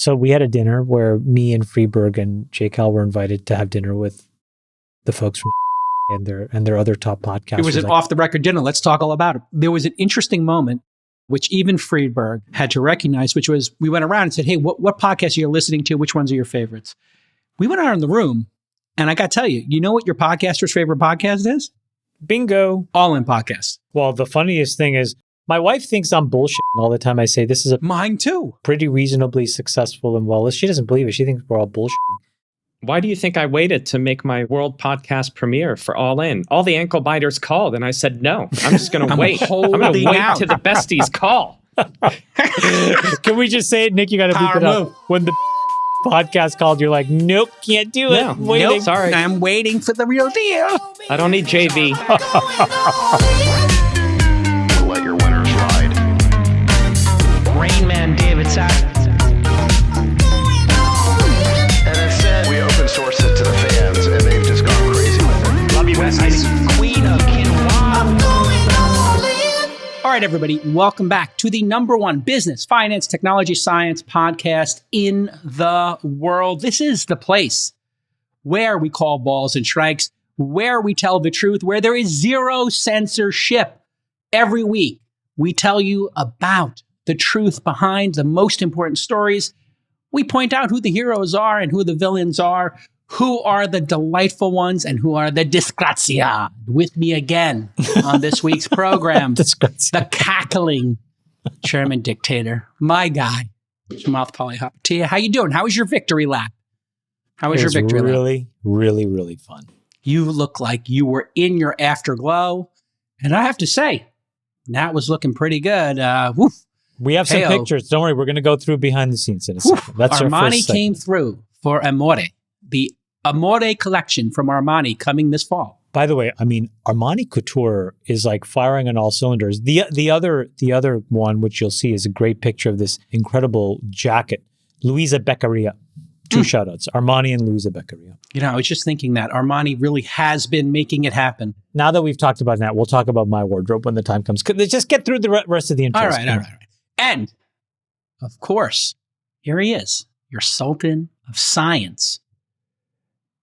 So we had a dinner where me and Freeberg and J. Cal were invited to have dinner with the folks from and their other top podcasters. It was an off-the-record dinner. Let's talk all about it. There was an interesting moment, which even Freeberg had to recognize, which was we went around and said, hey, what podcasts are you listening to? Which ones are your favorites? We went out in the room, and I got to tell you, you know what your podcaster's favorite podcast is? Bingo. All In Podcast. Well, the funniest thing is my wife thinks I'm bullshitting all the time. I say this is a mine too. Pretty reasonably successful and well. She doesn't believe it. She thinks we're all bullshitting. Why do you think I waited to make my world podcast premiere for All In? All the ankle biters called, and I said, no, I'm just going to wait. I'm going to wait till the besties call. Can we just say it, Nick? You got to beat it up. When the podcast called, you're like, nope, can't do it. Nope, sorry. I'm waiting for the real deal. I don't need JV. Let your winners ride. Rain Man David Sacks. We open source it to the fans, and they've just gone crazy with it. Love you, Besties. Queen of Quinoa. All right, everybody, welcome back to the #1 business, finance, technology, science podcast in the world. This is the place where we call balls and strikes, where we tell the truth, where there is zero censorship. Every week, we tell you about the truth behind the most important stories. We point out who the heroes are and who the villains are, who are the delightful ones and who are the disgrazia. With me again on this week's program, the cackling German dictator, my guy, Mouth Polyhopatia. How you doing? How was your victory lap? How was your victory lap? Really fun. You look like you were in your afterglow. And I have to say, that was looking pretty good. Woof. We have some pictures. Don't worry, we're going to go through behind the scenes in a second. That's Armani came through for Amore, the Amore collection from Armani coming this fall. By the way, I mean, Armani Couture is like firing on all cylinders. The other one, which you'll see, is a great picture of this incredible jacket. Luisa Beccaria. Two shout-outs, Armani and Luisa Beccaria. You know, I was just thinking that Armani really has been making it happen. Now that we've talked about that, we'll talk about my wardrobe when the time comes. Let's just get through the rest of the intro. All right. And, of course, here he is, your Sultan of Science,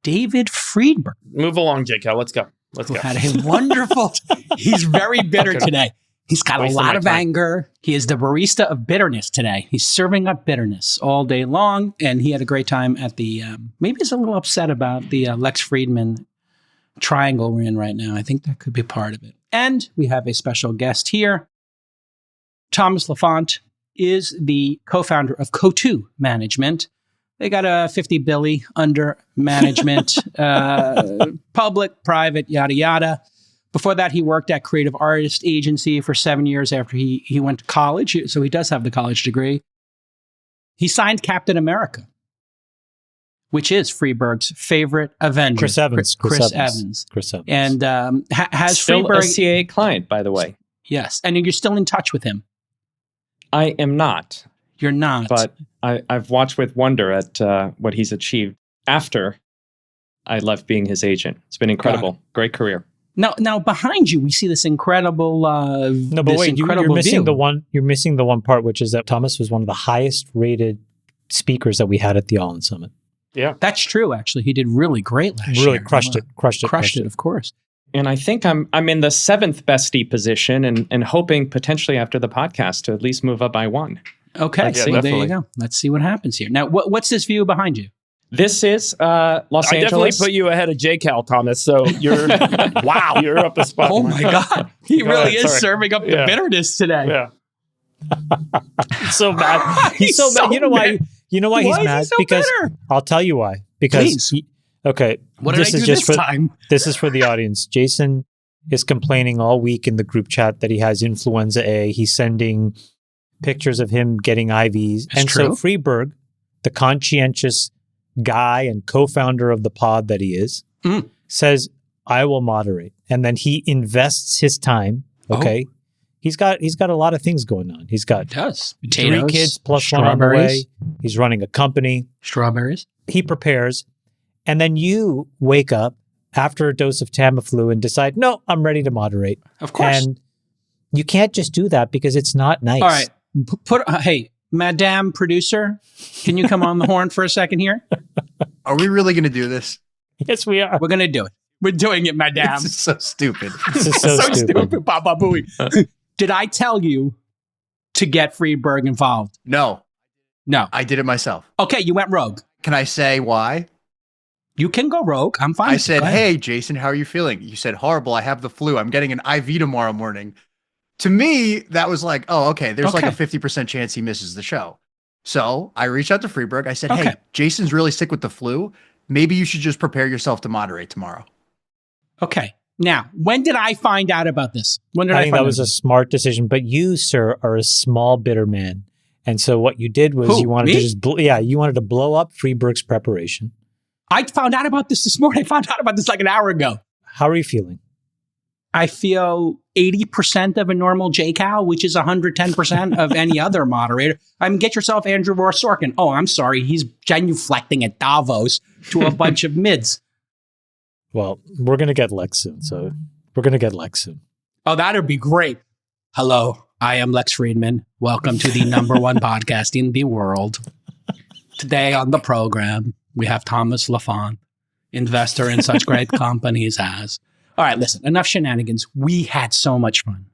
David Friedberg. Move along, J.K. Let's go. Who had a wonderful... He's very bitter today. He's got a lot of anger. He is the barista of bitterness today. He's serving up bitterness all day long, and he had a great time at the... maybe he's a little upset about the Lex Friedman triangle we're in right now. I think that could be part of it. And we have a special guest here. Thomas Laffont is the co-founder of Co2 Management. They got a 50 billy under management, public, private, yada, yada. Before that, he worked at Creative Artist Agency for 7 years after he went to college. So he does have the college degree. He signed Captain America, which is Freeberg's favorite Avenger. Chris Evans. And has still Freeberg... a CAA client, by the way. Yes. And you're still in touch with him. I am not. You're not. But I've watched with wonder at what he's achieved after I left being his agent. It's been incredible. Great career. Now behind you, we see this incredible. No, but wait, you're missing the one. You're missing the one part, which is that Thomas was one of the highest rated speakers that we had at the All In Summit. Yeah, that's true. Actually, he did really great last year. Really crushed it. Of course. And I think I'm in the 7th bestie position, and hoping potentially after the podcast to at least move up by one. Okay, so there you go. Let's see what happens here. Now, what's this view behind you? This is Los Angeles. I definitely put you ahead of J-Cal, Thomas. So you're wow, you're up a spot. Oh my God, he really is serving up the bitterness today. Yeah, he's so mad. He's so mad. You know why? You know why he's mad? Because bitter? I'll tell you why. Because what did I do this time? This is for the audience. Jason is complaining all week in the group chat that he has influenza A. He's sending pictures of him getting IVs. So Freeberg, the conscientious guy and co-founder of the pod that he is, says, I will moderate. And then he invests his time. Okay. Oh. He's got a lot of things going on. He's got 3 kids plus one on the way. He's running a company. Strawberries. He prepares. And then you wake up after a dose of Tamiflu and decide, no, I'm ready to moderate. Of course. And you can't just do that because it's not nice. All right. Hey, Madame Producer, can you come on the horn for a second here? Are we really going to do this? Yes, we are. We're going to do it. We're doing it, Madame. This is so stupid. This is so stupid. Baba Booey. Did I tell you to get Freeberg involved? No, No. I did it myself. Okay, you went rogue. Can I say why? You can go rogue. I'm fine. I said, hey, Jason, how are you feeling? You said, horrible. I have the flu. I'm getting an IV tomorrow morning. To me, that was like, oh, okay. There's like a 50% chance he misses the show. So I reached out to Freeberg. I said, hey, Jason's really sick with the flu. Maybe you should just prepare yourself to moderate tomorrow. Okay. Now, when did I find out about this? When did I think find that was a smart decision. But you, sir, are a small, bitter man. And so what you did was you wanted to just, you wanted to blow up Freeberg's preparation. I found out about this morning. I found out about this like an hour ago. How are you feeling? I feel 80% of a normal J-Cow, which is 110% of any other moderator. I mean, get yourself Andrew Rohr Sorkin. Oh, I'm sorry. He's genuflecting at Davos to a bunch of mids. Well, we're going to get Lex soon. So we're going to get Lex soon. Oh, that'd be great. Hello, I am Lex Friedman. Welcome to the number one podcast in the world. Today on the program, we have Thomas Laffont, investor in such great companies as... All right, listen, enough shenanigans. We had so much fun.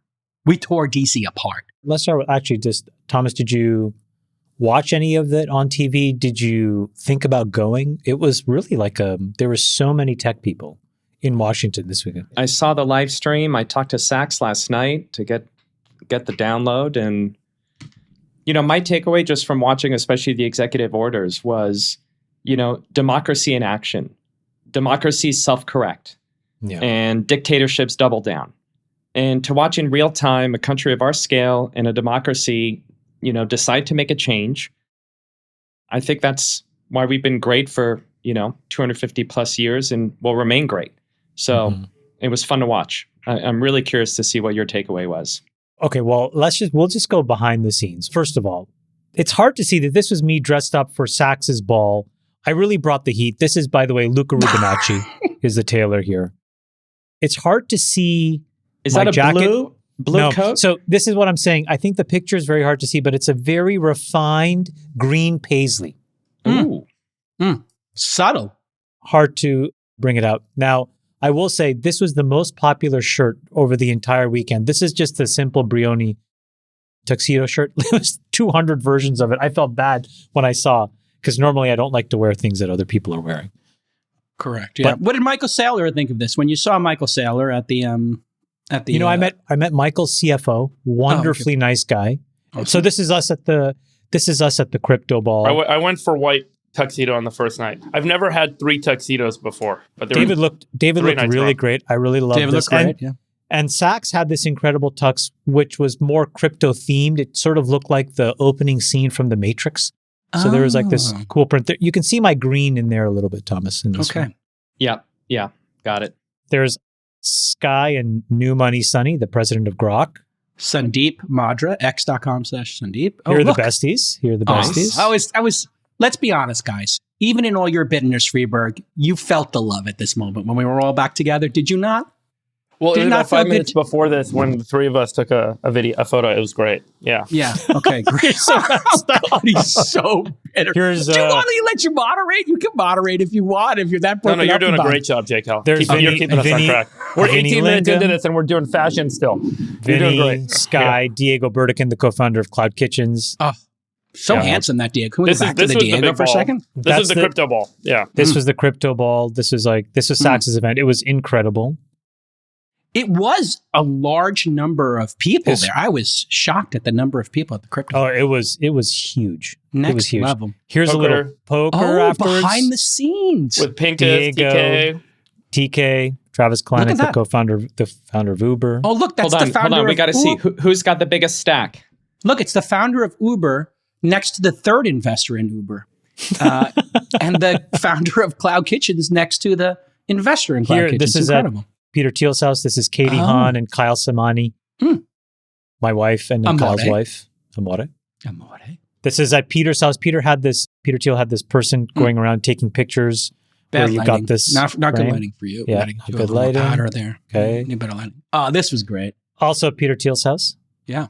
We tore DC apart. Let's start with actually just, Thomas, did you watch any of it on TV? Did you think about going? It was really like there were so many tech people in Washington this weekend. I saw the live stream. I talked to Sacks last night to get the download. And, my takeaway just from watching, especially the executive orders, was, democracy in action. Democracy self-correct. Yeah. And dictatorships double down. And to watch in real time a country of our scale and a democracy, decide to make a change, I think that's why we've been great for, 250 plus years and will remain great. So it was fun to watch. I'm really curious to see what your takeaway was. Okay, well, we'll just go behind the scenes. First of all, it's hard to see that this was me dressed up for Sax's ball. I really brought the heat. This is, by the way, Luca Rubinacci is the tailor here. It's hard to see. Is that a jacket. blue coat? So this is what I'm saying. I think the picture is very hard to see, but it's a very refined green paisley. Ooh. Subtle. Hard to bring it out. Now, I will say this was the most popular shirt over the entire weekend. This is just a simple Brioni tuxedo shirt. There was 200 versions of it. I felt bad when I saw, because normally I don't like to wear things that other people are wearing. Correct. Yeah. But what did Michael Saylor think of this when you saw Michael Saylor at the I met Michael's CFO, wonderfully nice guy. Okay. So this is us at the crypto ball. I went for white tuxedo on the first night. I've never had 3 tuxedos before, but David looked really great. I really loved this. Looked great, And Sacks had this incredible tux, which was more crypto themed. It sort of looked like the opening scene from The Matrix. So there was like this cool print. You can see my green in there a little bit, Thomas. In this one. Yeah. Got it. There's Sky and New Money Sunny, the president of Grok. Sandeep Madra, x.com/Sandeep. Here are the besties. I was, let's be honest, guys. Even in all your bitterness, Freeberg, you felt the love at this moment when we were all back together. Did you not? Well, about 5 minutes before this, when the 3 of us took a photo, it was great. Yeah. Yeah. Okay, great. He's so bitter. Do you want to let you moderate? You can moderate if you want, if you're that broken. No, you're doing a great job, Jake Hell. You're keeping us on track. We're 18 minutes into this and we're doing fashion still. You're doing great. Sky, Diego Burdikin, the co-founder of Cloud Kitchens. Oh, so handsome, that Diego. Can we go back to the Diego for a second? This is the crypto ball. Yeah. This was the crypto ball. This was Sax's event. It was incredible. It was a large number of people there. I was shocked at the number of people at the crypto. Oh, it was huge. Next it was huge. level. Here's a little poker afterwards. Behind the scenes. With Pincus, TK, Travis Kalanick, the founder of Uber. Oh, look, that's the founder of Uber. Hold on, we got to see who's got the biggest stack. Look, it's the founder of Uber next to the third investor in Uber. And the founder of Cloud Kitchens next to the investor in Cloud Kitchens. This is incredible. Peter Thiel's house. This is Katie Hahn and Kyle Samani, my wife, and then Kyle's wife, Amore. This is at Peter's house. Peter Thiel had this person going around taking pictures. Bad you lighting. Got this not good lighting for you. Yeah, good lighting. Powder there. Okay. Need better lighting. Oh, this was great. Also Peter Thiel's house. Yeah.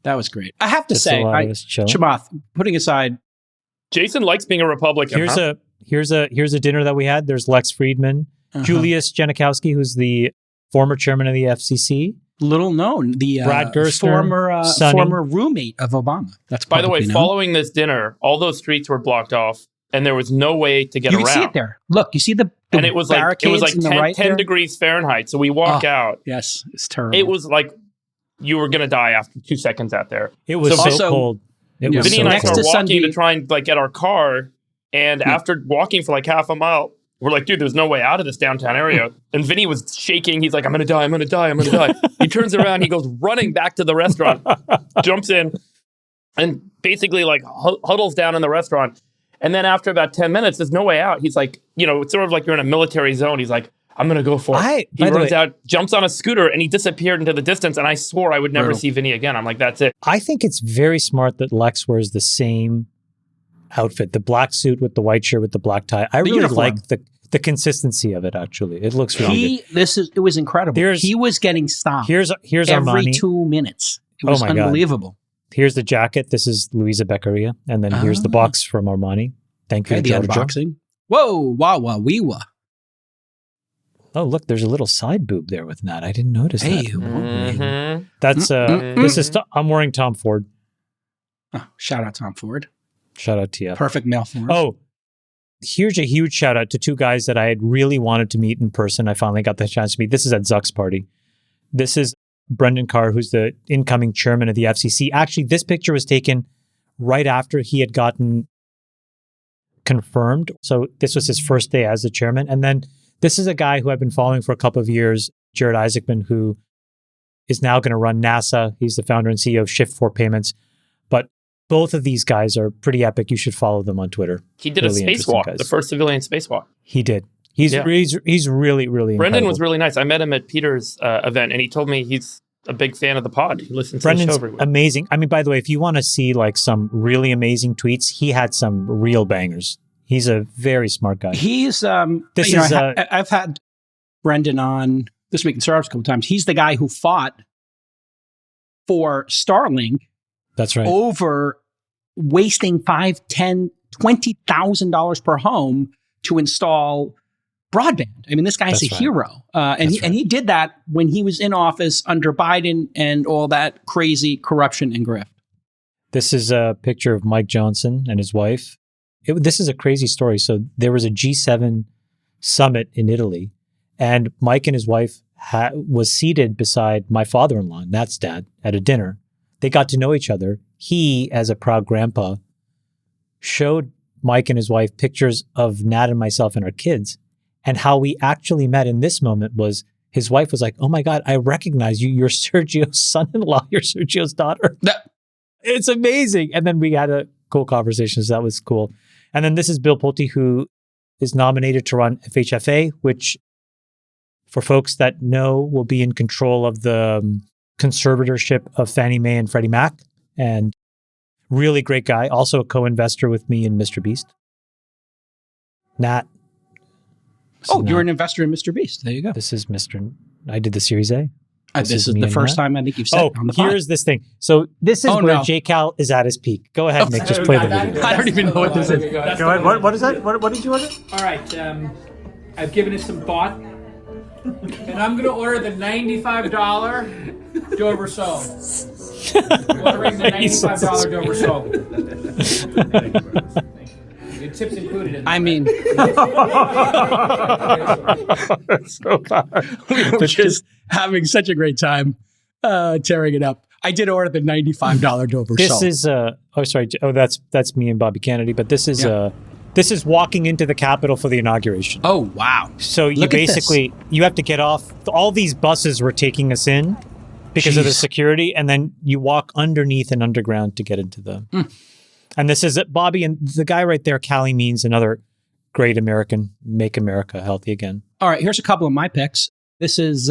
That was great. I have to Just say, Chamath, putting aside, Jason likes being a Republican. Here's a dinner that we had. There's Lex Friedman, Julius Janikowski, who's the former chairman of the FCC. Little known, the Brad Gerstner, former roommate of Obama. That's by the way, known. Following this dinner, all those streets were blocked off, and there was no way to get around. You can see it there. Look, you see the and it was like 10 degrees Fahrenheit. So we walk out. Yes, it's terrible. It was like you were gonna die after 2 seconds out there. It was so cold. Vinny and I started walking to try and like get our car, and after walking for like half a mile, we're like, dude, there's no way out of this downtown area. And Vinny was shaking. He's like, I'm gonna die. He turns around. He goes running back to the restaurant, jumps in, and basically like huddles down in the restaurant. And then after about 10 minutes, there's no way out. He's like, it's sort of like you're in a military zone. He's like, I'm going to go for it. He runs out, jumps on a scooter, and he disappeared into the distance. And I swore I would never see Vinny again. I'm like, that's it. I think it's very smart that Lex wears the same outfit, the black suit with the white shirt with the black tie. I really like the consistency of it, actually. It looks really good. It was incredible. He was getting stopped. Here's every Armani. 2 minutes. It was unbelievable. God. Here's the jacket. This is Luisa Beccaria. And then here's the box from Armani. Thank you, Giorgio. The unboxing. Whoa, wee-wah. Oh, look, there's a little side boob there with Nat. I didn't notice that. That's, this is, I'm wearing Tom Ford. Oh, shout out Tom Ford. Shout out to you. Perfect male form. Oh, here's a huge shout out to two guys that I had really wanted to meet in person. I finally got the chance to meet. This is at Zuck's party. This is Brendan Carr, who's the incoming chairman of the FCC. Actually, this picture was taken right after he had gotten confirmed. So this was his first day as the chairman. And then this is a guy who I've been following for a couple of years, Jared Isaacman, who is now going to run NASA. He's the founder and CEO of Shift4 Payments. But both of these guys are pretty epic. You should follow them on Twitter. He did really a spacewalk, the first civilian spacewalk. He did. He's really, really Brendan incredible. was really nice. I met him at Peter's event, and he told me he's a big fan of the pod. He listens Brendan's to the show every week. Amazing. I mean, by the way, if you want to see like some really amazing tweets, he had some real bangers. He's a very smart guy. He's I've had Brendan on This Week in Startups a couple times. He's the guy who fought for Starlink. That's right. Over wasting $5,000, $10,000, $20,000 per home to install broadband. I mean, this guy's a hero. And he did that when he was in office under Biden and all that crazy corruption and grift. This is a picture of Mike Johnson and his wife. This is a crazy story. So there was a G7 summit in Italy, and Mike and his wife was seated beside my father-in-law, Nat's dad, at a dinner. They got to know each other. He, as a proud grandpa, showed Mike and his wife pictures of Nat and myself and our kids. And how we actually met in this moment was his wife was like, oh my God, I recognize you. You're Sergio's son-in-law. You're Sergio's daughter. It's amazing. And then we had a cool conversation. So that was cool. And then this is Bill Pulte, who is nominated to run FHFA, which for folks that know will be in control of the conservatorship of Fannie Mae and Freddie Mac. And really great guy. Also a co-investor with me in Mr. Beast. Nat. You're an investor in Mr. Beast. There you go. This is I did the Series A. This is the first time I think you've said on the pod. Here's this thing. So this is where JCal is at his peak. Go ahead, Nick. Just play the video. I don't even know what this is. Go ahead. What is that? What did you order? All right. I've given it some thought. And I'm going to order the $95 Dover Sole. Ordering the $95 Dover Sole. The tips included in that. I mean, so bad. We were just having such a great time tearing it up. I did order the $95 Dover Sole. This is that's me and Bobby Kennedy, but this is this is walking into the Capitol for the inauguration. Oh wow. So you you have to get off. All these buses were taking us in because of the security, and then you walk underneath and underground to get into the And this is Bobby, and the guy right there, Callie Means, another great American, make America healthy again. All right, here's a couple of my picks. This is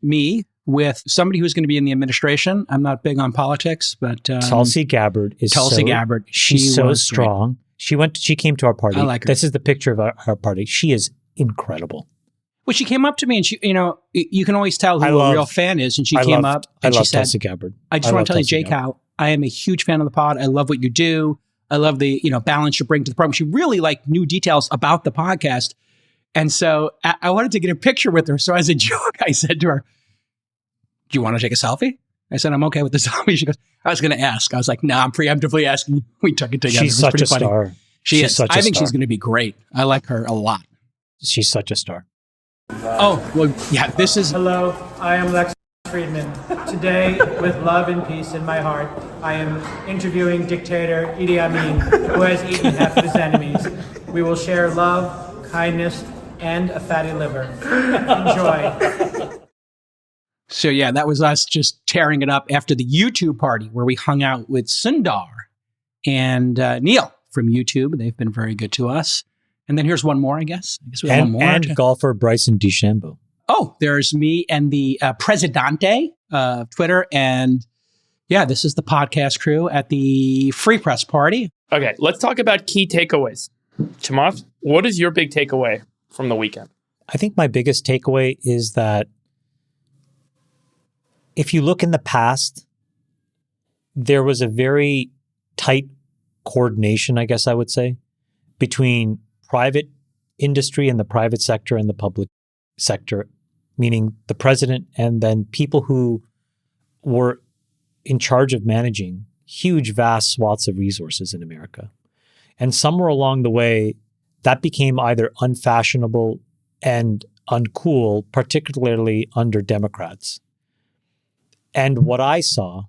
me with somebody who's going to be in the administration. I'm not big on politics, but Tulsi Gabbard is Gabbard. She's so strong. Great. She came to our party. I like her. This is the picture of our party. She is incredible. Well, she came up to me and she, you can always tell who a real fan is. And she came up and she said, Tulsi Gabbard. I just want to tell you, Jake, how I am a huge fan of the pod. I love what you do. I love the, balance you bring to the program. She really knew details about the podcast. And so I wanted to get a picture with her. So as a joke, I said to her, do you want to take a selfie? I said, I'm okay with the selfie. She goes, I was going to ask. I was like, no, I'm preemptively asking you. We took it together. She's such a star. She is. I think she's going to be great. I like her a lot. She's such a star. Oh, well, yeah, this is... Hello, I am Lex Friedman. Today, with love and peace in my heart, I am interviewing dictator Idi Amin, who has eaten half of his enemies. We will share love, kindness, and a fatty liver. Enjoy. So yeah, that was us just tearing it up after the YouTube party where we hung out with Sundar and Neil from YouTube. They've been very good to us. And then here's one more, I guess. We have one more. And golfer Bryson DeChambeau. Oh, there's me and the Presidente of Twitter. And yeah, this is the podcast crew at the Free Press party. Okay, let's talk about key takeaways. Chamath, what is your big takeaway from the weekend? I think my biggest takeaway is that if you look in the past, there was a very tight coordination, I guess I would say, between private industry and the private sector and the public sector, meaning the president and then people who were in charge of managing huge, vast swaths of resources in America. And somewhere along the way, that became either unfashionable and uncool, particularly under Democrats. And what I saw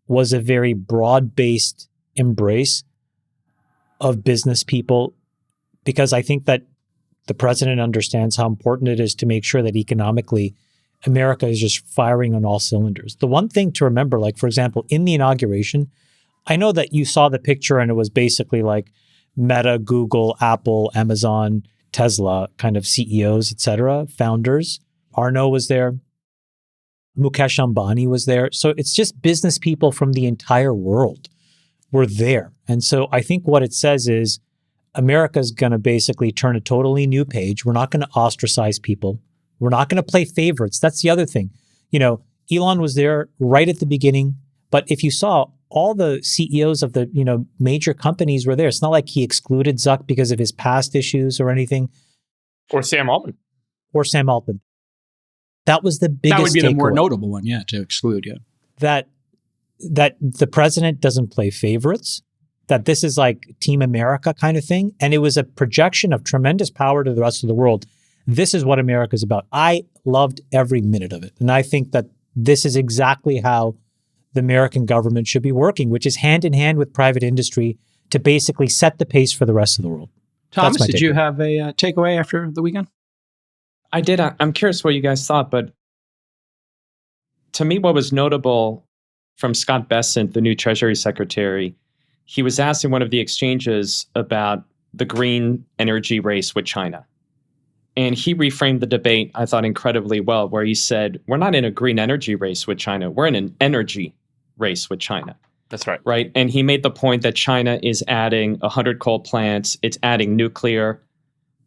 was a very broad-based embrace of business people, because I think that the president understands how important it is to make sure that economically America is just firing on all cylinders. The one thing to remember, like, for example, in the inauguration, I know that you saw the picture and it was basically like Meta, Google, Apple, Amazon, Tesla kind of CEOs, etc., founders. Arno was there. Mukesh Ambani was there. So it's just business people from the entire world were there. And so I think what it says is America's going to basically turn a totally new page. We're not going to ostracize people. We're not going to play favorites. That's the other thing. Elon was there right at the beginning, but if you saw all the CEOs of the, major companies were there. It's not like he excluded Zuck because of his past issues or anything. Or Sam Altman. That was the biggest That would be the more takeaway. notable one, to exclude, That the president doesn't play favorites, that this is like Team America kind of thing. And it was a projection of tremendous power to the rest of the world. This is what America's about. I loved every minute of it. And I think that this is exactly how the American government should be working, which is hand in hand with private industry to basically set the pace for the rest of the world. Thomas, did you have a takeaway after the weekend? I did. I'm curious what you guys thought, but to me, what was notable from Scott Bessent, the new Treasury Secretary, he was asked in one of the exchanges about the green energy race with China. And he reframed the debate, I thought, incredibly well, where he said, we're not in a green energy race with China. We're in an energy race with China. That's right. Right. And he made the point that China is adding 100 coal plants. It's adding nuclear.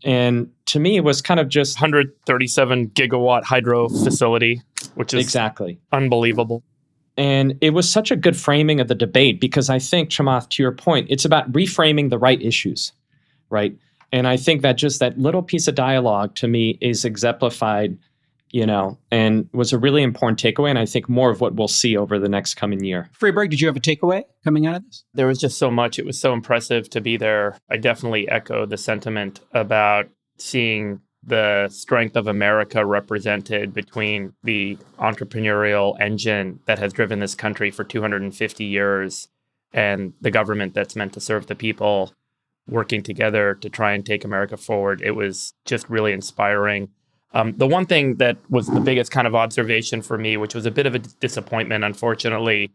And to me, it was kind of just 137 gigawatt hydro facility, which is exactly unbelievable. And it was such a good framing of the debate because I think, Chamath, to your point, it's about reframing the right issues, right? And I think that just that little piece of dialogue to me is exemplified, and was a really important takeaway. And I think more of what we'll see over the next coming year. Freeberg, did you have a takeaway coming out of this? There was just so much. It was so impressive to be there. I definitely echo the sentiment about seeing the strength of America represented between the entrepreneurial engine that has driven this country for 250 years and the government that's meant to serve the people working together to try and take America forward. It was just really inspiring. The one thing that was the biggest kind of observation for me, which was a bit of a disappointment, unfortunately,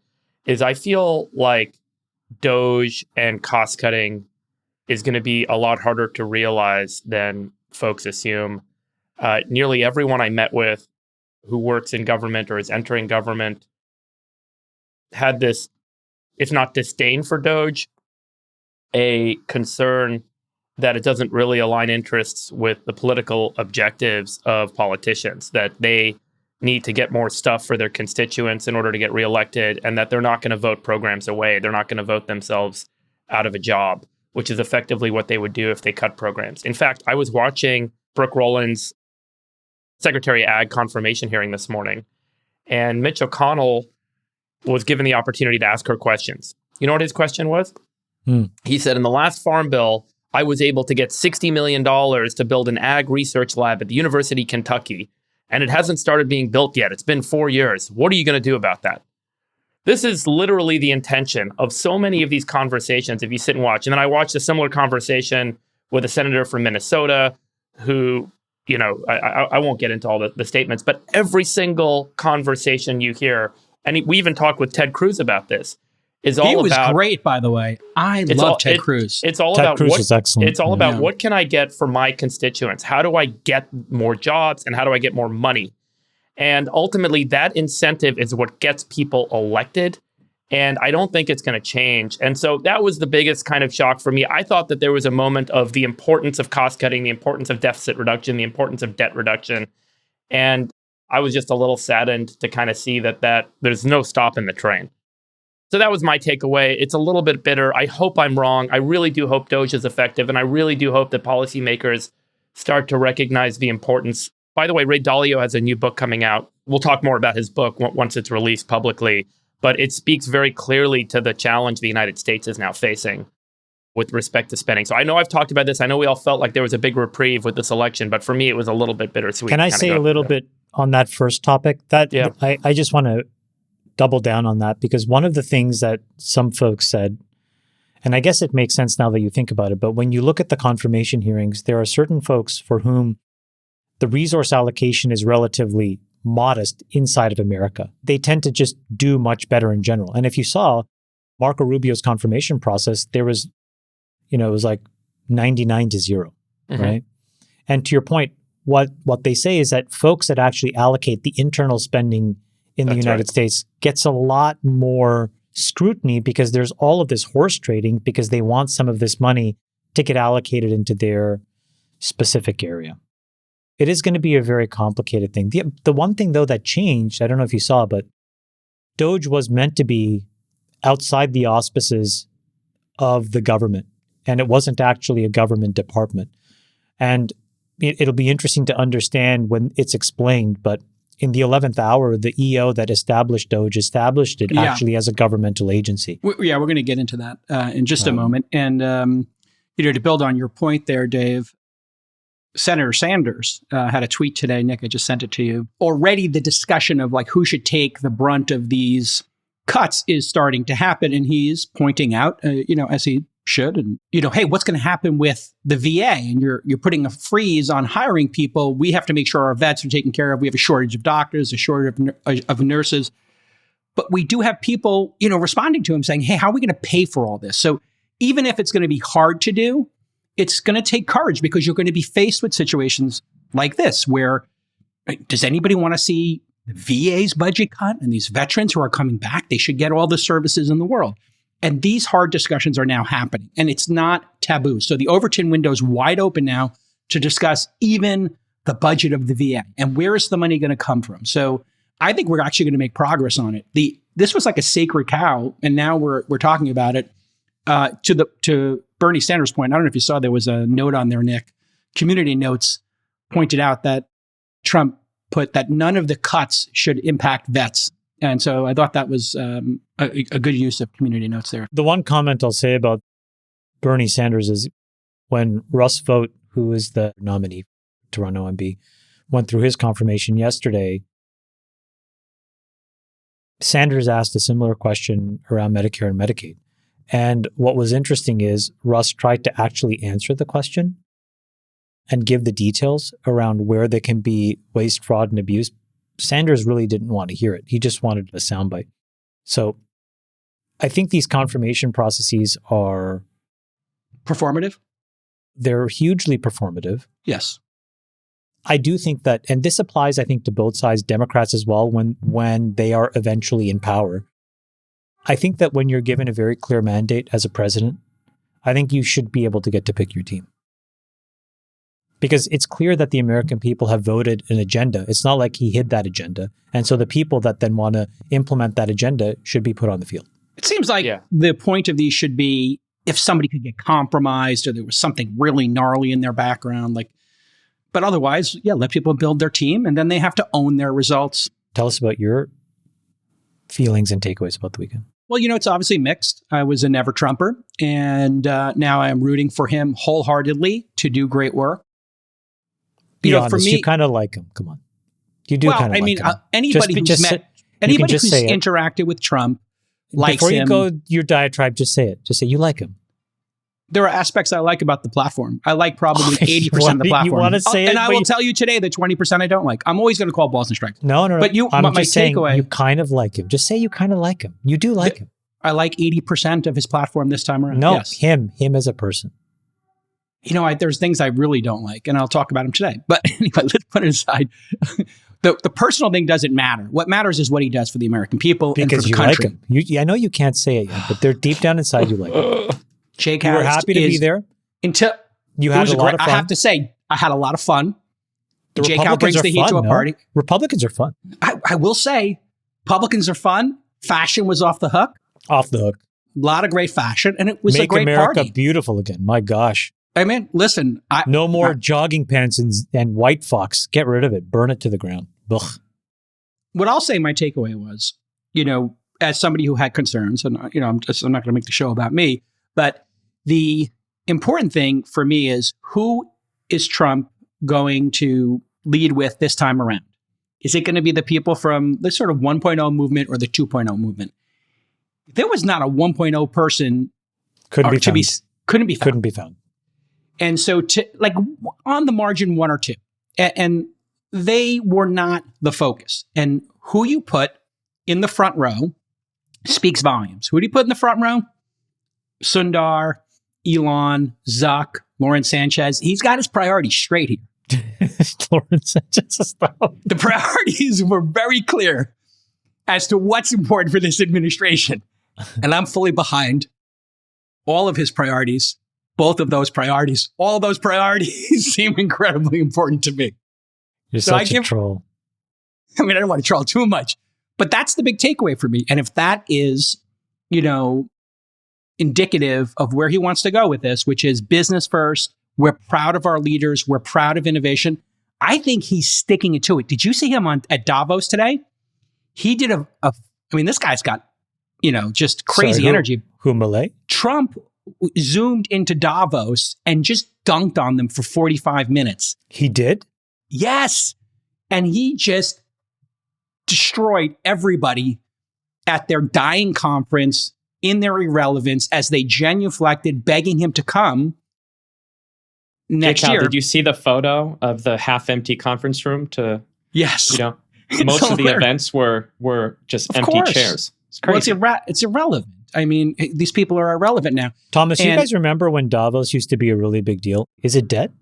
is I feel like Doge and cost cutting is going to be a lot harder to realize than folks assume. Nearly everyone I met with who works in government or is entering government had this, if not disdain for Doge, a concern that it doesn't really align interests with the political objectives of politicians, that they need to get more stuff for their constituents in order to get reelected, and that they're not going to vote programs away. They're not going to vote themselves out of a job, which is effectively what they would do if they cut programs. In fact, I was watching Brooke Rowland's Secretary of Ag confirmation hearing this morning, and Mitch McConnell was given the opportunity to ask her questions. You know what his question was? He said, in the last farm bill, I was able to get $60 million to build an ag research lab at the University of Kentucky, and it hasn't started being built yet. It's been 4 years. What are you going to do about that? This is literally the intention of so many of these conversations if you sit and watch. And then I watched a similar conversation with a senator from Minnesota who, you know, I won't get into all the statements, but every single conversation you hear, and we even talked with Ted Cruz about this, is all about... He was great, by the way. I love Ted Cruz. It's all Ted about Cruz what, is excellent. It's all about what can I get for my constituents? How do I get more jobs and how do I get more money? And ultimately, that incentive is what gets people elected. And I don't think it's going to change. And so that was the biggest kind of shock for me. I thought that there was a moment of the importance of cost cutting, the importance of deficit reduction, the importance of debt reduction. And I was just a little saddened to kind of see that there's no stop in the train. So that was my takeaway. It's a little bit bitter. I hope I'm wrong. I really do hope DOGE is effective. And I really do hope that policymakers start to recognize the importance. By the way, Ray Dalio has a new book coming out. We'll talk more about his book once it's released publicly. But it speaks very clearly to the challenge the United States is now facing with respect to spending. So I know I've talked about this. I know we all felt like there was a big reprieve with this election. But for me, it was a little bit bittersweet. Can I say a little bit on that first topic? I just want to double down on that, because one of the things that some folks said, and I guess it makes sense now that you think about it, but when you look at the confirmation hearings, there are certain folks for whom the resource allocation is relatively modest inside of America. They tend to just do much better in general. And if you saw Marco Rubio's confirmation process, there was, it was like 99 to 0, right? And to your point, what they say is that folks that actually allocate the internal spending in the United States gets a lot more scrutiny, because there's all of this horse trading, because they want some of this money to get allocated into their specific area. It is going to be a very complicated thing. The one thing, though, that changed, I don't know if you saw, but DOGE was meant to be outside the auspices of the government, and it wasn't actually a government department. And it'll be interesting to understand when it's explained, but in the 11th hour, the EO that established DOGE established it actually as a governmental agency. We're going to get into that in just a moment. And, to build on your point there, Dave, Senator Sanders had a tweet today. Nick, I just sent it to you. Already the discussion of who should take the brunt of these cuts is starting to happen. And he's pointing out, as he should, and, hey, what's going to happen with the VA? And you're putting a freeze on hiring people. We have to make sure our vets are taken care of. We have a shortage of doctors, a shortage of nurses. But we do have people, responding to him saying, hey, how are we going to pay for all this? So even if it's going to be hard to do, it's going to take courage, because you're going to be faced with situations like this, where does anybody want to see the VA's budget cut? And these veterans who are coming back, they should get all the services in the world. And these hard discussions are now happening, and it's not taboo. So the Overton window is wide open now to discuss even the budget of the VA and where is the money going to come from. So I think we're actually going to make progress on it. This was like a sacred cow, and now we're talking about it. To Bernie Sanders' point, I don't know if you saw, there was a note on there, Nick. Community Notes pointed out that Trump put that none of the cuts should impact vets. And so I thought that was a good use of Community Notes there. The one comment I'll say about Bernie Sanders is when Russ Vought, who is the nominee, Toronto MB, went through his confirmation yesterday, Sanders asked a similar question around Medicare and Medicaid. And what was interesting is Russ tried to actually answer the question and give the details around where there can be waste, fraud, and abuse. Sanders really didn't want to hear it. He just wanted a soundbite. So I think these confirmation processes are performative. They're hugely performative. Yes. I do think that, and this applies, I think, to both sides, Democrats as well, when they are eventually in power. I think that when you're given a very clear mandate as a president, I think you should be able to get to pick your team. Because it's clear that the American people have voted an agenda. It's not like he hid that agenda. And so the people that then want to implement that agenda should be put on the field. It seems like the point of these should be if somebody could get compromised or there was something really gnarly in their background. But otherwise, let people build their team and then they have to own their results. Tell us about your feelings and takeaways about the weekend. Well, it's obviously mixed. I was a never Trumper, and now I am rooting for him wholeheartedly to do great work. Be honest, for me, you kind of like him. Come on, you do. Kind of like him. Anybody who's interacted with Trump likes him. Before you go your diatribe, just say it. Just say you like him. There are aspects I like about the platform. I like probably 80% of the platform. You want to say it, and I will tell you today the 20% I don't like. I'm always going to call balls and strikes. No. But my takeaway, you kind of like him. Just say you kind of like him. You do like him. I like 80% of his platform this time around. No, yes. him as a person. There's things I really don't like, and I'll talk about him today. But anyway, let's put it aside. The personal thing doesn't matter. What matters is what he does for the American people and for the country. Like him. I know you can't say it yet, but they're deep down inside you like him. Jake you were happy to be there. Until you had a lot of fun. I have to say, I had a lot of fun. The Jake brings the heat to a party. Republicans are fun. I will say, Republicans are fun. Fashion was off the hook. Off the hook. A lot of great fashion, and it was a great America party. Beautiful again. My gosh. I mean, listen. No more jogging pants and white fox. Get rid of it. Burn it to the ground. Ugh. What I'll say my takeaway was, as somebody who had concerns, and I'm not going to make the show about me, but the important thing for me is who is Trump going to lead with this time around? Is it going to be the people from the sort of 1.0 movement or the 2.0 movement? There was not a 1.0 person. Couldn't be found. And so on the margin, one or two. And they were not the focus. And who you put in the front row speaks volumes. Who do you put in the front row? Sundar, Elon, Zuck, Lauren Sanchez. He's got his priorities straight here. Lauren Sanchez. The priorities were very clear as to what's important for this administration. And I'm fully behind all of his priorities, both of those priorities. All those priorities seem incredibly important to me. You're such a troll. I mean, I don't want to troll too much, but that's the big takeaway for me. And if that is, indicative of where he wants to go with this, which is business first. We're proud of our leaders. We're proud of innovation. I think he's sticking it to it. Did you see him at Davos today? He did this guy's got, just crazy energy. Who, Malay? Trump zoomed into Davos and just dunked on them for 45 minutes. He did? Yes. And he just destroyed everybody at their dying conference in their irrelevance as they genuflected, begging him to come next year. Did you see the photo of the half-empty conference room? Yes. Most of the events were just empty chairs. It's crazy. Well, it's irrelevant. I mean, these people are irrelevant now. Thomas, you guys remember when Davos used to be a really big deal? Is it dead?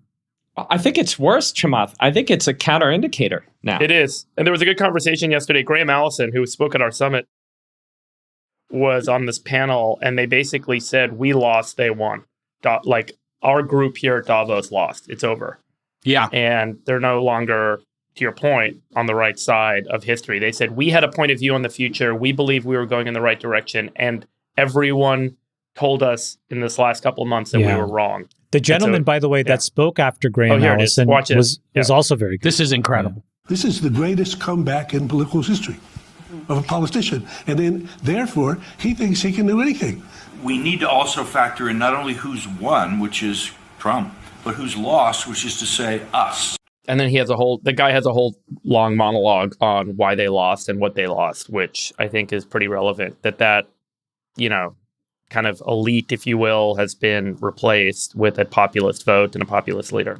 I think it's worse, Chamath. I think it's a counterindicator now. It is. And there was a good conversation yesterday. Graham Allison, who spoke at our summit, was on this panel, and they basically said, we lost, they won. Our group here at Davos lost. It's over. Yeah. And they're no longer, to your point, on the right side of history. They said, we had a point of view on the future. We believed we were going in the right direction. And everyone told us in this last couple of months that we were wrong. The gentleman, by the way, that spoke after Graham Allison was also very good. This is incredible. This is the greatest comeback in political history of a politician. And then, therefore, he thinks he can do anything. We need to also factor in not only who's won, which is Trump, but who's lost, which is to say us. And then the guy has a whole long monologue on why they lost and what they lost, which I think is pretty relevant. That kind of elite, if you will, has been replaced with a populist vote and a populist leader.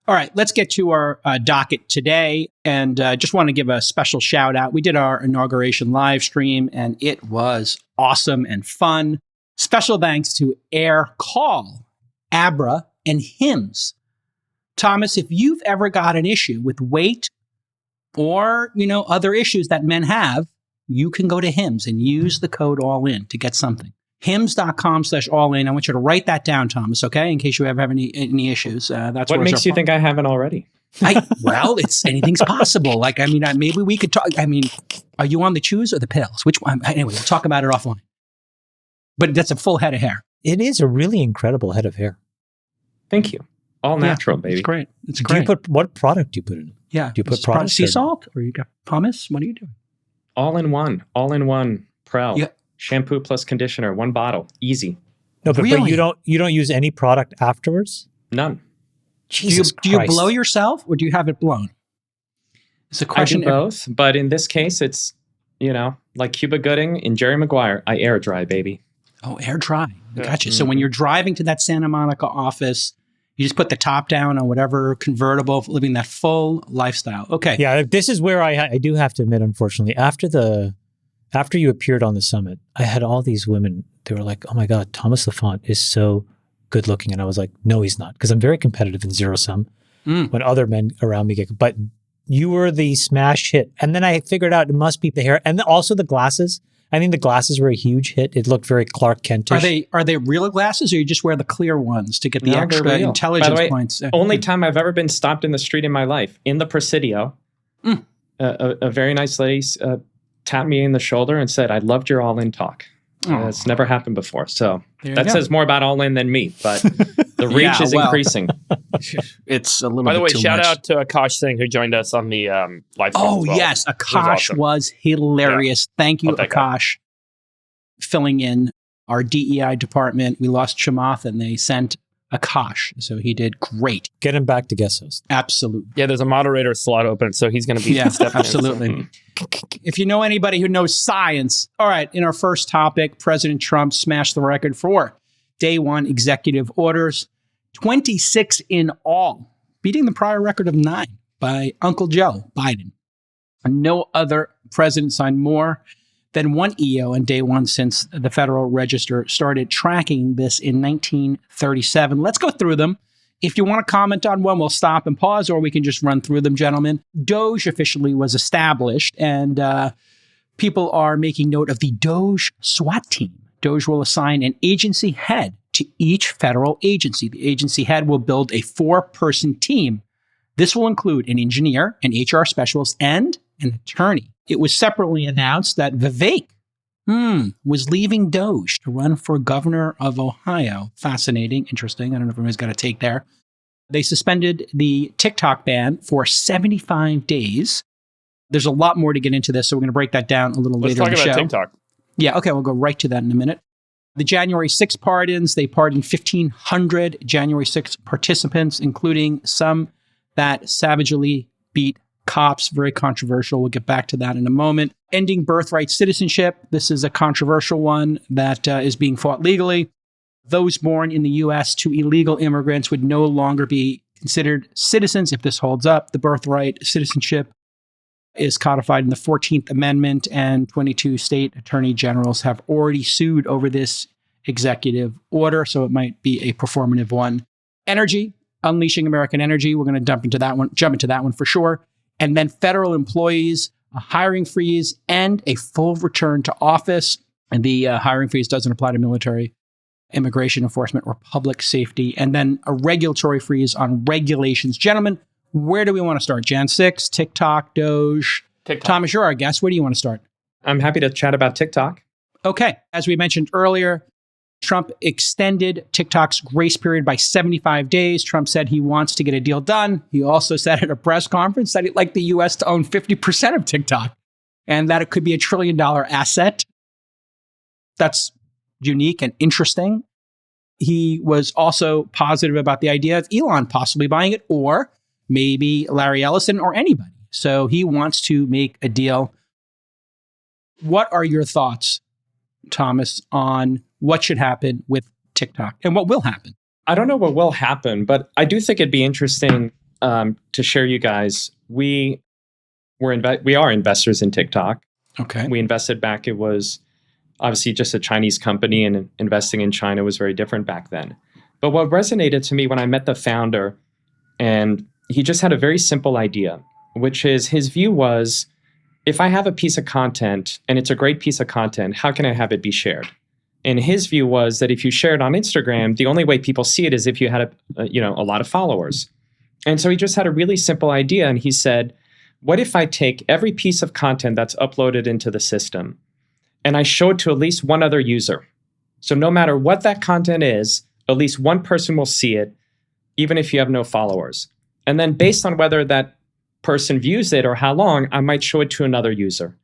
All right, let's get to our docket today. And just want to give a special shout out. We did our inauguration live stream, and it was awesome and fun. Special thanks to Air Call, Abra, and Hims. Thomas, if you've ever got an issue with weight or, other issues that men have, you can go to Hims and use the code ALLIN to get something. hims.com/all-in. I want you to write that down, Thomas, okay? In case you ever have any issues. That's what makes you think I haven't already? Well, anything's possible. Like, I mean, maybe we could talk. I mean, are you on the chews or the pills? Which one? Anyway, we'll talk about it offline. But that's a full head of hair. It is a really incredible head of hair. Thank you. All natural, baby. It's great. It's great. What product do you put in it? Yeah. Do you put product? Sea salt or you got pumice? What are you doing? All in one. Prel. Yeah. Shampoo plus conditioner, one bottle. Easy. No, but you don't use any product afterwards? None. Jesus do you blow yourself or do you have it blown? It's a question. I do both, but in this case, it's, like Cuba Gooding and Jerry Maguire, I air dry, baby. Oh, air dry. Gotcha. So when you're driving to that Santa Monica office, you just put the top down on whatever convertible, living that full lifestyle. Okay. Yeah, this is where I do have to admit, unfortunately, after you appeared on the summit, I had all these women. They were like, "Oh my God, Thomas Laffont is so good looking," and I was like, "No, he's not," because I'm very competitive in zero sum. When other men around me get, but you were the smash hit, and then I figured out it must be the hair, and also the glasses. I think the glasses were a huge hit. It looked very Clark Kentish. Are they real glasses, or you just wear the clear ones to get the extra intelligence By the way, points? Only time I've ever been stopped in the street in my life, in the Presidio, a very nice lady tapped me in the shoulder and said, "I loved your all-in talk." It's never happened before. So that says more about all in than me, but the reach is increasing. It's a little By the way, too shout much. out to Akash Singh who joined us on the live stream. Oh, yes. Akash was hilarious. Yeah. Thank you, Akash, filling in our DEI department. We lost Chamath and they sent Akash. So he did great. Get him back to guest host. Absolutely. Yeah, there's a moderator slot open, so he's going to be stepping absolutely. in. If you know anybody who knows science. All right, in our first topic, President Trump smashed the record for day one executive orders, 26 in all, beating the prior record of 9 by Uncle Joe Biden. And no other president signed more than one EO on day one since the Federal Register started tracking this in 1937. Let's go through them. If you want to comment on one, we'll stop and pause, or we can just run through them, gentlemen. Doge officially was established, and people are making note of the Doge SWAT team. Doge will assign an agency head to each federal agency. The agency head will build a 4-person team. This will include an engineer, an HR specialist, and an attorney. It was separately announced that Vivek was leaving Doge to run for governor of Ohio. Fascinating, interesting. I don't know if everyone's got a take there. They suspended the TikTok ban for 75 days. There's a lot more to get into this, so we're going to break that down a little later in the show. Let's talk about TikTok. Yeah, okay, we'll go right to that in a minute. The January 6 pardons, they pardoned 1,500 January 6 participants, including some that savagely beat cops. Very controversial. We'll get back to that in a moment. Ending birthright citizenship. This is a controversial one that is being fought legally. Those born in the U.S. to illegal immigrants would no longer be considered citizens if this holds up. The birthright citizenship is codified in the 14th Amendment, and 22 state attorney generals have already sued over this executive order, so it might be a performative one. Energy, unleashing American energy. We're going to jump into that one for sure. And then federal employees, a hiring freeze, and a full return to office. And the hiring freeze doesn't apply to military, immigration enforcement, or public safety. And then a regulatory freeze on regulations. Gentlemen, where do we want to start? Jan 6, TikTok, Doge. TikTok. Thomas, you're our guest. Where do you want to start? I'm happy to chat about TikTok. Okay. As we mentioned earlier, Trump extended TikTok's grace period by 75 days. Trump said he wants to get a deal done. He also said at a press conference that he'd like the U.S. to own 50% of TikTok and that it could be $1 trillion asset. That's unique and interesting. He was also positive about the idea of Elon possibly buying it, or maybe Larry Ellison, or anybody. So he wants to make a deal. What are your thoughts, Thomas, on what should happen with TikTok and what will happen? I don't know what will happen, but I do think it'd be interesting to share you guys. We are investors in TikTok. Okay. We invested back. It was obviously just a Chinese company, and investing in China was very different back then. But what resonated to me when I met the founder, and he just had a very simple idea, which is his view was, if I have a piece of content and it's a great piece of content, how can I have it be shared? And his view was that if you share it on Instagram, the only way people see it is if you had a lot of followers. And so he just had a really simple idea. And he said, what if I take every piece of content that's uploaded into the system and I show it to at least one other user? So no matter what that content is, at least one person will see it, even if you have no followers. And then based on whether that person views it or how long, I might show it to another user,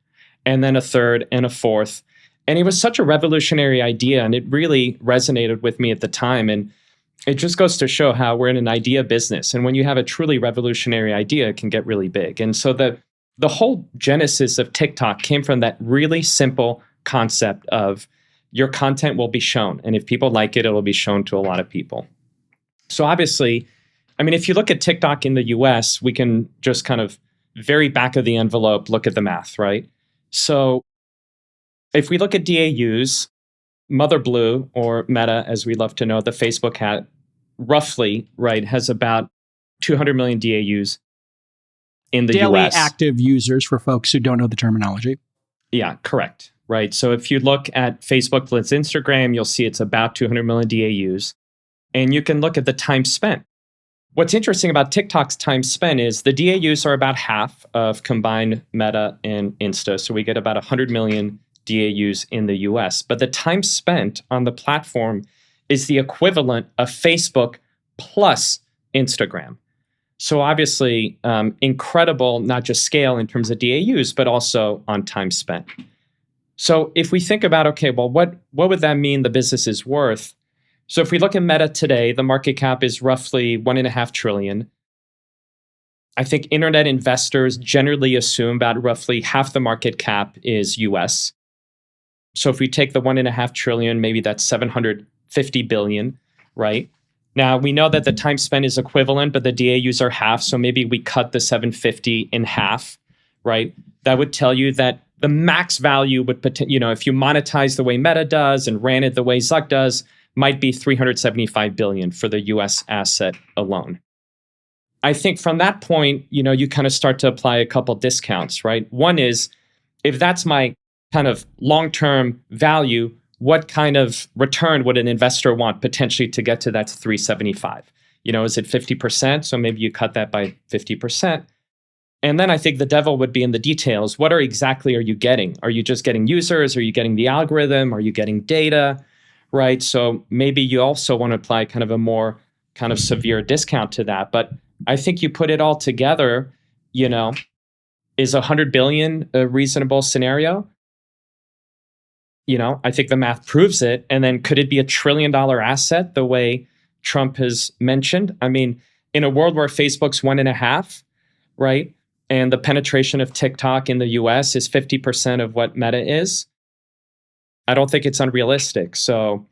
and then a third and a fourth. And it was such a revolutionary idea, and it really resonated with me at the time. And it just goes to show how we're in an idea business. And when you have a truly revolutionary idea, it can get really big. And so the whole genesis of TikTok came from that really simple concept of your content will be shown. And if people like it, it'll be shown to a lot of people. So obviously, I mean, if you look at TikTok in the US, we can just kind of very back of the envelope look at the math, right? So if we look at DAUs, Mother Blue, or Meta, as we love to know, the Facebook hat, roughly, right, has about 200 million DAUs in the Daily US. active users for folks who don't know the terminology. Yeah, correct. Right. So if you look at Facebook plus Instagram, you'll see it's about 200 million DAUs. And you can look at the time spent. What's interesting about TikTok's time spent is the DAUs are about half of combined Meta and Insta. So we get about 100 million DAUs in the US. But the time spent on the platform is the equivalent of Facebook plus Instagram. So obviously, incredible, not just scale in terms of DAUs, but also on time spent. So if we think about, okay, well, what would that mean the business is worth? So if we look at Meta today, the market cap is roughly $1.5 trillion. I think internet investors generally assume about roughly half the market cap is US. So if we take the $1.5 trillion, maybe that's $750 billion, right? Now we know that the time spent is equivalent, but the DAUs are half. So maybe we cut the 750 in half, right? That would tell you that the max value would, if you monetize the way Meta does and ran it the way Zuck does, might be $375 billion for the US asset alone. I think from that point, you kind of start to apply a couple discounts, right? One is, if that's my kind of long-term value, what kind of return would an investor want potentially to get to that 375? Is it 50%? So maybe you cut that by 50%. And then I think the devil would be in the details. What exactly are you getting? Are you just getting users? Are you getting the algorithm? Are you getting data? Right? So maybe you also want to apply kind of a more kind of severe discount to that. But I think you put it all together, is 100 billion a reasonable scenario? I think the math proves it. And then could it be $1 trillion asset the way Trump has mentioned? I mean, in a world where Facebook's 1.5, right? And the penetration of TikTok in the US is 50% of what Meta is, I don't think it's unrealistic. So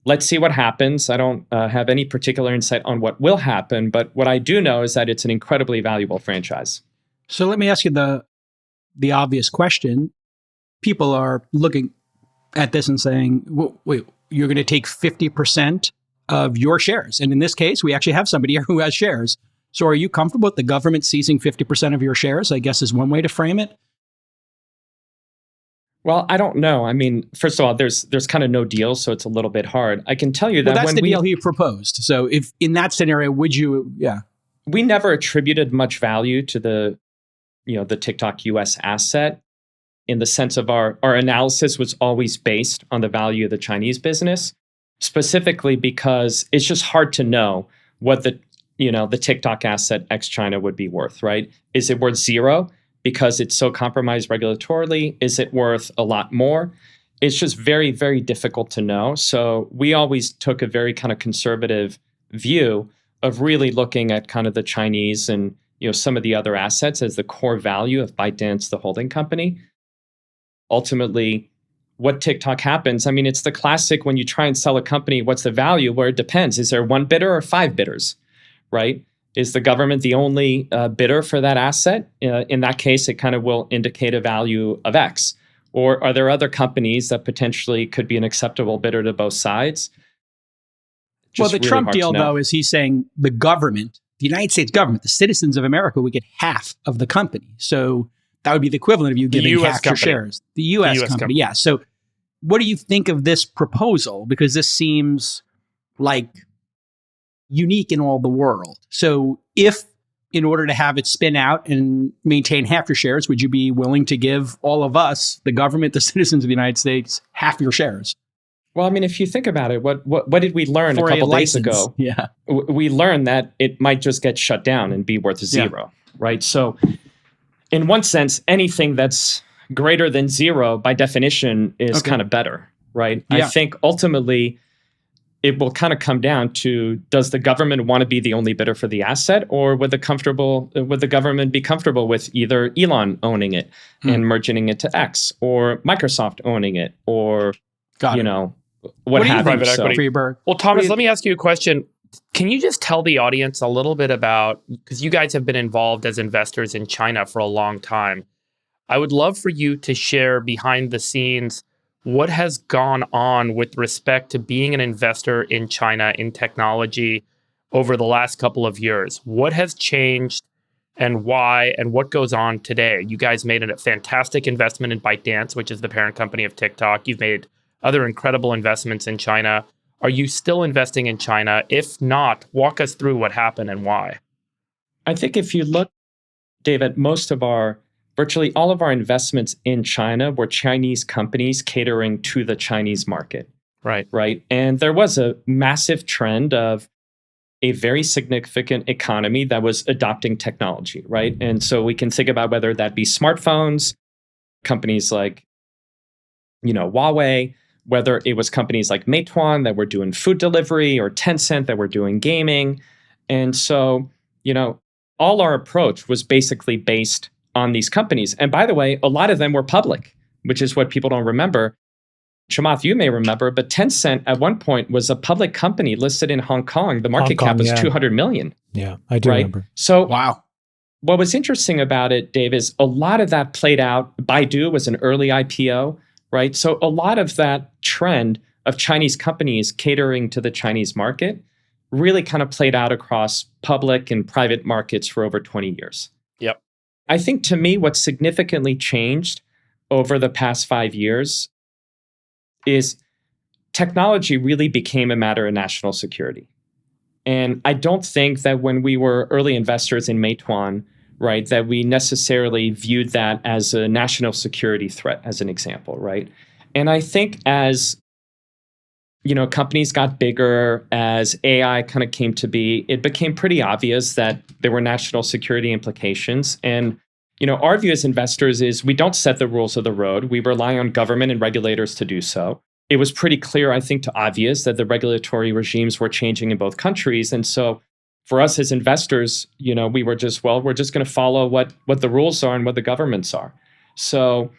let's see what happens. I don't have any particular insight on what will happen, but what I do know is that it's an incredibly valuable franchise. So let me ask you the obvious question. People are looking at this and saying, wait, you're going to take 50% of your shares. And in this case, we actually have somebody here who has shares. So are you comfortable with the government seizing 50% of your shares, I guess is one way to frame it? Well, I don't know. I mean, first of all, there's kind of no deal, so it's a little bit hard. I can tell you that that's the deal he proposed. So if in that scenario, would you, we never attributed much value to the TikTok US asset, in the sense of our analysis was always based on the value of the Chinese business, specifically because it's just hard to know what the TikTok asset ex-China would be worth, right? Is it worth zero because it's so compromised regulatorily? Is it worth a lot more? It's just very, very difficult to know. So we always took a very kind of conservative view of really looking at kind of the Chinese and some of the other assets as the core value of ByteDance, the holding company. Ultimately, what TikTok happens, I mean, it's the classic when you try and sell a company, what's the value? Where it depends. Is there one bidder or 5 bidders, right? Is the government the only bidder for that asset? In that case, it kind of will indicate a value of X. Or are there other companies that potentially could be an acceptable bidder to both sides? Well, the Trump deal, though, is he's saying the government, the United States government, the citizens of America would get half of the company. So that would be the equivalent of you giving half your shares. The U.S. company, yeah. So what do you think of this proposal? Because this seems like unique in all the world. So if in order to have it spin out and maintain half your shares, would you be willing to give all of us, the government, the citizens of the United States, half your shares? Well, I mean, if you think about it, what did we learn For a couple a days license. ago? Yeah. We learned that it might just get shut down and be worth zero, right? So in one sense, anything that's greater than zero by definition is kind of better, right? Yeah. I think ultimately it will kind of come down to, does the government want to be the only bidder for the asset, or would the government be comfortable with either Elon owning it and merging it to X, or Microsoft owning it, or what have you? Freeberg? Well, Thomas, let me ask you a question. Can you just tell the audience a little bit about, because you guys have been involved as investors in China for a long time. I would love for you to share behind the scenes what has gone on with respect to being an investor in China in technology over the last couple of years. What has changed and why, and what goes on today? You guys made a fantastic investment in ByteDance, which is the parent company of TikTok. You've made other incredible investments in China. Are you still investing in China? If not, walk us through what happened and why. I think if you look, Dave, at virtually all of our investments in China were Chinese companies catering to the Chinese market. Right. And there was a massive trend of a very significant economy that was adopting technology, right? And so we can think about whether that be smartphones, companies like, Huawei, whether it was companies like Meituan that were doing food delivery, or Tencent that were doing gaming. And so, all our approach was basically based on these companies. And by the way, a lot of them were public, which is what people don't remember. Chamath, you may remember, but Tencent at one point was a public company listed in Hong Kong. The market cap was 200 million. Yeah, I do remember. So what was interesting about it, Dave, is a lot of that played out. Baidu was an early IPO, right? So a lot of that trend of Chinese companies catering to the Chinese market really kind of played out across public and private markets for over 20 years. Yep. I think to me, what's significantly changed over the past 5 years is technology really became a matter of national security. And I don't think that when we were early investors in Meituan, right, that we necessarily viewed that as a national security threat, as an example, right? And I think as companies got bigger, as AI kind of came to be, it became pretty obvious that there were national security implications. And, our view as investors is we don't set the rules of the road. We rely on government and regulators to do so. It was pretty clear, I think, to obvious that the regulatory regimes were changing in both countries. And so for us as investors, we were just, we're just going to follow what the rules are and what the governments are. So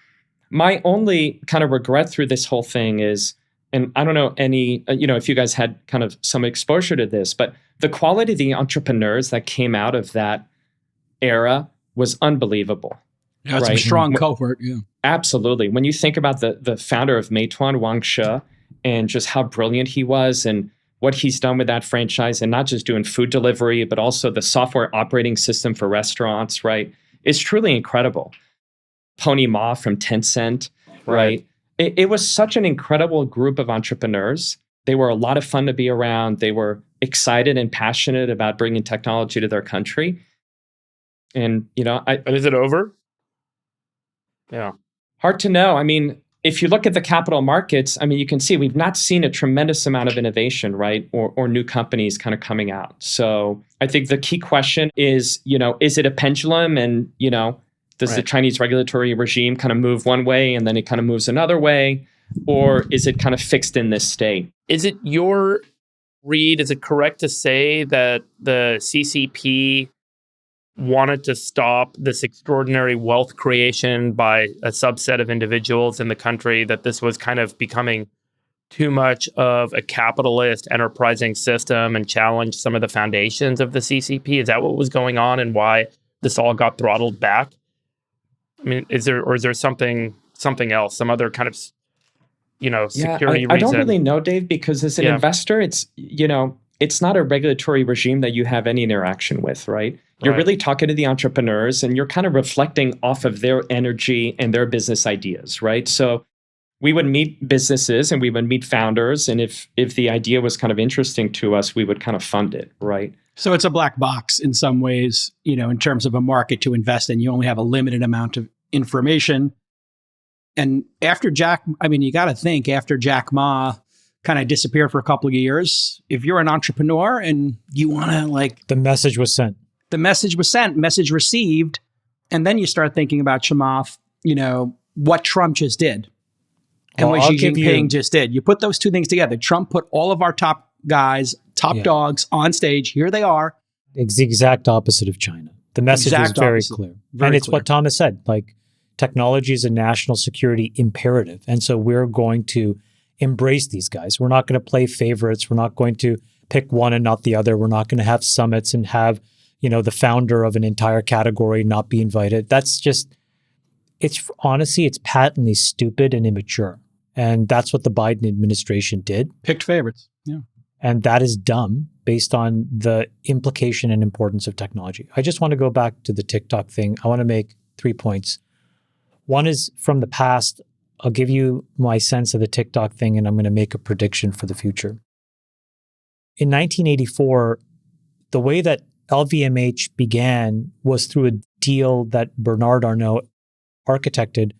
my only kind of regret through this whole thing is, and I don't know if you guys had kind of some exposure to this, but the quality of the entrepreneurs that came out of that era was unbelievable. Yeah, it's a strong cohort. Yeah, absolutely. When you think about the founder of Meituan, Wang Shi, and just how brilliant he was and what he's done with that franchise, and not just doing food delivery, but also the software operating system for restaurants, right? It's truly incredible. Pony Ma from Tencent, right? It was such an incredible group of entrepreneurs. They were a lot of fun to be around. They were excited and passionate about bringing technology to their country. And, is it over? Yeah. Hard to know. I mean, if you look at the capital markets, you can see we've not seen a tremendous amount of innovation, right? Or new companies kind of coming out. So I think the key question is, is it a pendulum? And, does the Chinese regulatory regime kind of move one way and then it kind of moves another way? Or is it kind of fixed in this state? Is it your read? Is it correct to say that the CCP wanted to stop this extraordinary wealth creation by a subset of individuals in the country, that this was kind of becoming too much of a capitalist enterprising system and challenged some of the foundations of the CCP? Is that what was going on and why this all got throttled back? Is there something else, some other kind of, security reason? I don't really know, Dave, because as an investor, it's, it's not a regulatory regime that you have any interaction with, right? You're really talking to the entrepreneurs and you're kind of reflecting off of their energy and their business ideas, right? So, we would meet businesses and we would meet founders. And if the idea was kind of interesting to us, we would kind of fund it, right? So it's a black box in some ways, in terms of a market to invest in. You only have a limited amount of information. And after you got to think, after Jack Ma kind of disappeared for a couple of years, if you're an entrepreneur and you want to the message was sent. The message was sent, message received. And then you start thinking about Chamath, what Trump just did. And what Xi Jinping just did. You put those two things together. Trump put all of our top guys, dogs on stage. Here they are. It's the exact opposite of China. The message is very clear. And it's what Thomas said, technology is a national security imperative. And so we're going to embrace these guys. We're not going to play favorites. We're not going to pick one and not the other. We're not going to have summits and have, the founder of an entire category not be invited. That's just, it's patently stupid and immature. And that's what the Biden administration did. Picked favorites. Yeah. And that is dumb based on the implication and importance of technology. I just want to go back to the TikTok thing. I want to make 3 points. One is from the past. I'll give you my sense of the TikTok thing, and I'm going to make a prediction for the future. In 1984, the way that LVMH began was through a deal that Bernard Arnault architected.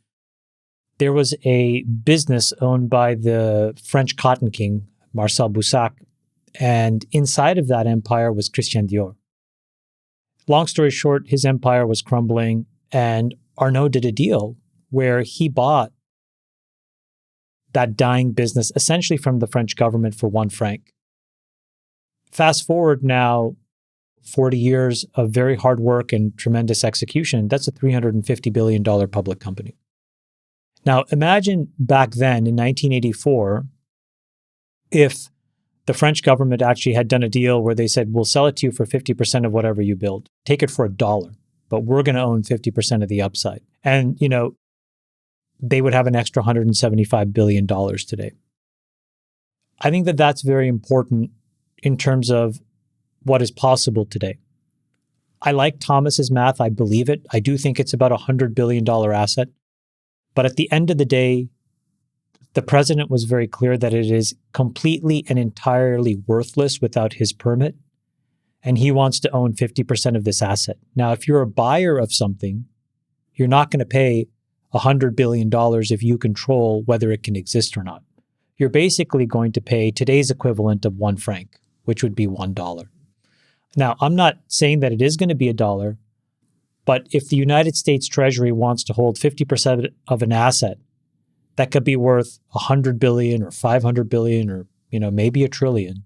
There was a business owned by the French cotton king, Marcel Boussac, and inside of that empire was Christian Dior. Long story short, his empire was crumbling, and Arnault did a deal where he bought that dying business essentially from the French government for 1 franc. Fast forward now 40 years of very hard work and tremendous execution. That's a $350 billion public company. Now, imagine back then in 1984, if the French government actually had done a deal where they said, we'll sell it to you for 50% of whatever you build. Take it for $1, but we're going to own 50% of the upside. And, they would have an extra $175 billion today. I think that that's very important in terms of what is possible today. I like Thomas's math. I believe it. I do think it's about a $100 billion asset. But at the end of the day, the president was very clear that it is completely and entirely worthless without his permit. And he wants to own 50% of this asset. Now, if you're a buyer of something, you're not going to pay $100 billion if you control whether it can exist or not. You're basically going to pay today's equivalent of 1 franc, which would be $1. Now, I'm not saying that it is going to be $1, but if the United States Treasury wants to hold 50% of an asset that could be worth $100 billion or $500 billion or, maybe $1 trillion,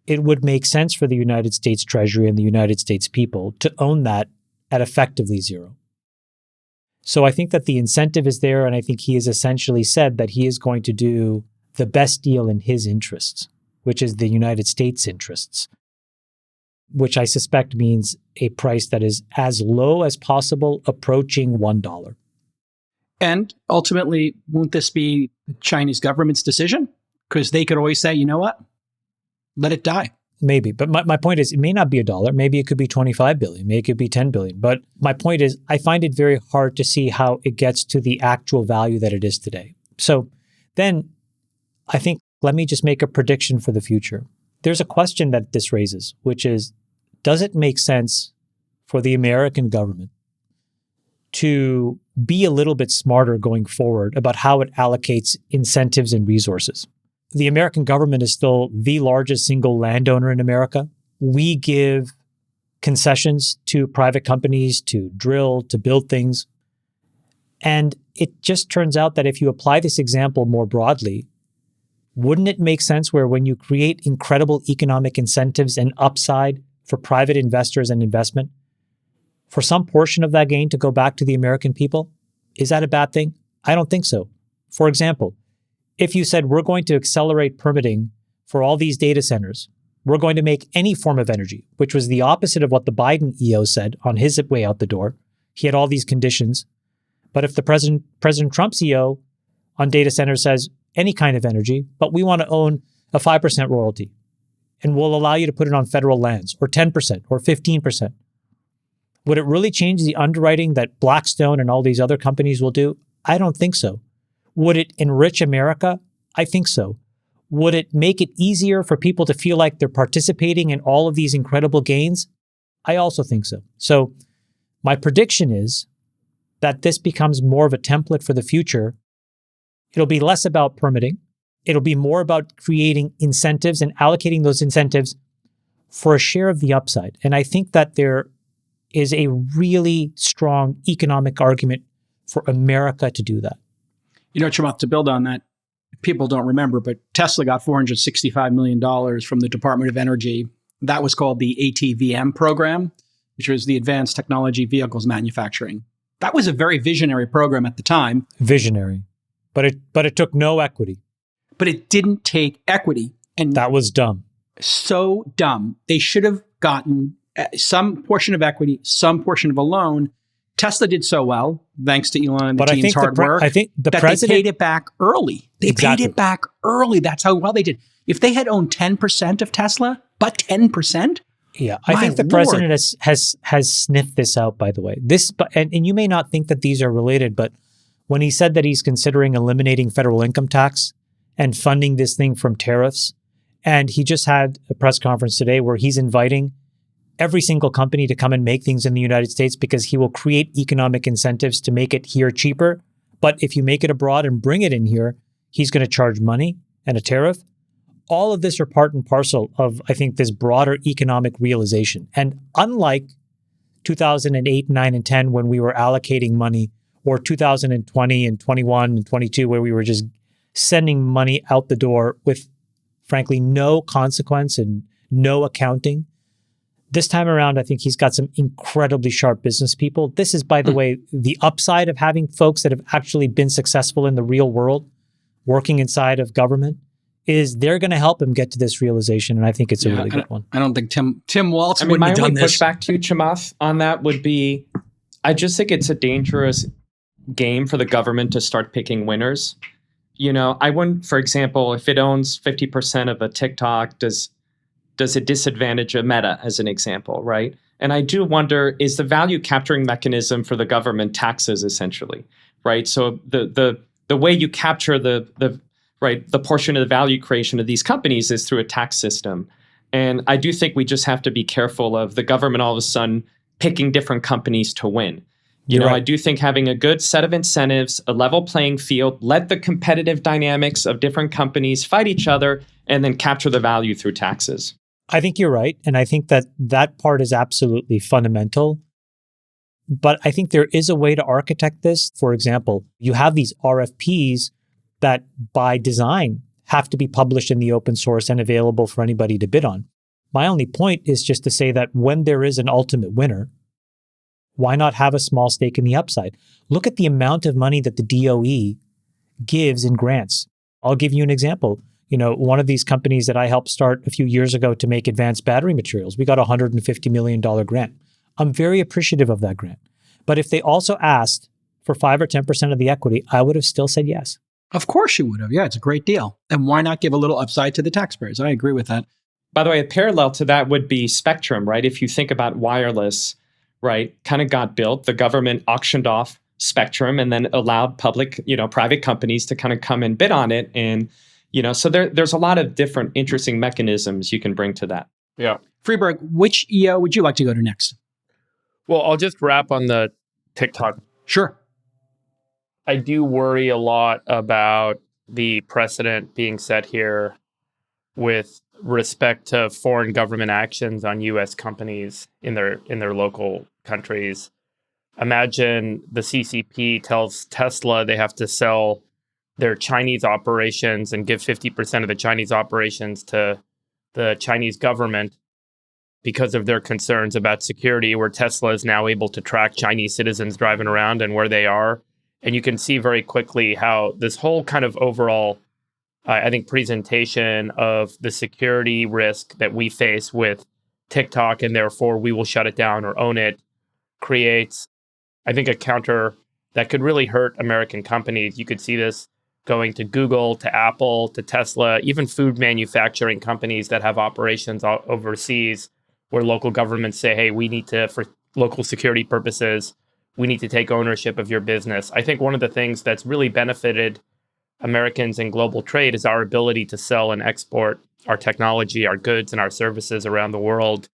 it would make sense for the United States Treasury and the United States people to own that at effectively zero. So I think that the incentive is there, and I think he has essentially said that he is going to do the best deal in his interests, which is the United States interests, which I suspect means a price that is as low as possible, approaching $1. And ultimately, won't this be the Chinese government's decision? Because they could always say, you know what? Let it die. Maybe. But my point is, it may not be $1. Maybe it could be 25 billion. Maybe it could be 10 billion. But my point is, I find it very hard to see how it gets to the actual value that it is today. So then I think, let me just make a prediction for the future. There's a question that this raises, which is, does it make sense for the American government to be a little bit smarter going forward about how it allocates incentives and resources? The American government is still the largest single landowner in America. We give concessions to private companies to drill, to build things. And it just turns out that if you apply this example more broadly, wouldn't it make sense where when you create incredible economic incentives and upside for private investors and investment, for some portion of that gain to go back to the American people? Is that a bad thing? I don't think so. For example, if you said, we're going to accelerate permitting for all these data centers, we're going to make any form of energy, which was the opposite of what the Biden EO said on his way out the door. He had all these conditions. But if the President Trump's EO on data centers says any kind of energy, but we want to own a 5% royalty, and we'll allow you to put it on federal lands, or 10% or 15%, would it really change the underwriting that Blackstone and all these other companies will do? I don't think so. Would it enrich America? I think so. Would it make it easier for people to feel like they're participating in all of these incredible gains? I also think so. So my prediction is that this becomes more of a template for the future. It'll be less about permitting. It'll be more about creating incentives and allocating those incentives for a share of the upside. And I think that there is a really strong economic argument for America to do that. You know, Chamath, to build on that, people don't remember, but Tesla got $465 million from the Department of Energy. That was called the ATVM program, which was the Advanced Technology Vehicles Manufacturing. That was a very visionary program at the time. Visionary. But it took no equity. But it didn't take equity. And that was dumb. So dumb. They should have gotten some portion of equity, some portion of a loan. Tesla did so well, thanks to Elon and the team's hard work. I think the president, they paid it back early. They paid it back early. That's how well they did. If they had owned 10% of Tesla, but 10%. Yeah, I think the president has sniffed this out, by the way. And you may not think that these are related, but when he said that he's considering eliminating federal income tax and funding this thing from tariffs, and he just had a press conference today where he's inviting every single company to come and make things in the United States because he will create economic incentives to make it here cheaper. But if you make it abroad and bring it in here, he's going to charge money and a tariff. All of this are part and parcel of, I think, this broader economic realization. And unlike 2008, 9, and 10, when we were allocating money, or 2020 and 21 and 22, where we were just sending money out the door with, frankly, no consequence and no accounting, this time around, I think he's got some incredibly sharp business people. This is, by the way, the upside of having folks that have actually been successful in the real world, working inside of government, is they're going to help him get to this realization. And I think it's a really good one. I don't think Tim Waltz would have done this. My only pushback to Chamath on that would be, I just think it's a dangerous game for the government to start picking winners. You know, I wouldn't, for example, if it owns 50% of a TikTok, does it disadvantage a Meta, as an example, right? And I do wonder, is the value capturing mechanism for the government taxes, essentially, right? So the way you capture the portion of the value creation of these companies is through a tax system. And I do think we just have to be careful of the government all of a sudden picking different companies to win. You know, I do think having a good set of incentives, a level playing field, let the competitive dynamics of different companies fight each other, and then capture the value through taxes. I think you're right. And I think that part is absolutely fundamental. But I think there is a way to architect this. For example, you have these RFPs that by design have to be published in the open source and available for anybody to bid on. My only point is just to say that when there is an ultimate winner, why not have a small stake in the upside? Look at the amount of money that the DOE gives in grants. I'll give you an example. You know, one of these companies that I helped start a few years ago to make advanced battery materials, we got a $150 million grant. I'm very appreciative of that grant. But if they also asked for 5 or 10% of the equity, I would have still said yes. Of course you would have. Yeah, it's a great deal. And why not give a little upside to the taxpayers? I agree with that. By the way, a parallel to that would be spectrum, right? If you think about wireless, right, kind of got built, the government auctioned off spectrum and then allowed public, private companies to kind of come and bid on it. And, so there's a lot of different interesting mechanisms you can bring to that. Yeah. Freeberg, which EO would you like to go to next? Well, I'll just wrap on the TikTok. Sure. I do worry a lot about the precedent being set here with respect to foreign government actions on U.S. companies in their local countries. Imagine the CCP tells Tesla they have to sell their Chinese operations and give 50% of the Chinese operations to the Chinese government because of their concerns about security, where Tesla is now able to track Chinese citizens driving around and where they are. And you can see very quickly how this whole kind of overall, I think, presentation of the security risk that we face with TikTok, and therefore we will shut it down or own it, creates, I think, a counter that could really hurt American companies. You could see this going to Google, to Apple, to Tesla, even food manufacturing companies that have operations overseas, where local governments say, hey, we need to, for local security purposes, we need to take ownership of your business. I think one of the things that's really benefited Americans in global trade is our ability to sell and export our technology, our goods, and our services around the world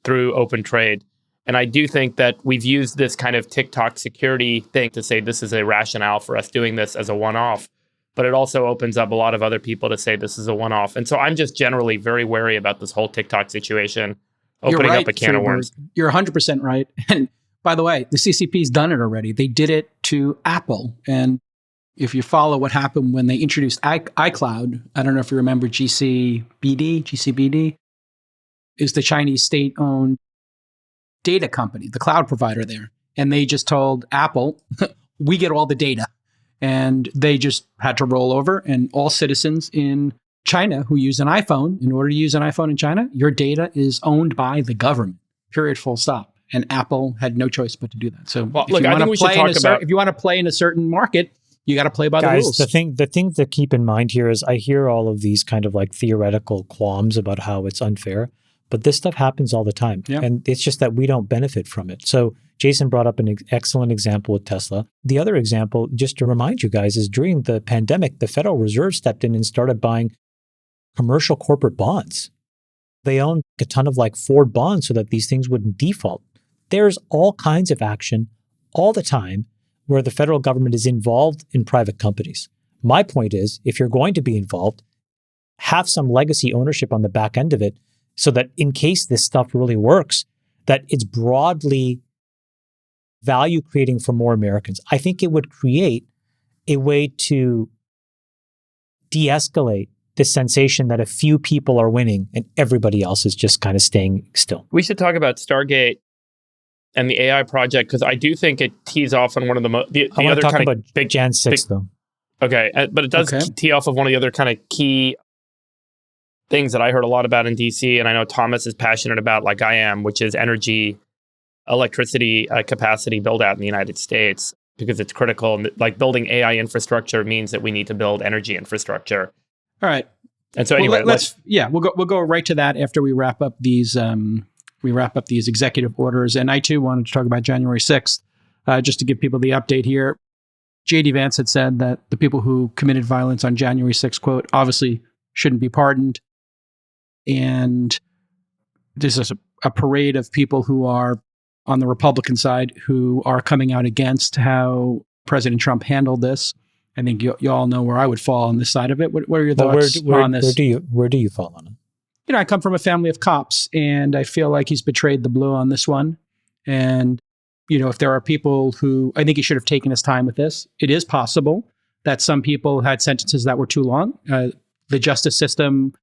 through open trade. And I do think that we've used this kind of TikTok security thing to say this is a rationale for us doing this as a one-off, but it also opens up a lot of other people to say this is a one-off. And so I'm just generally very wary about this whole TikTok situation, opening up a can of worms. You're 100% right. And by the way, the CCP's done it already. They did it to Apple. And if you follow what happened when they introduced iCloud, I don't know if you remember GCBD is the Chinese state-owned data company, the cloud provider there. And they just told Apple, we get all the data. And they just had to roll over, and all citizens in China who use an iPhone, in order to use an iPhone in China, your data is owned by the government, period, full stop. And Apple had no choice but to do that. So if you want to play in a certain market, you got to play by the rules. The thing to keep in mind here is I hear all of these kind of like theoretical qualms about how it's unfair, but this stuff happens all the time. Yeah. And it's just that we don't benefit from it. So Jason brought up an excellent example with Tesla. The other example, just to remind you guys, is during the pandemic, the Federal Reserve stepped in and started buying commercial corporate bonds. They owned a ton of like Ford bonds so that these things wouldn't default. There's all kinds of action all the time where the federal government is involved in private companies. My point is, if you're going to be involved, have some legacy ownership on the back end of it so that in case this stuff really works, that it's broadly value creating for more Americans. I think it would create a way to de-escalate this sensation that a few people are winning and everybody else is just kind of staying still. We should talk about Stargate and the AI project, because I do think it tees off on one of the I want other to talk kind about of big Jan 6 though. Okay, but it does tee off of one of the other kind of key things that I heard a lot about in DC, and I know Thomas is passionate about, like I am, which is electricity capacity build out in the United States, because it's critical. And like building AI infrastructure means that we need to build energy infrastructure. All right. And so anyway, we'll go right to that after we wrap up these executive orders. And I too wanted to talk about January 6th, just to give people the update here. J.D. Vance had said that the people who committed violence on January 6th, quote, obviously shouldn't be pardoned. And this is a parade of people who are on the Republican side who are coming out against how President Trump handled this. I think you all know where I would fall on this side of it. What are your thoughts on this? Where do you fall on it? You know, I come from a family of cops, and I feel like he's betrayed the blue on this one. And, you know, if there are people who, I think he should have taken his time with this. It is possible that some people had sentences that were too long. The justice system,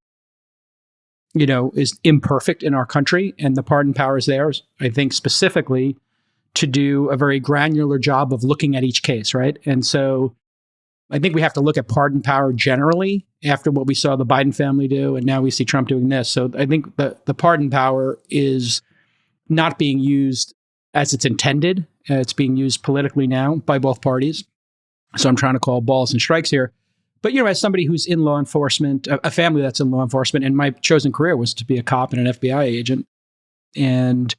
you know, is imperfect in our country, and the pardon power is there, I think, specifically to do a very granular job of looking at each case, right? And so I think we have to look at pardon power generally after what we saw the Biden family do, and now we see Trump doing this. So I think the pardon power is not being used as it's intended. It's being used politically now by both parties. So I'm trying to call balls and strikes here. But, you know, as somebody who's in law enforcement, a family that's in law enforcement, and my chosen career was to be a cop and an FBI agent. And,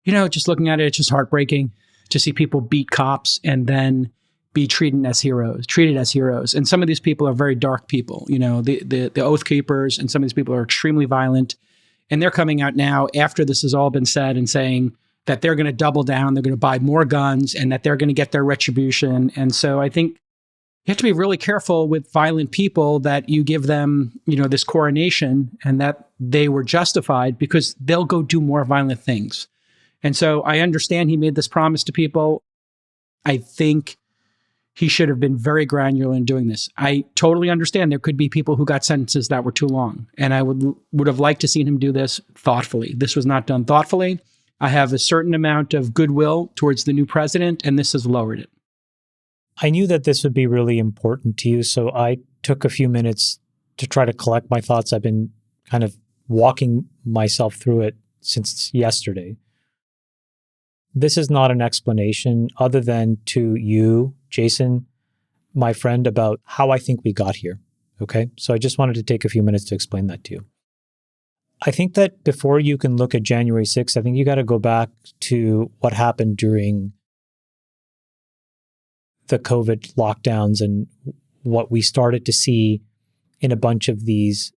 you know, just looking at it, it's just heartbreaking to see people beat cops and then be treated as heroes. And some of these people are very dark people, you know, the Oath Keepers, and some of these people are extremely violent. And they're coming out now after this has all been said and saying that they're going to double down, they're going to buy more guns, and that they're going to get their retribution. And so I think you have to be really careful with violent people that you give them, you know, this coronation and that they were justified, because they'll go do more violent things. And so I understand he made this promise to people. I think he should have been very granular in doing this. I totally understand there could be people who got sentences that were too long, and I would have liked to seen him do this thoughtfully. This was not done thoughtfully. I have a certain amount of goodwill towards the new president, and this has lowered it. I knew that this would be really important to you, so I took a few minutes to try to collect my thoughts. I've been kind of walking myself through it since yesterday. This is not an explanation other than to you, Jason, my friend, about how I think we got here. Okay? So I just wanted to take a few minutes to explain that to you. I think that before you can look at January 6th, I think you got to go back to what happened during the COVID lockdowns and what we started to see in a bunch of these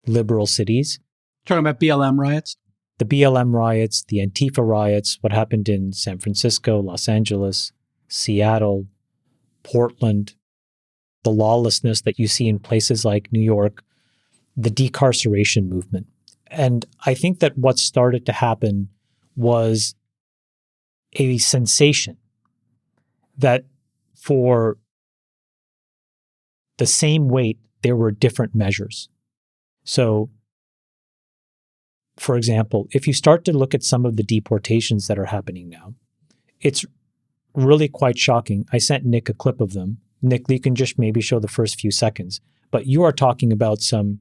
liberal cities. Talking about BLM riots? The BLM riots, the Antifa riots, what happened in San Francisco, Los Angeles, Seattle, Portland, the lawlessness that you see in places like New York, the decarceration movement. And I think that what started to happen was a sensation that for the same weight, there were different measures. So, for example, if you start to look at some of the deportations that are happening now, it's really quite shocking. I sent Nick a clip of them. Nick, you can just maybe show the first few seconds. But you are talking about some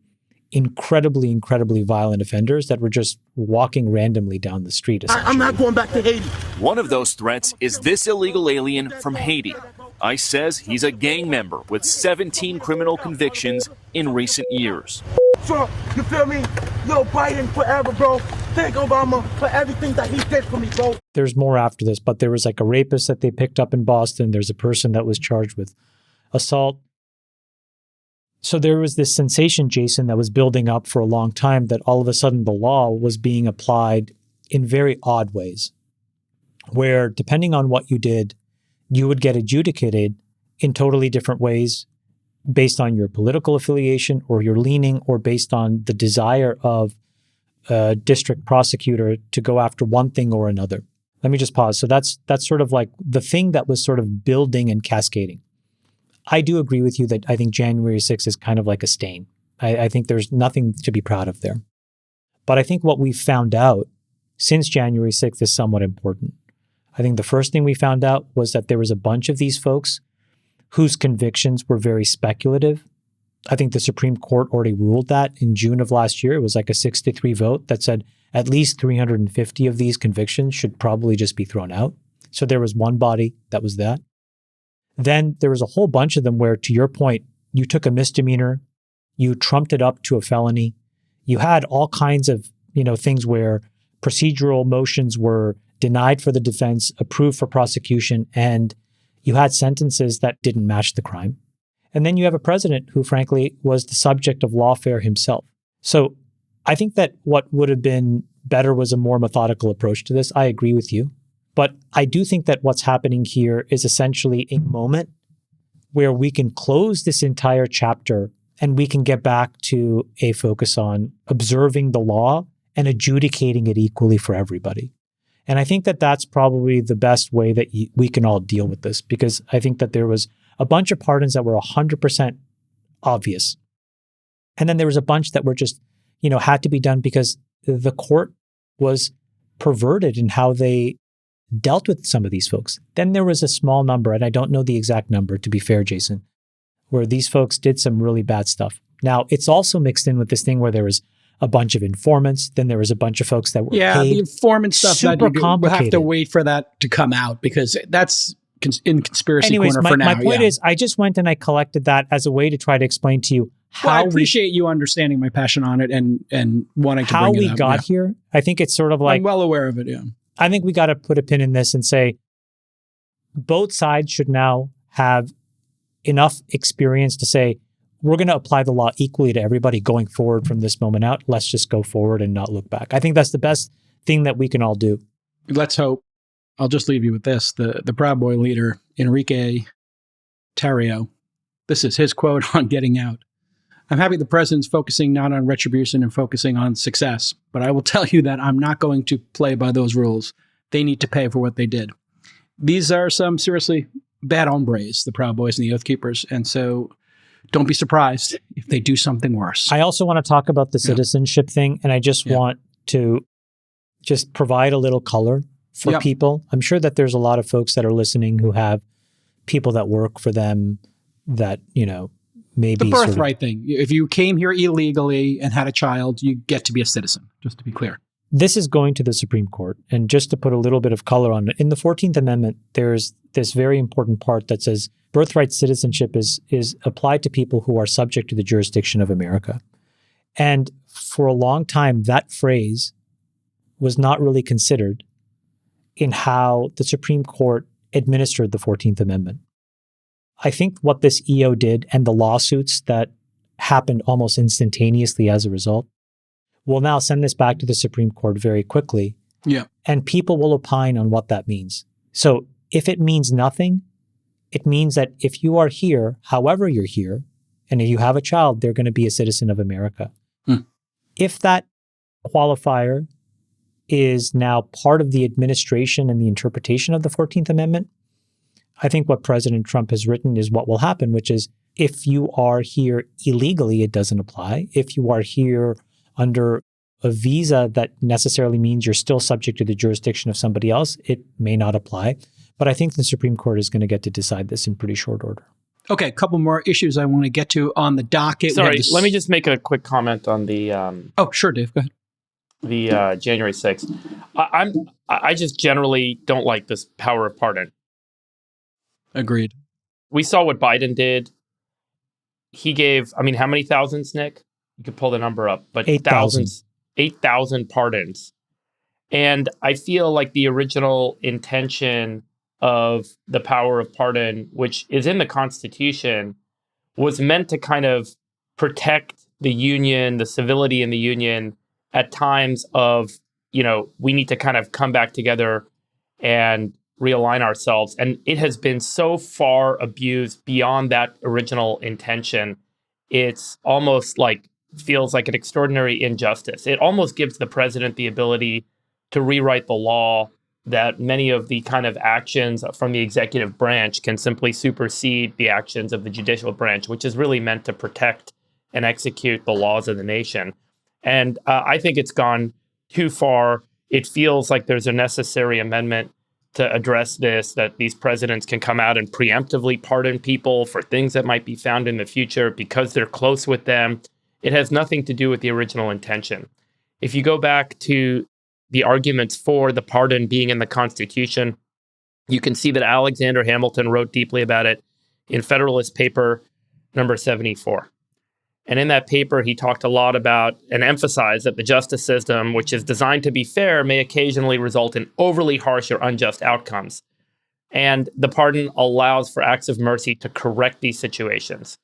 incredibly, incredibly violent offenders that were just walking randomly down the street. I'm not going back to Haiti. One of those threats is this illegal alien from Haiti. ICE says he's a gang member with 17 criminal convictions in recent years. So, you feel me? Yo, Biden forever, bro. Thank Obama for everything that he did for me, bro. There's more after this, but there was like a rapist that they picked up in Boston. There's a person that was charged with assault. So there was this sensation, Jason, that was building up for a long time that all of a sudden the law was being applied in very odd ways, where depending on what you did, you would get adjudicated in totally different ways based on your political affiliation or your leaning or based on the desire of a district prosecutor to go after one thing or another. Let me just pause. So that's sort of like the thing that was sort of building and cascading. I do agree with you that I think January 6th is kind of like a stain. I think there's nothing to be proud of there. But I think what we found out since January 6th is somewhat important. I think the first thing we found out was that there was a bunch of these folks whose convictions were very speculative. I think the Supreme Court already ruled that in June of last year. It was like a 6-3 vote that said at least 350 of these convictions should probably just be thrown out. So there was one body that was that. Then there was a whole bunch of them where, to your point, you took a misdemeanor, you trumped it up to a felony. You had all kinds of, things where procedural motions were denied for the defense, approved for prosecution, and you had sentences that didn't match the crime. And then you have a president who, frankly, was the subject of lawfare himself. So I think that what would have been better was a more methodical approach to this. I agree with you. But I do think that what's happening here is essentially a moment where we can close this entire chapter and we can get back to a focus on observing the law and adjudicating it equally for everybody. And I think that that's probably the best way that we can all deal with this, because I think that there was a bunch of pardons that were 100% obvious. And then there was a bunch that were just, had to be done because the court was perverted in how they dealt with some of these folks. Then there was a small number, and I don't know the exact number, to be fair, Jason, where these folks did some really bad stuff. Now, it's also mixed in with this thing where there was a bunch of informants. Then there was a bunch of folks that were paid. The informant stuff, super complicated. We'll have to wait for that to come out because that's in conspiracy corner for now. My point is, I just went and I collected that as a way to try to explain to you how I appreciate you understanding my passion on it and wanting to bring it up. How we got here. I think it's sort of like... I'm well aware of it, yeah. I think we got to put a pin in this and say both sides should now have enough experience to say, we're going to apply the law equally to everybody going forward from this moment out. Let's just go forward and not look back. I think that's the best thing that we can all do. Let's hope. I'll just leave you with this. The Proud Boy leader, Enrique Tarrio, this is his quote on getting out. I'm happy the president's focusing not on retribution and focusing on success, but I will tell you that I'm not going to play by those rules. They need to pay for what they did. These are some seriously bad hombres, the Proud Boys and the Oath Keepers, and so don't be surprised if they do something worse. I also want to talk about the citizenship thing, and I just want to just provide a little color for people. I'm sure that there's a lot of folks that are listening who have people that work for them that, maybe the birthright thing. If you came here illegally and had a child, you get to be a citizen, just to be clear. This is going to the Supreme Court. And just to put a little bit of color on it, in the 14th Amendment, there's this very important part that says birthright citizenship is applied to people who are subject to the jurisdiction of America. And for a long time, that phrase was not really considered in how the Supreme Court administered the 14th Amendment. I think what this EO did and the lawsuits that happened almost instantaneously as a result will now send this back to the Supreme Court very quickly. Yeah. And people will opine on what that means. So if it means nothing, it means that if you are here, however you're here, and if you have a child, they're going to be a citizen of America. If that qualifier is now part of the administration and the interpretation of the 14th Amendment, I think what President Trump has written is what will happen, which is if you are here illegally, it doesn't apply. If you are here under a visa that necessarily means you're still subject to the jurisdiction of somebody else, it may not apply. But I think the Supreme Court is going to get to decide this in pretty short order. Okay, a couple more issues I want to get to on the docket. Sorry, let me just make a quick comment on the... oh, sure, Dave, go ahead. The January 6th. I just generally don't like this power of pardon. Agreed. We saw what Biden did. He gave, I mean, how many thousands, Nick? You could pull the number up, but 8,000. 8,000 pardons. And I feel like the original intention of the power of pardon, which is in the Constitution, was meant to kind of protect the Union, the civility in the Union at times of, you know, we need to kind of come back together and realign ourselves. And it has been so far abused beyond that original intention. It's almost like, feels like an extraordinary injustice. It almost gives the president the ability to rewrite the law that many of the kind of actions from the executive branch can simply supersede the actions of the judicial branch, which is really meant to protect and execute the laws of the nation. And I think it's gone too far. It feels like there's a necessary amendment to address this, that these presidents can come out and preemptively pardon people for things that might be found in the future because they're close with them. It has nothing to do with the original intention. If you go back to the arguments for the pardon being in the Constitution, you can see that Alexander Hamilton wrote deeply about it in Federalist Paper number 74. And in that paper, he talked a lot about and emphasized that the justice system, which is designed to be fair, may occasionally result in overly harsh or unjust outcomes. And the pardon allows for acts of mercy to correct these situations.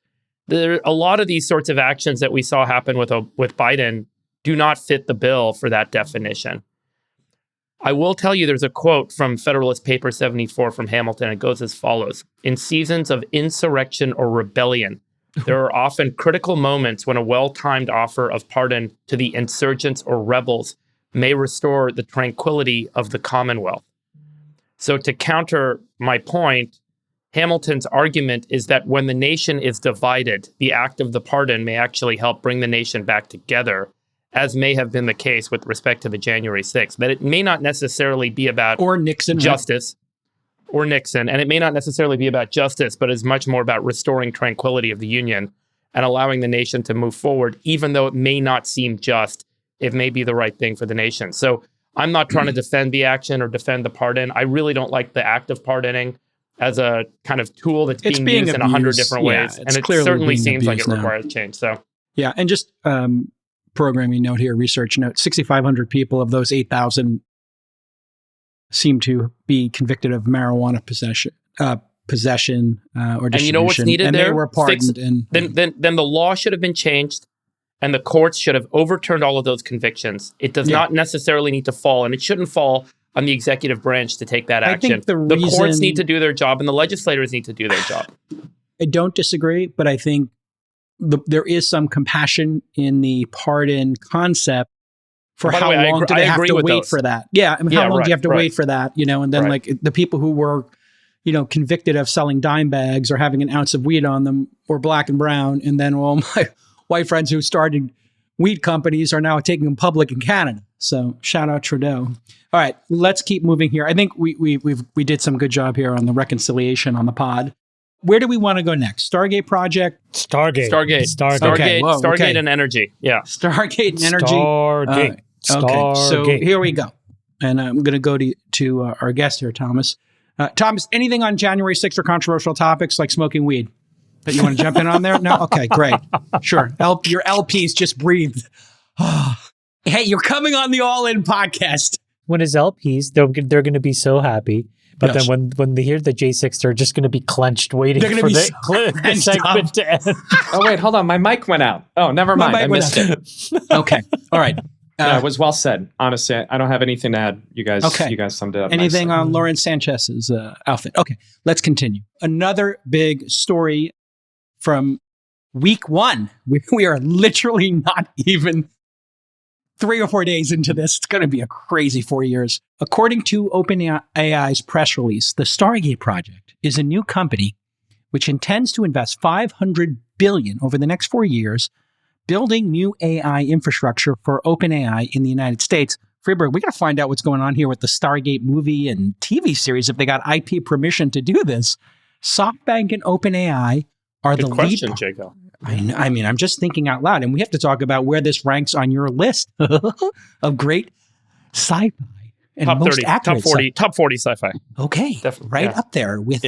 There are a lot of these sorts of actions that we saw happen with Biden do not fit the bill for that definition. I will tell you there's a quote from Federalist Paper 74 from Hamilton. It goes as follows. In seasons of insurrection or rebellion, there are often critical moments when a well-timed offer of pardon to the insurgents or rebels may restore the tranquility of the Commonwealth. So to counter my point, Hamilton's argument is that when the nation is divided, the act of the pardon may actually help bring the nation back together, as may have been the case with respect to the January 6th. But it may not necessarily be about or Nixon justice. Or Nixon, and it may not necessarily be about justice, but is much more about restoring tranquility of the Union and allowing the nation to move forward, even though it may not seem just, it may be the right thing for the nation. So I'm not trying to defend the action or defend the pardon. I really don't like the act of pardoning as a kind of tool that's being used in 100 different ways. And it certainly seems like it requires change. So yeah, and just programming note here, research note, 6,500 people of those 8,000 seem to be convicted of marijuana possession or distribution. And you know what's needed and there? They were pardoned. Then the law should have been changed, and the courts should have overturned all of those convictions. It does not necessarily need to fall, and it shouldn't fall on the executive branch to take that action. The courts need to do their job, and the legislators need to do their job. I don't disagree, but I think there is some compassion in the pardon concept. For how long do they have to wait for that? Yeah, I mean, how long do you have to wait for that? You know, and then like the people who were, you know, convicted of selling dime bags or having an ounce of weed on them were black and brown, and then all my white friends who started weed companies are now taking them public in Canada. So shout out Trudeau. All right, let's keep moving here. I think we did some good job here on the reconciliation on the pod. Where do we want to go next? Stargate project? Stargate and energy. Yeah. Stargate and energy. Stargate. Okay, so here we go. And I'm going to go to our guest here, Thomas. Thomas, anything on January 6th or controversial topics like smoking weed that you want to jump in on there? No? Okay, great. Sure. Your LPs just breathed. Hey, you're coming on the All In podcast. When his LPs, they're going to be so happy But then when they hear the J6, they're just going to be clenched waiting for the segment to end. Oh, wait, hold on. My mic went out. Oh, never mind. I missed it. Okay. All right. No, it was well said. Honestly, I don't have anything to add. You guys summed it up. Anything nicely. on Lauren Sanchez's outfit? Okay, let's continue. Another big story from week one. We are literally not even 3 or 4 days into this. It's going to be a crazy 4 years. According to OpenAI's press release, the Stargate project is a new company which intends to invest $500 billion over the next 4 years building new AI infrastructure for OpenAI in the United States. Freeberg, we got to find out what's going on here with the Stargate movie and TV series if they got IP permission to do this. SoftBank and OpenAI are the lead. Good question, Jacob. I mean, I'm just thinking out loud, and we have to talk about where this ranks on your list of great sci-fi and top most 30, accurate top 40 sci-fi. Okay, definitely, right up there with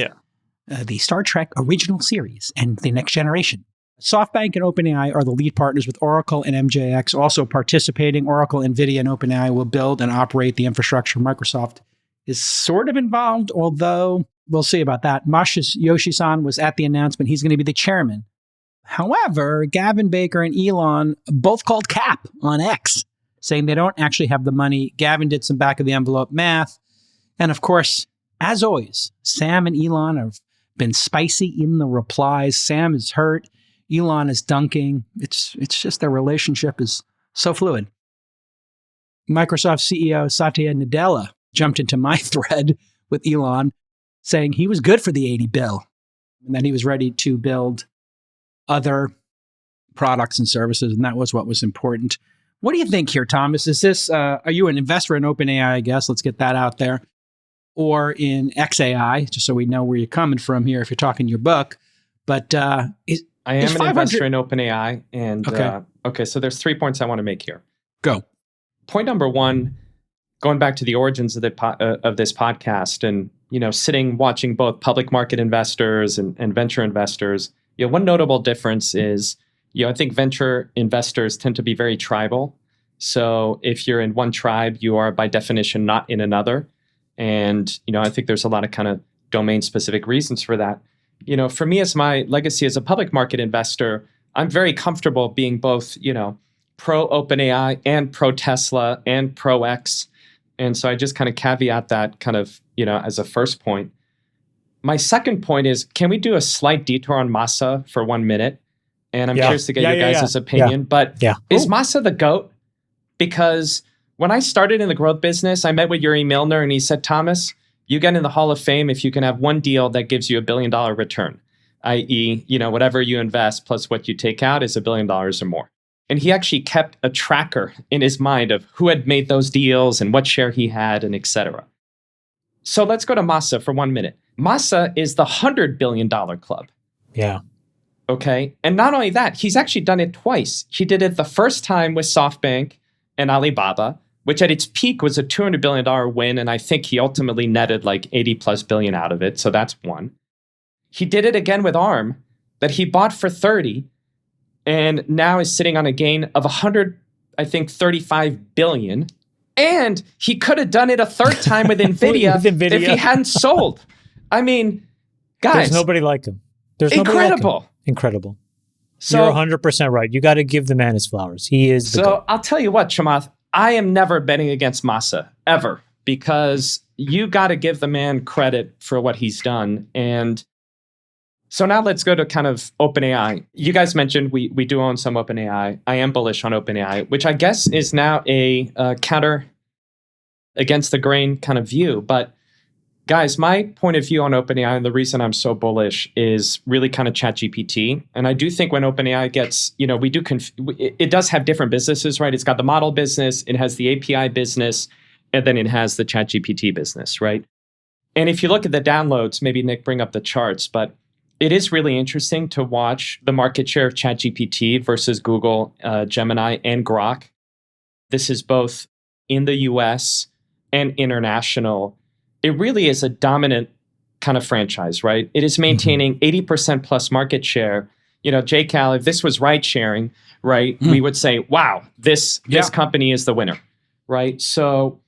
the Star Trek original series and the Next Generation. SoftBank and OpenAI are the lead partners with Oracle and MJX also participating. Oracle, NVIDIA, and OpenAI will build and operate the infrastructure. Microsoft is sort of involved, although we'll see about that. Masayoshi Yoshi-san was at the announcement. He's going to be the chairman. However, Gavin Baker and Elon both called cap on X, saying they don't actually have the money. Gavin did some back-of-the-envelope math. And of course, as always, Sam and Elon have been spicy in the replies. Sam is hurt. Elon is dunking. It's just their relationship is so fluid. Microsoft CEO Satya Nadella jumped into my thread with Elon saying he was good for the 80 bill and that he was ready to build other products and services, and that was what was important. What do you think here, Thomas? Is this, are you an investor in OpenAI, I guess? Let's get that out there. Or in XAI, just so we know where you're coming from here if you're talking your book. But I am an investor in OpenAI. And okay, so there's 3 points I want to make here. Go. Point number one, going back to the origins of of this podcast and, sitting, watching both public market investors and venture investors, one notable difference is, I think venture investors tend to be very tribal. So if you're in one tribe, you are by definition not in another. And, I think there's a lot of kind of domain specific reasons for that. For me, as my legacy as a public market investor, I'm very comfortable being both, pro OpenAI and pro Tesla and pro X. And so I just kind of caveat that kind of, as a first point. My second point is, can we do a slight detour on Masa for 1 minute? And I'm curious to get your guys' opinion. But is Masa the GOAT? Because when I started in the growth business, I met with Yuri Milner and he said, Thomas, you get in the Hall of Fame if you can have one deal that gives you $1 billion return, i.e., whatever you invest plus what you take out is $1 billion or more. And he actually kept a tracker in his mind of who had made those deals and what share he had and et cetera. So let's go to Masa for 1 minute. Masa is the $100 billion club. Yeah. Okay. And not only that, he's actually done it twice. He did it the first time with SoftBank and Alibaba, which at its peak was a $200 billion win. And I think he ultimately netted like 80 plus billion out of it. So that's one. He did it again with ARM that he bought for 30 and now is sitting on a gain of 35 billion. And he could have done it a third time with NVIDIA, if he hadn't sold. I mean, guys. There's nobody like him. There's incredible. Like him. Incredible. So, you're 100% right. You got to give the man his flowers. He is the GOAT. I'll tell you what, Chamath, I am never betting against Masa, ever, because you got to give the man credit for what he's done. And so now let's go to kind of OpenAI. You guys mentioned we do own some OpenAI. I am bullish on OpenAI, which I guess is now a counter against the grain kind of view. But guys, my point of view on OpenAI and the reason I'm so bullish is really kind of ChatGPT. And I do think when OpenAI gets, it does have different businesses, right? It's got the model business, it has the API business, and then it has the ChatGPT business, right? And if you look at the downloads, maybe Nick, bring up the charts, but it is really interesting to watch the market share of ChatGPT versus Google, Gemini, and Grok. This is both in the US and international. It really is a dominant kind of franchise, right? It is maintaining 80% plus market share. JCal, if this was ride sharing, right, we would say, wow, this company is the winner, right? So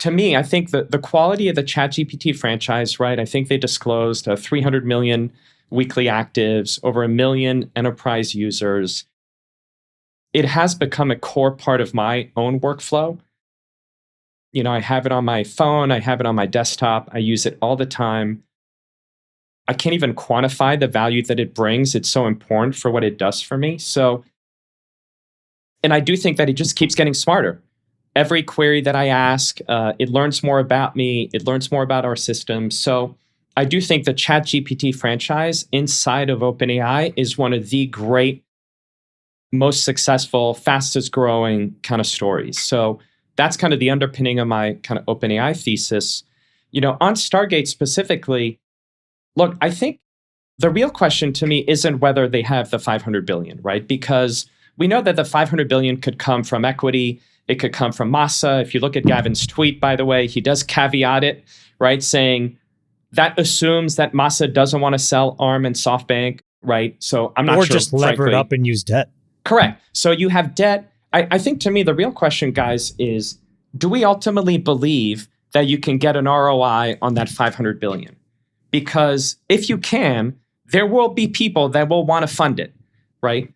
to me, I think the quality of the ChatGPT franchise, right? I think they disclosed 300 million weekly actives, over 1 million enterprise users. It has become a core part of my own workflow. You know, I have it on my phone, I have it on my desktop, I use it all the time. I can't even quantify the value that it brings. It's so important for what it does for me. So, and I do think that it just keeps getting smarter. Every query that I ask, it learns more about me, it learns more about our system. So I do think the ChatGPT franchise inside of OpenAI is one of the great, most successful, fastest growing kind of stories. So that's kind of the underpinning of my kind of OpenAI thesis. You know, on Stargate specifically, look, I think the real question to me isn't whether they have the 500 billion, right? Because we know that the 500 billion could come from equity. It could come from Masa. If you look at Gavin's tweet, by the way, he does caveat it, right? Saying that assumes that Masa doesn't want to sell ARM and SoftBank, right? So I'm not sure. Or just lever it up and use debt. Correct. So you have debt. I think to me, the real question, guys, is do we ultimately believe that you can get an ROI on that 500 billion? Because if you can, there will be people that will want to fund it, right?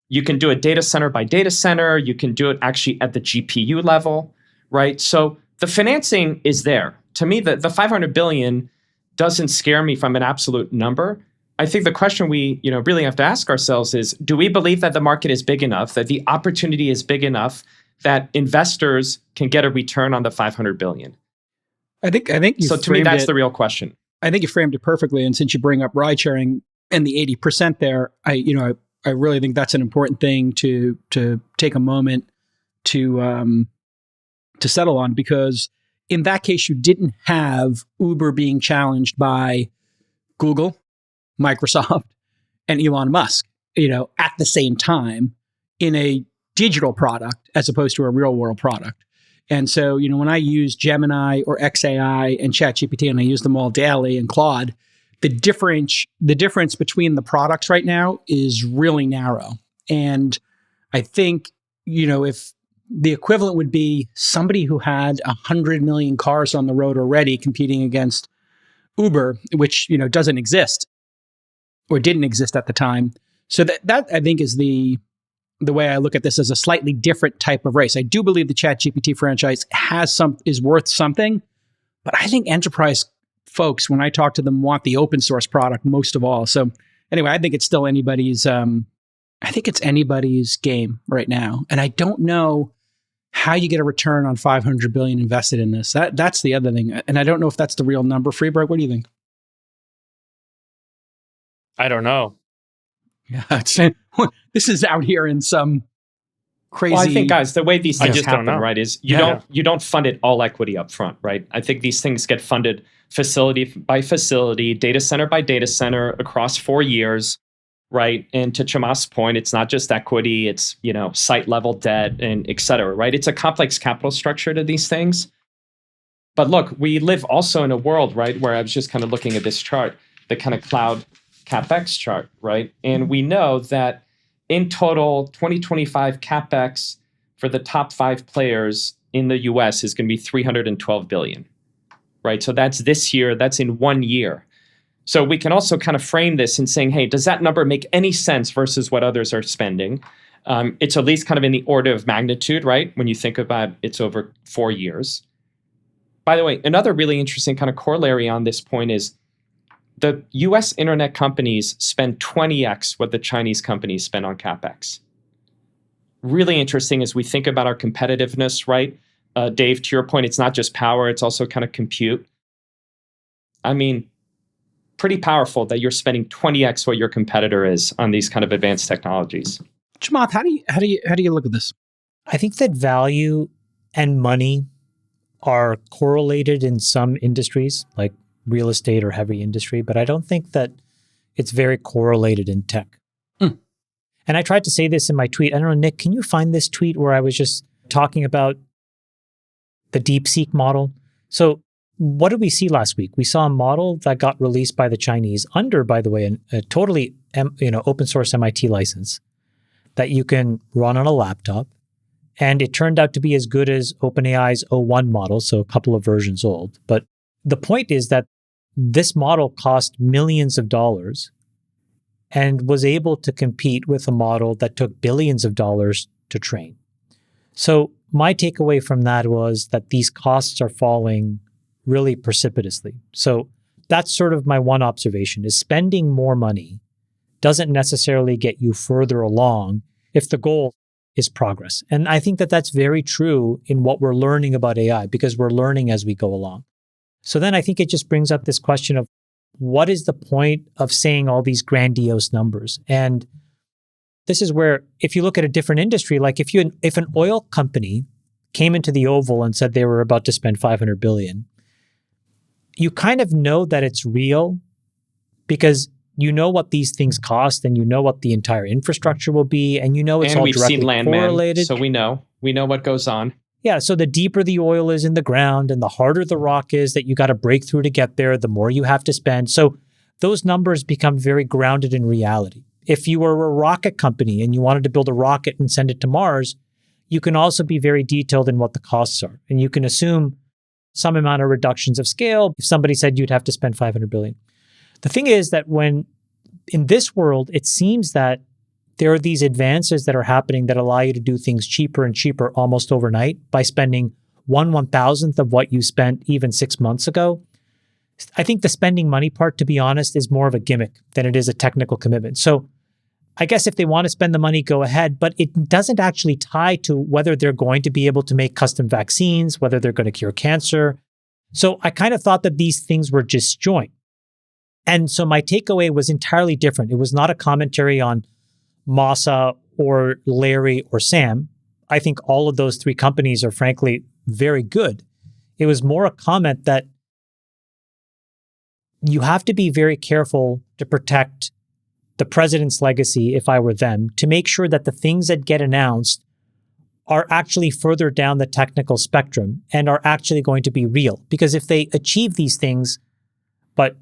You can do it data center by data center. You can do it actually at the GPU level, right? So the financing is there. To me, the 500 billion doesn't scare me from an absolute number. I think the question we really have to ask ourselves is, do we believe that the market is big enough, that the opportunity is big enough that investors can get a return on the 500 billion? I think you so to me, that's the real question. I think you framed it perfectly. And since you bring up ride sharing and the 80% there, I really think that's an important thing to take a moment to settle on, because in that case, you didn't have Uber being challenged by Google, Microsoft, and Elon Musk, at the same time in a digital product as opposed to a real world product. And so, when I use Gemini or XAI and ChatGPT, and I use them all daily, and Claude, the difference between the products right now is really narrow. And I think, if the equivalent would be somebody who had 100 million cars on the road already competing against Uber, which, doesn't exist or didn't exist at the time. So that I think is the way I look at this, as a slightly different type of race. I do believe the ChatGPT franchise is worth something, but I think enterprise folks, when I talk to them, want the open source product most of all. So anyway, I think it's still anybody's game right now. And I don't know how you get a return on 500 billion invested in this. That's the other thing. And I don't know if that's the real number. Freeberg, what do you think? I don't know. Yeah, this is out here in some crazy. Well, I think, guys, the way these things happen, right, is you don't fund it all equity up front, right? I think these things get funded facility by facility, data center by data center across 4 years, right? And to Chamath's point, it's not just equity; it's site level debt and et cetera, right? It's a complex capital structure to these things. But look, we live also in a world, right, where I was just kind of looking at this chart, the kind of cloud CapEx chart, right? And we know that in total, 2025 CapEx for the top 5 players in the US is going to be 312 billion, right? So that's this year, that's in 1 year. So we can also kind of frame this in saying, hey, does that number make any sense versus what others are spending? It's at least kind of in the order of magnitude, right? When you think about it's over 4 years. By the way, another really interesting kind of corollary on this point is the US internet companies spend 20x what the Chinese companies spend on CapEx. Really interesting as we think about our competitiveness, right? Dave, to your point, it's not just power, it's also kind of compute. I mean, pretty powerful that you're spending 20x what your competitor is on these kind of advanced technologies. Chamath, how do you look at this? I think that value and money are correlated in some industries, like real estate or heavy industry, but I don't think that it's very correlated in tech. And I tried to say this in my tweet. I don't know, Nick, can you find this tweet where I was just talking about the DeepSeek model? So what did we see last week? We saw a model that got released by the Chinese under, by the way, a totally open source MIT license that you can run on a laptop And it turned out to be as good as OpenAI's O1 model, so a couple of versions old. But the point is that this model cost millions of dollars and was able to compete with a model that took billions of dollars to train. So my takeaway from that was that these costs are falling really precipitously. So that's sort of my one observation, is spending more money doesn't necessarily get you further along if the goal is progress. And I think that that's very true in what we're learning about AI, because we're learning as we go along. So then I think it just brings up this question of what is the point of saying all these grandiose numbers? And this is where, if you look at a different industry, like if an oil company came into the Oval and said they were about to spend $500 billion, you kind of know that it's real because you know what these things cost and you know what the entire infrastructure will be, and you know it's all directly correlated. So we know what goes on. Yeah, so the deeper the oil is in the ground and the harder the rock is that you got to break through to get there, the more you have to spend. So those numbers become very grounded in reality. If you were a rocket company and you wanted to build a rocket and send it to Mars, you can also be very detailed in what the costs are. And you can assume some amount of reductions of scale. If somebody said you'd have to spend $500 billion. The thing is that when in this world, it seems that there are these advances that are happening that allow you to do things cheaper and cheaper almost overnight by spending 1/1000th of what you spent even 6 months ago. I think the spending money part, to be honest, is more of a gimmick than it is a technical commitment. So I guess if they want to spend the money, go ahead, but it doesn't actually tie to whether they're going to be able to make custom vaccines, whether they're going to cure cancer. So I kind of thought that these things were disjoint. And so my takeaway was entirely different. It was not a commentary on Masa or Larry or Sam. I think all of those three companies are frankly very good. It was more a comment that you have to be very careful to protect the president's legacy, if I were them, to make sure that the things that get announced are actually further down the technical spectrum and are actually going to be real. Because if they achieve these things, but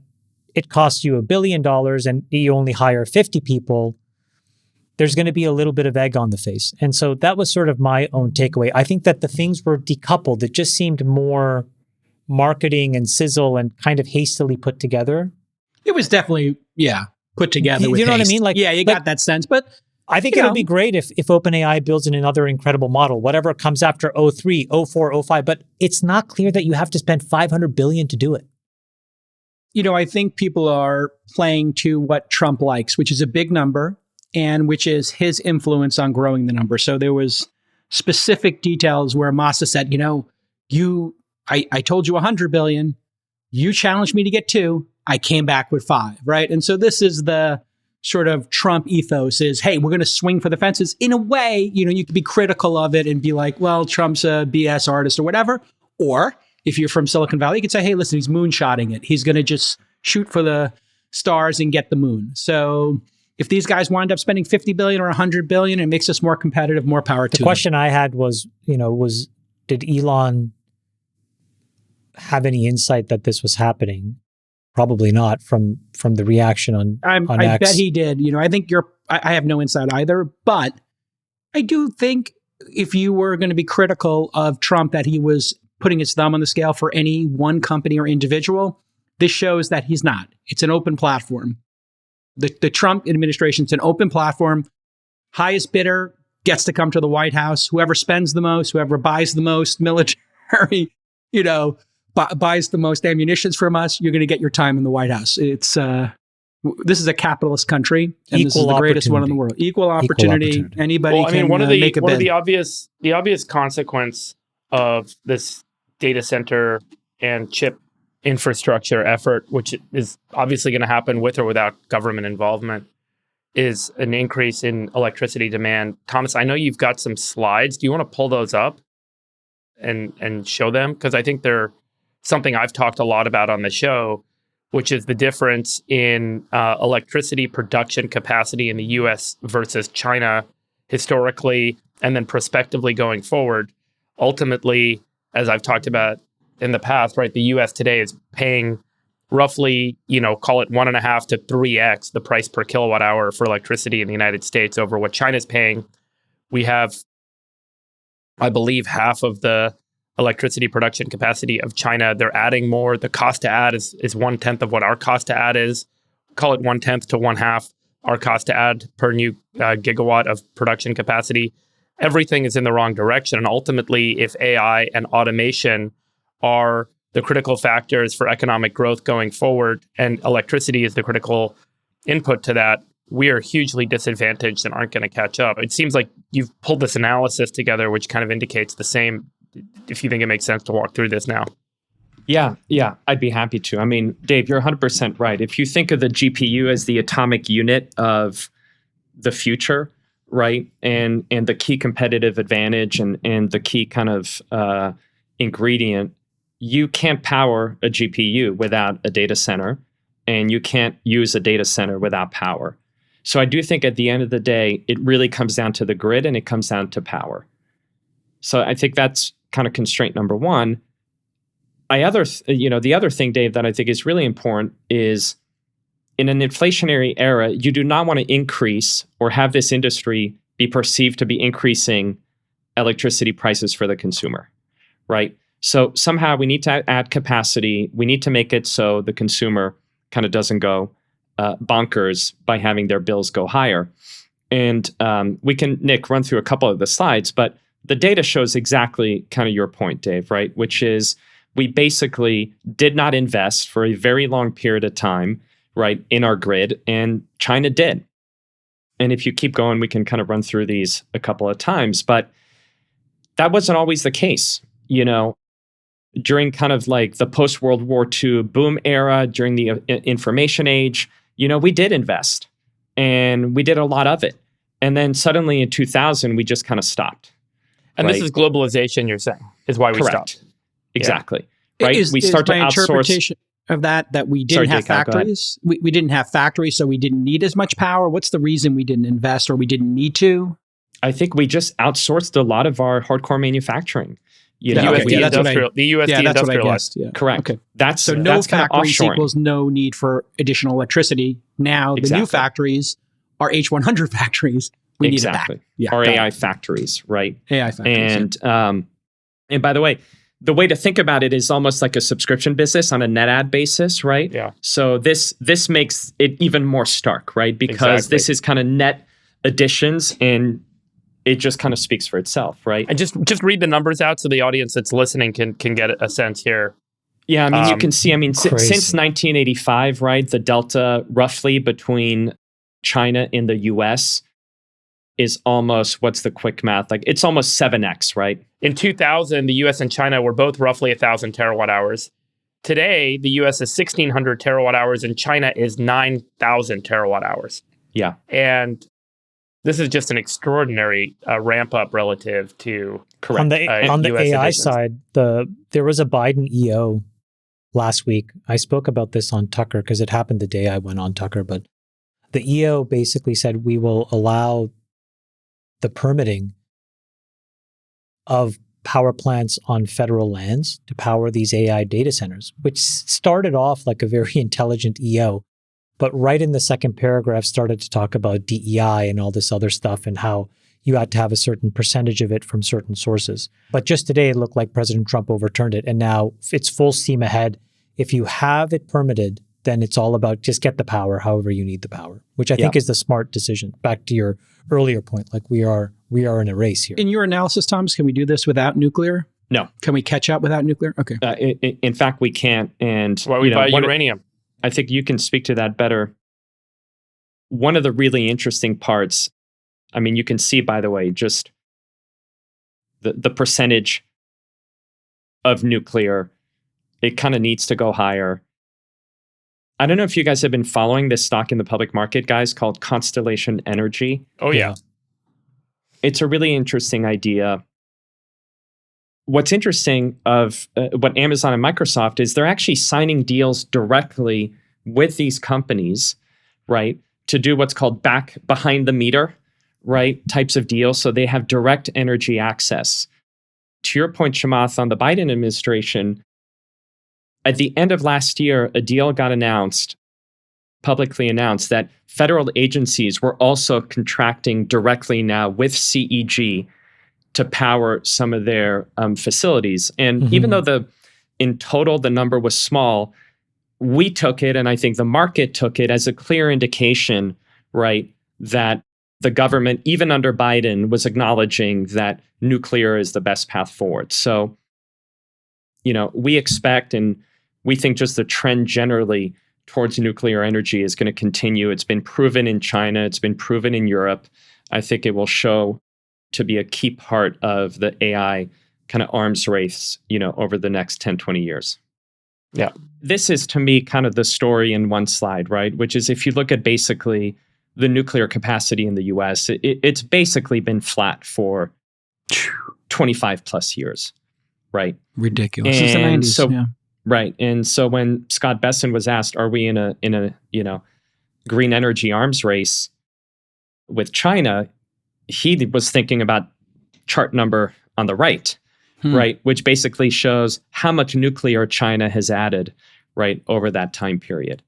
it costs you $1 billion and you only hire 50 people, there's going to be a little bit of egg on the face. And so that was sort of my own takeaway. I think that the things were decoupled. It just seemed more marketing and sizzle and kind of hastily put together. It was definitely, put together with You know haste. what I mean? Like, you got that sense. But I think it would be great if OpenAI builds in another incredible model, whatever comes after 03, 04, 05. But it's not clear that you have to spend $500 billion to do it. I think people are playing to what Trump likes, which is a big number and which is his influence on growing the number. So there was specific details where Masa said, I told you 100 billion. You challenged me to get 2. I came back with 5, right? And so this is the sort of Trump ethos is, hey, we're going to swing for the fences. In a way, you could be critical of it and be like, well, Trump's a BS artist or whatever. Or if you're from Silicon Valley, you could say, hey, listen, he's moonshotting it. He's going to just shoot for the stars and get the moon. So if these guys wind up spending 50 billion or 100 billion, it makes us more competitive, more power to them. The question I had was, did Elon have any insight that this was happening? Probably not from the reaction on I X. bet he did. I think I have no insight either, but I do think if you were going to be critical of Trump that he was putting his thumb on the scale for any one company or individual, this shows that he's not. It's an open platform. The Trump administration, it's an open platform. Highest bidder gets to come to the White House. Whoever spends the most, whoever buys the most military, buys the most ammunitions from us, you're going to get your time in the White House. It's this is a capitalist country, and this is the greatest one in the world. Equal opportunity. Anybody can make a bid. One of the obvious consequence of this data center and chip infrastructure effort, which is obviously going to happen with or without government involvement, is an increase in electricity demand. Thomas, I know you've got some slides. Do you want to pull those up and show them? Because I think they're something I've talked a lot about on the show, which is the difference in electricity production capacity in the US versus China historically, and then prospectively going forward. Ultimately, as I've talked about in the past, right, the US today is paying roughly, call it 1.5 to 3x the price per kilowatt hour for electricity in the United States over what China's paying. We have I believe, half of the electricity production capacity of China. They're adding more. The cost to add is 1/10 of what our cost to add is. Call it 1/10 to 1/2 our cost to add per new gigawatt of production capacity. Everything is in the wrong direction. And ultimately, if AI and automation are the critical factors for economic growth going forward, and electricity is the critical input to that, we are hugely disadvantaged and aren't going to catch up. It seems like you've pulled this analysis together, which kind of indicates the same, if you think it makes sense to walk through this now. Yeah, I'd be happy to. I mean, Dave, you're 100% right. If you think of the GPU as the atomic unit of the future, right, and the key competitive advantage and the key kind of ingredient, you can't power a GPU without a data center, and you can't use a data center without power. So I do think at the end of the day, it really comes down to the grid and it comes down to power. So I think that's kind of constraint number one. The other thing, Dave, that I think is really important is in an inflationary era, you do not want to increase or have this industry be perceived to be increasing electricity prices for the consumer, right? So somehow we need to add capacity. We need to make it so the consumer kind of doesn't go bonkers by having their bills go higher. And we can, Nick, run through a couple of the slides, but the data shows exactly kind of your point, Dave, right? Which is we basically did not invest for a very long period of time, right, in our grid, and China did. And if you keep going, we can kind of run through these a couple of times, but that wasn't always the case, during kind of like the post-World War II boom era, during the information age, we did invest and we did a lot of it. And then suddenly in 2000, we just kind of stopped. And right? This is globalization, you're saying, is why we stopped. Exactly. Yeah. Right. We start to outsource. Interpretation of that we didn't have factories. We didn't have factories, so we didn't need as much power. What's the reason we didn't invest or we didn't need to? I think we just outsourced a lot of our hardcore manufacturing. The USD industrialized. Yeah. Correct. Okay. That's no that's factories kind of equals no need for additional electricity. Now the new factories are H100 factories. We need it back. Yeah, our AI factories, right? AI factories. And by the way, the way to think about it is almost like a subscription business on a net ad basis, right? Yeah. So this makes it even more stark, right? Because this is kind of net additions and it just kind of speaks for itself, right? And just read the numbers out so the audience that's listening can get a sense here. Yeah, I mean, you can see, since 1985, right, the delta roughly between China and the US is almost, what's the quick math? Like, it's almost 7x, right? In 2000, the US and China were both roughly 1,000 terawatt hours. Today, the US is 1,600 terawatt hours and China is 9,000 terawatt hours. Yeah. And this is just an extraordinary ramp up relative to on the AI additions. side. There was a Biden EO last week. I spoke about this on Tucker because it happened the day I went on Tucker. But the EO basically said we will allow the permitting of power plants on federal lands to power these AI data centers, which started off like a very intelligent EO. But right in the second paragraph started to talk about DEI and all this other stuff and how you had to have a certain percentage of it from certain sources. But just today, it looked like President Trump overturned it. And now it's full steam ahead. If you have it permitted, then it's all about just get the power however you need the power, which I think is the smart decision. Back to your earlier point, like we are in a race here. In your analysis, Thomas, can we do this without nuclear? No. Can we catch up without nuclear? Okay. In fact, we can't. And why we buy uranium? I think you can speak to that better. One of the really interesting parts, I mean, you can see, by the way, just the percentage of nuclear, it kind of needs to go higher. I don't know if you guys have been following this stock in the public market, guys, called Constellation Energy. Oh, yeah. It's a really interesting idea. What's interesting of what Amazon and Microsoft is they're actually signing deals directly with these companies, right, to do what's called behind the meter, right, types of deals. So they have direct energy access. To your point, Chamath, on the Biden administration, at the end of last year, a deal got announced, publicly announced, that federal agencies were also contracting directly now with CEG to power some of their facilities. And even though in total the number was small, we took it, and I think the market took it as a clear indication, right, that the government, even under Biden, was acknowledging that nuclear is the best path forward. So, we expect, and we think just the trend generally towards nuclear energy is going to continue. It's been proven in China. It's been proven in Europe. I think it will show to be a key part of the AI kind of arms race, over the next 10, 20 years. Yeah. This is, to me, kind of the story in one slide, right? Which is, if you look at basically the nuclear capacity in the US, it's basically been flat for 25 plus years, right? Ridiculous. Since the 90s, Right. And so when Scott Besson was asked, are we in a green energy arms race with China, he was thinking about chart number on the right, right, which basically shows how much nuclear China has added, right, over that time period.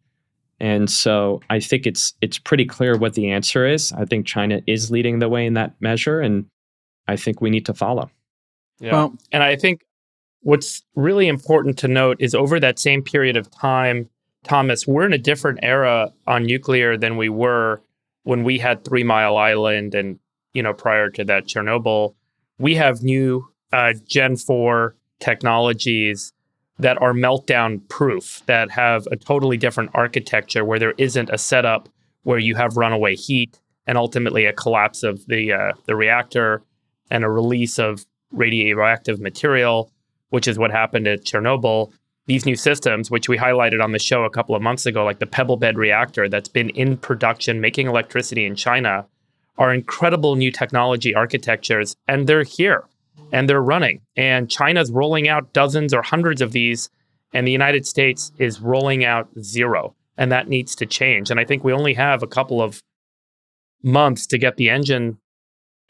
And so I think it's pretty clear what the answer is. I think China is leading the way in that measure, and I think we need to follow. Yeah. Well, and I think what's really important to note is over that same period of time, Thomas, we're in a different era on nuclear than we were when we had 3 Mile Island and, prior to that, Chernobyl. We have new Gen 4 technologies that are meltdown proof, that have a totally different architecture where there isn't a setup where you have runaway heat and ultimately a collapse of the reactor and a release of radioactive material, which is what happened at Chernobyl. These new systems, which we highlighted on the show a couple of months ago, like the pebble bed reactor that's been in production making electricity in China, are incredible new technology architectures, and they're here and they're running. And China's rolling out dozens or hundreds of these, and the United States is rolling out 0. And that needs to change. And I think we only have a couple of months to get the engine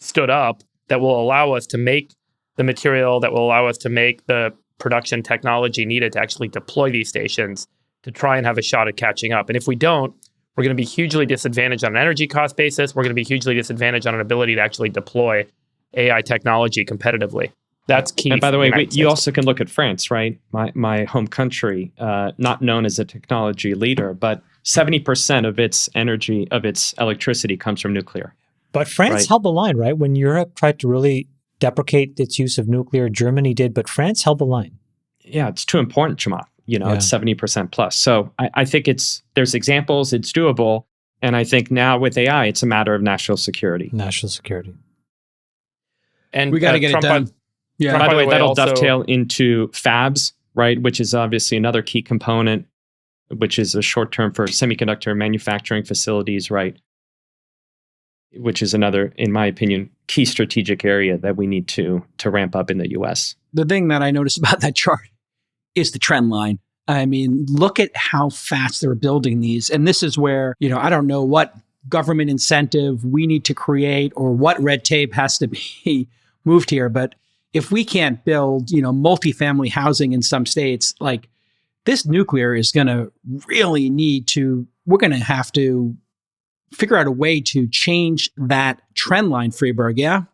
stood up that will allow us to make the material, that will allow us to make the production technology needed to actually deploy these stations to try and have a shot at catching up. And if we don't, we're going to be hugely disadvantaged on an energy cost basis. We're going to be hugely disadvantaged on an ability to actually deploy AI technology competitively. That's key. And by the way, you also can look at France, right? My home country, not known as a technology leader, but 70% of its energy, of its electricity comes from nuclear. But France held the line, right? When Europe tried to really deprecate its use of nuclear, Germany did, but France held the line. Yeah, it's too important, Chamath. It's 70% plus. So I think there's examples, it's doable. And I think now with AI, it's a matter of national security. National security. And we got to get it done. Yeah. By the way, that'll dovetail into fabs, right? Which is obviously another key component, which is a short term for semiconductor manufacturing facilities, right? Which is another, in my opinion, key strategic area that we need to ramp up in the US. The thing that I noticed about that chart is the trend line. I mean, look at how fast they're building these. And this is where, I don't know what government incentive we need to create or what red tape has to be moved here. But if we can't build, multifamily housing in some states, like this nuclear is going to really we're going to have to figure out a way to change that trend line, Freeberg. Yeah.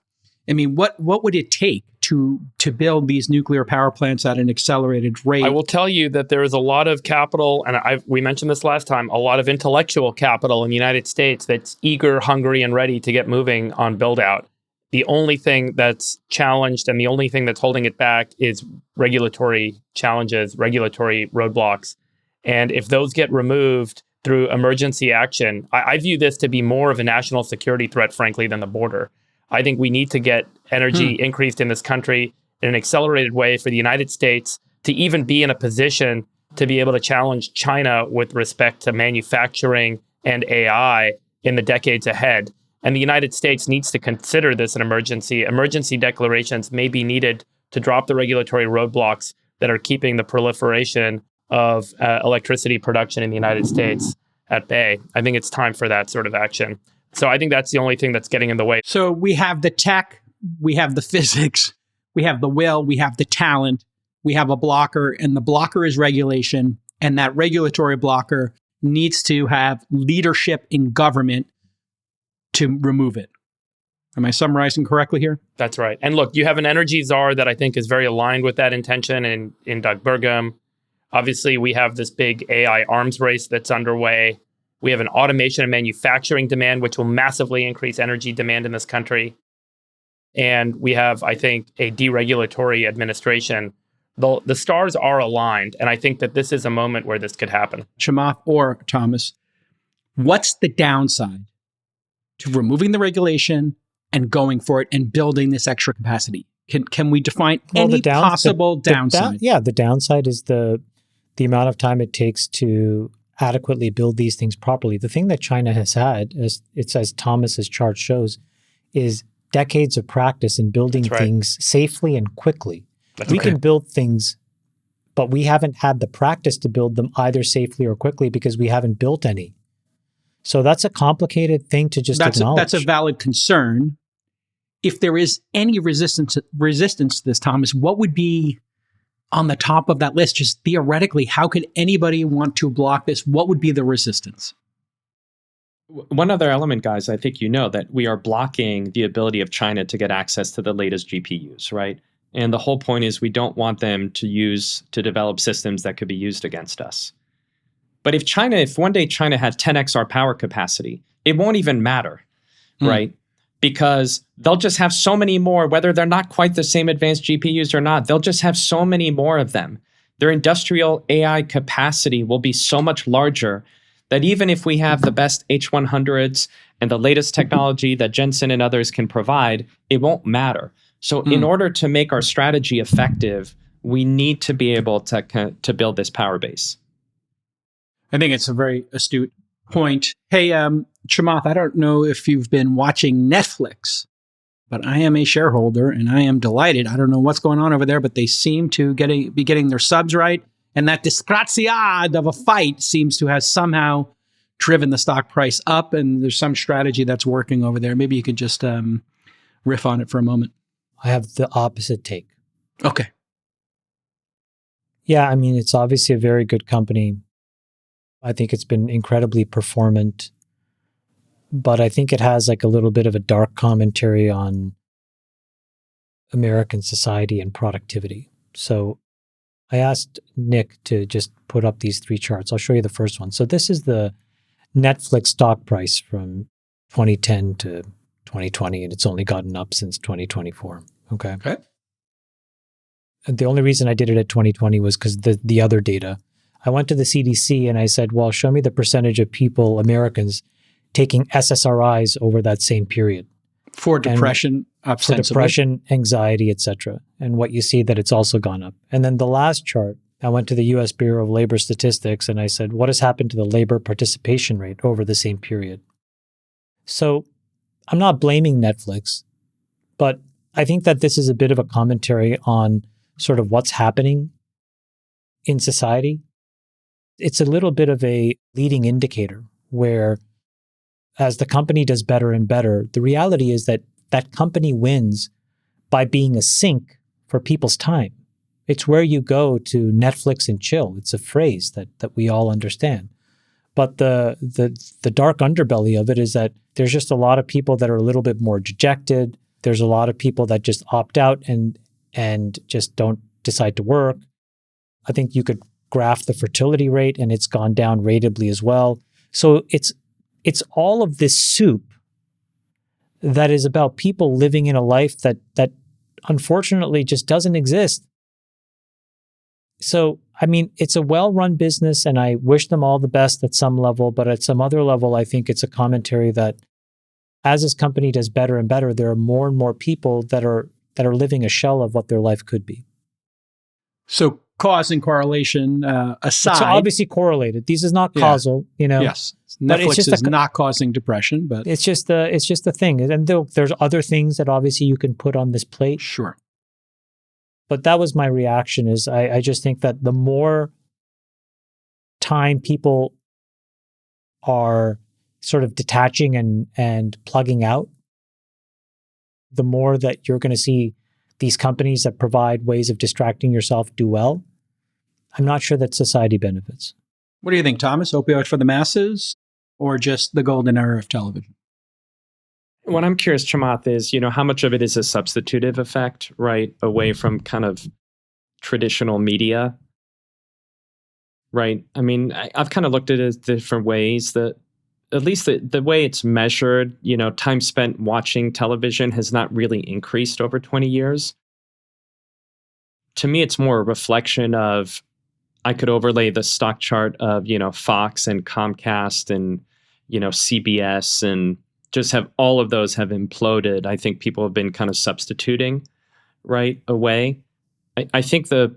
I mean, what would it take to build these nuclear power plants at an accelerated rate? I will tell you that there is a lot of capital, and we mentioned this last time, a lot of intellectual capital in the United States that's eager, hungry, and ready to get moving on build out. The only thing that's challenged and the only thing that's holding it back is regulatory challenges, regulatory roadblocks. And if those get removed through emergency action, I view this to be more of a national security threat, frankly, than the border. I think we need to get energy increased in this country in an accelerated way for the United States to even be in a position to be able to challenge China with respect to manufacturing and AI in the decades ahead. And the United States needs to consider this an emergency. Emergency declarations may be needed to drop the regulatory roadblocks that are keeping the proliferation of electricity production in the United States at bay. I think it's time for that sort of action. So I think that's the only thing that's getting in the way. So we have the tech, we have the physics, we have the will, we have the talent, we have a blocker, and the blocker is regulation. And that regulatory blocker needs to have leadership in government to remove it. Am I summarizing correctly here? That's right. And look, you have an energy czar that I think is very aligned with that intention in Doug Burgum. Obviously, we have this big AI arms race that's underway. We have an automation and manufacturing demand, which will massively increase energy demand in this country. And we have, I think, a deregulatory administration. The stars are aligned, and I think that this is a moment where this could happen. Chamath or Thomas, what's the downside to removing the regulation and going for it and building this extra capacity? Can we define any possible downside? The downside is the amount of time it takes to adequately build these things properly. The thing that China has had, as Thomas's chart shows, is decades of practice in building things safely and quickly. We can build things, but we haven't had the practice to build them either safely or quickly because we haven't built any. So that's a complicated thing to just acknowledge. That's a valid concern. If there is any resistance to this, Thomas, what would be on the top of that list? Just theoretically, how could anybody want to block this? What would be the resistance? One other element, guys, I think you know that we are blocking the ability of China to get access to the latest GPUs, right? And the whole point is we don't want them to develop systems that could be used against us. But if one day China had 10x our power capacity, it won't even matter, right? Because they'll just have so many more, whether they're not quite the same advanced GPUs or not, they'll just have so many more of them. Their industrial AI capacity will be so much larger that even if we have the best H100s and the latest technology that Jensen and others can provide, it won't matter. So in order to make our strategy effective, we need to be able to build this power base. I think it's a very astute point. Hey, Chamath, I don't know if you've been watching Netflix, but I am a shareholder and I am delighted. I don't know what's going on over there, but they seem to be getting their subs right. And that disgraziad of a fight seems to have somehow driven the stock price up. And there's some strategy that's working over there. Maybe you could just riff on it for a moment. I have the opposite take. Okay. Yeah, I mean, it's obviously a very good company. I think it's been incredibly performant, but I think it has like a little bit of a dark commentary on American society and productivity. So I asked Nick to just put up these three charts. I'll show you the first one. So this is the Netflix stock price from 2010 to 2020, and it's only gotten up since 2024. Okay. And the only reason I did it at 2020 was because the other data. I went to the CDC and I said, well, show me the percentage of people, Americans, taking SSRIs over that same period. For depression, ostensibly. For depression, anxiety, etc. And what you see that it's also gone up. And then the last chart, I went to the U.S. Bureau of Labor Statistics and I said, what has happened to the labor participation rate over the same period? So I'm not blaming Netflix, but I think that this is a bit of a commentary on sort of what's happening in society. It's a little bit of a leading indicator where as the company does better and better, the reality is that that company wins by being a sink for people's time. It's where you go to Netflix and chill. It's a phrase that we all understand. But the dark underbelly of it is that there's just a lot of people that are a little bit more dejected. There's a lot of people that just opt out and just don't decide to work. I think you could graph the fertility rate and it's gone down ratably as well. So it's all of this soup that is about people living in a life that unfortunately just doesn't exist. So, I mean, it's a well-run business and I wish them all the best at some level, but at some other level, I think it's a commentary that as this company does better and better, there are more and more people that are living a shell of what their life could be. So cause and correlation aside. It's obviously correlated. This is not causal, Yes. Netflix is not causing depression, but it's just a thing. And there's other things that obviously you can put on this plate. Sure. But that was my reaction is I just think that the more time people are sort of detaching and plugging out, the more that you're going to see these companies that provide ways of distracting yourself do well. I'm not sure that society benefits. What do you think, Thomas? Opioid for the masses or just the golden era of television? What I'm curious, Chamath, is, how much of it is a substitutive effect, right? Away from kind of traditional media, right? I mean, I've kind of looked at it different ways that at least the way it's measured, time spent watching television has not really increased over 20 years. To me, it's more a reflection of, I could overlay the stock chart of, Fox and Comcast and, CBS, and just have all of those have imploded. I think people have been kind of substituting right away. I think the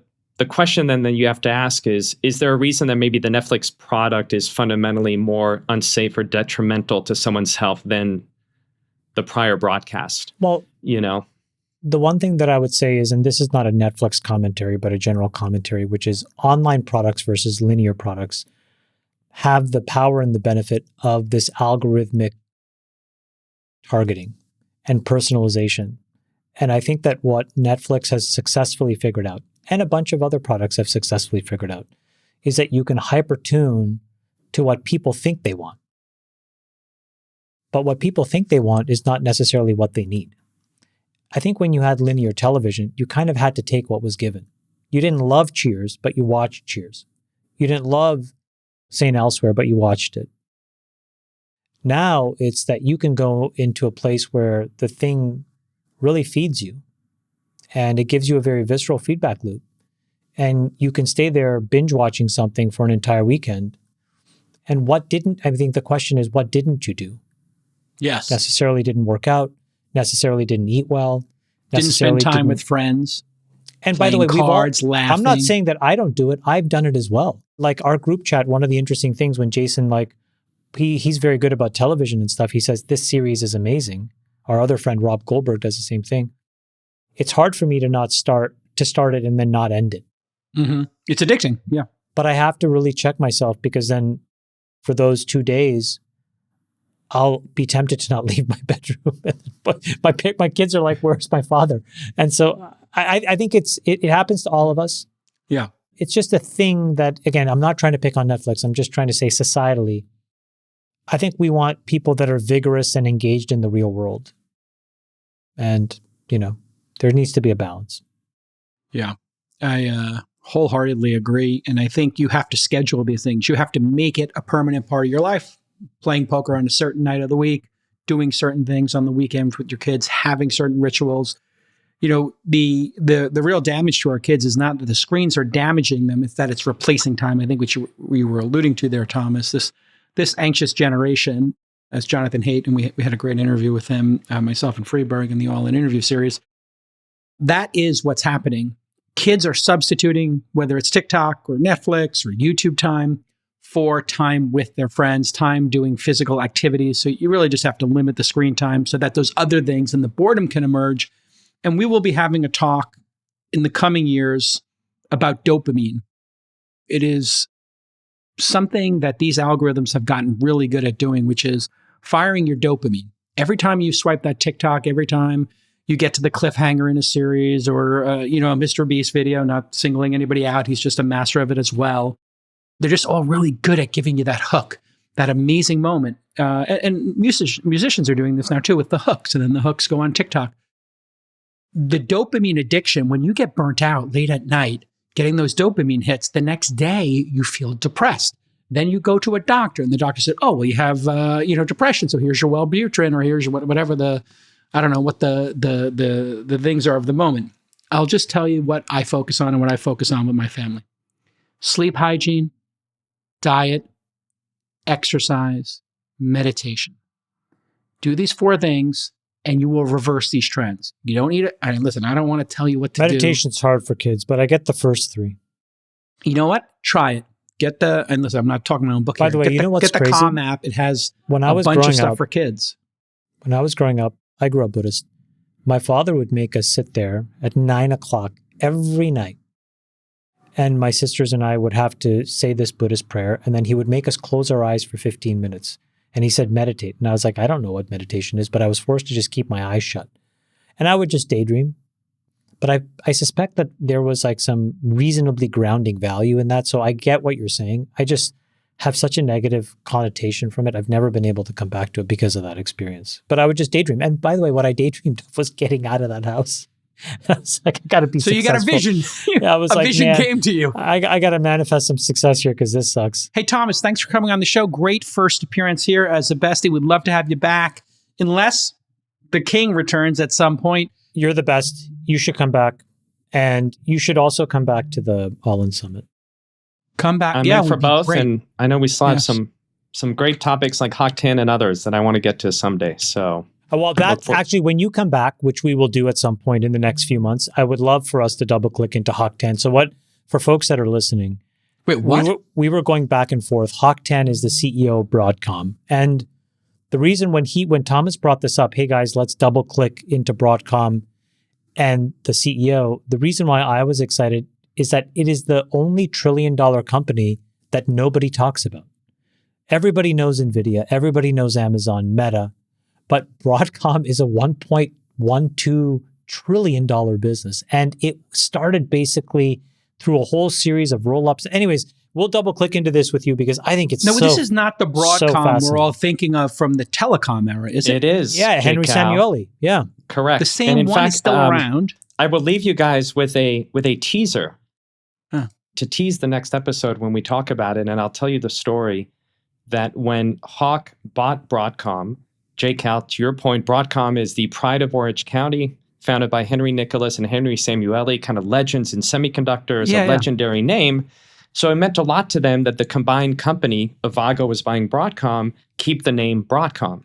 question then that you have to ask is there a reason that maybe the Netflix product is fundamentally more unsafe or detrimental to someone's health than the prior broadcast? Well, the one thing that I would say is, and this is not a Netflix commentary, but a general commentary, which is online products versus linear products have the power and the benefit of this algorithmic targeting and personalization. And I think that what Netflix has successfully figured out, and a bunch of other products have successfully figured out, is that you can hyper-tune to what people think they want. But what people think they want is not necessarily what they need. I think when you had linear television, you kind of had to take what was given. You didn't love Cheers, but you watched Cheers. You didn't love St. Elsewhere, but you watched it. Now it's that you can go into a place where the thing really feeds you, and it gives you a very visceral feedback loop. And you can stay there binge watching something for an entire weekend. And I think the question is, what didn't you do? Yes. Necessarily didn't work out, necessarily didn't eat well. Didn't spend time with friends. And by the way, laughing. I'm not saying that I don't do it. I've done it as well. Like our group chat, one of the interesting things when Jason, he's very good about television and stuff. He says, this series is amazing. Our other friend, Rob Goldberg, does the same thing. It's hard for me to start it and then not end it. Mm-hmm. It's addicting. Yeah. But I have to really check myself, because then for those 2 days, I'll be tempted to not leave my bedroom. But my kids are like, where's my father? And so I think it happens to all of us. Yeah. It's just a thing that, again, I'm not trying to pick on Netflix. I'm just trying to say societally, I think we want people that are vigorous and engaged in the real world. And, there needs to be a balance. Yeah. I wholeheartedly agree. And I think you have to schedule these things. You have to make it a permanent part of your life. Playing poker on a certain night of the week, doing certain things on the weekend with your kids, having certain rituals. The real damage to our kids is not that the screens are damaging them, it's that it's replacing time. I think which we were alluding to there, Thomas, this anxious generation, as Jonathan Haidt, and we had a great interview with him, myself and Freeberg in the All In interview series. That is what's happening. Kids are substituting, whether it's TikTok or Netflix or YouTube time, for time with their friends, time doing physical activities. So you really just have to limit the screen time so that those other things and the boredom can emerge. And we will be having a talk in the coming years about dopamine. It is something that these algorithms have gotten really good at doing, which is firing your dopamine. Every time you swipe that TikTok, every time you get to the cliffhanger in a series or, a Mr. Beast video, not singling anybody out, he's just a master of it as well. They're just all really good at giving you that hook, that amazing moment. And musicians are doing this now too with the hooks, and then the hooks go on TikTok. The dopamine addiction, when you get burnt out late at night, getting those dopamine hits, the next day you feel depressed. Then you go to a doctor, and the doctor said, "Oh, well, you have depression. So here's your Wellbutrin, or here's whatever what the things are of the moment." I'll just tell you what I focus on and what I focus on with my family: sleep hygiene, diet, exercise, meditation. Do these 4 things and you will reverse these trends. You don't need it. Listen, I don't want to tell you what to do. Meditation's hard for kids, but I get the first 3. You know what? Try it. And listen, I'm not talking my own book. By the way, you know what's crazy? Get the Calm app. It has a bunch of stuff for kids. When I was growing up, I grew up Buddhist. My father would make us sit there at 9:00 every night. And my sisters and I would have to say this Buddhist prayer, and then he would make us close our eyes for 15 minutes. And he said, meditate. And I was like, I don't know what meditation is, but I was forced to just keep my eyes shut. And I would just daydream. But I suspect that there was like some reasonably grounding value in that. So I get what you're saying. I just have such a negative connotation from it. I've never been able to come back to it because of that experience. But I would just daydream. And by the way, what I daydreamed of was getting out of that house. I was like, I got to be successful. So you got a vision. Yeah, I was like, vision man, came to you. I got to manifest some success here because this sucks. Hey, Thomas, thanks for coming on the show. Great first appearance here as a bestie. We'd love to have you back. Unless the king returns at some point. You're the best. You should come back. And you should also come back to the All In Summit. Come back. I'm in for both. And I know we still have some great topics like Hawk10 and others that I want to get to someday. So, well, that's actually when you come back, which we will do at some point in the next few months, I would love for us to double click into Hawk10. So what, for folks that are listening, wait, what? We were going back and forth. Hawk10 is the CEO of Broadcom. And the reason when Thomas brought this up, hey guys, let's double click into Broadcom and the CEO, the reason why I was excited is that it is the only $1 trillion company that nobody talks about. Everybody knows NVIDIA, everybody knows Amazon, Meta, but Broadcom is a $1.12 trillion business. And it started basically through a whole series of roll-ups. Anyways, we'll double click into this with you because I think it's this is not the Broadcom we're all thinking of from the telecom era, is it? It is. Yeah, Henry Samueli. Yeah. Correct. The same one is still around. I will leave you guys with a teaser to tease the next episode when we talk about it. And I'll tell you the story that when Hawk bought Broadcom, J-Cal, to your point, Broadcom is the pride of Orange County, founded by Henry Nicholas and Henry Samueli, kind of legends in semiconductors, a legendary name. So it meant a lot to them that the combined company, Avago was buying Broadcom, keep the name Broadcom.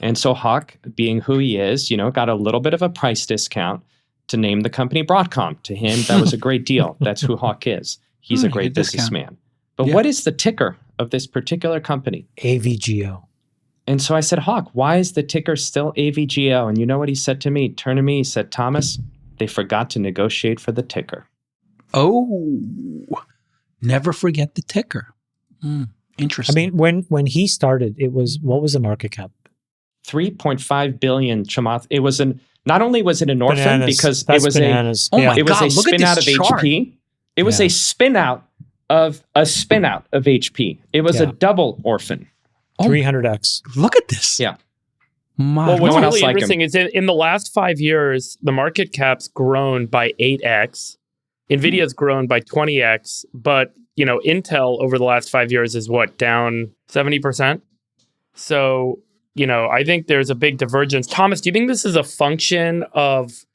And so Hawk, being who he is, got a little bit of a price discount to name the company Broadcom. To him, that was a great deal. That's who Hawk is. He's a great businessman. But what is the ticker of this particular company? AVGO. And so I said, Hawk, why is the ticker still AVGO? And you know what he said to me? Turned to me, he said, Thomas, they forgot to negotiate for the ticker. Oh, never forget the ticker. Interesting. I mean, when he started, what was the market cap? 3.5 billion, Chamath. It was not only was it an orphan because it was bananas. It was a spin out of HP. It was a spin out of HP. It was a double orphan. 300x. Look at this. Yeah. Well, what's really interesting is in the last 5 years, the market cap's grown by 8x. NVIDIA's grown by 20x, but Intel over the last 5 years is down 70%. So, I think there's a big divergence. Thomas, do you think this is a function of,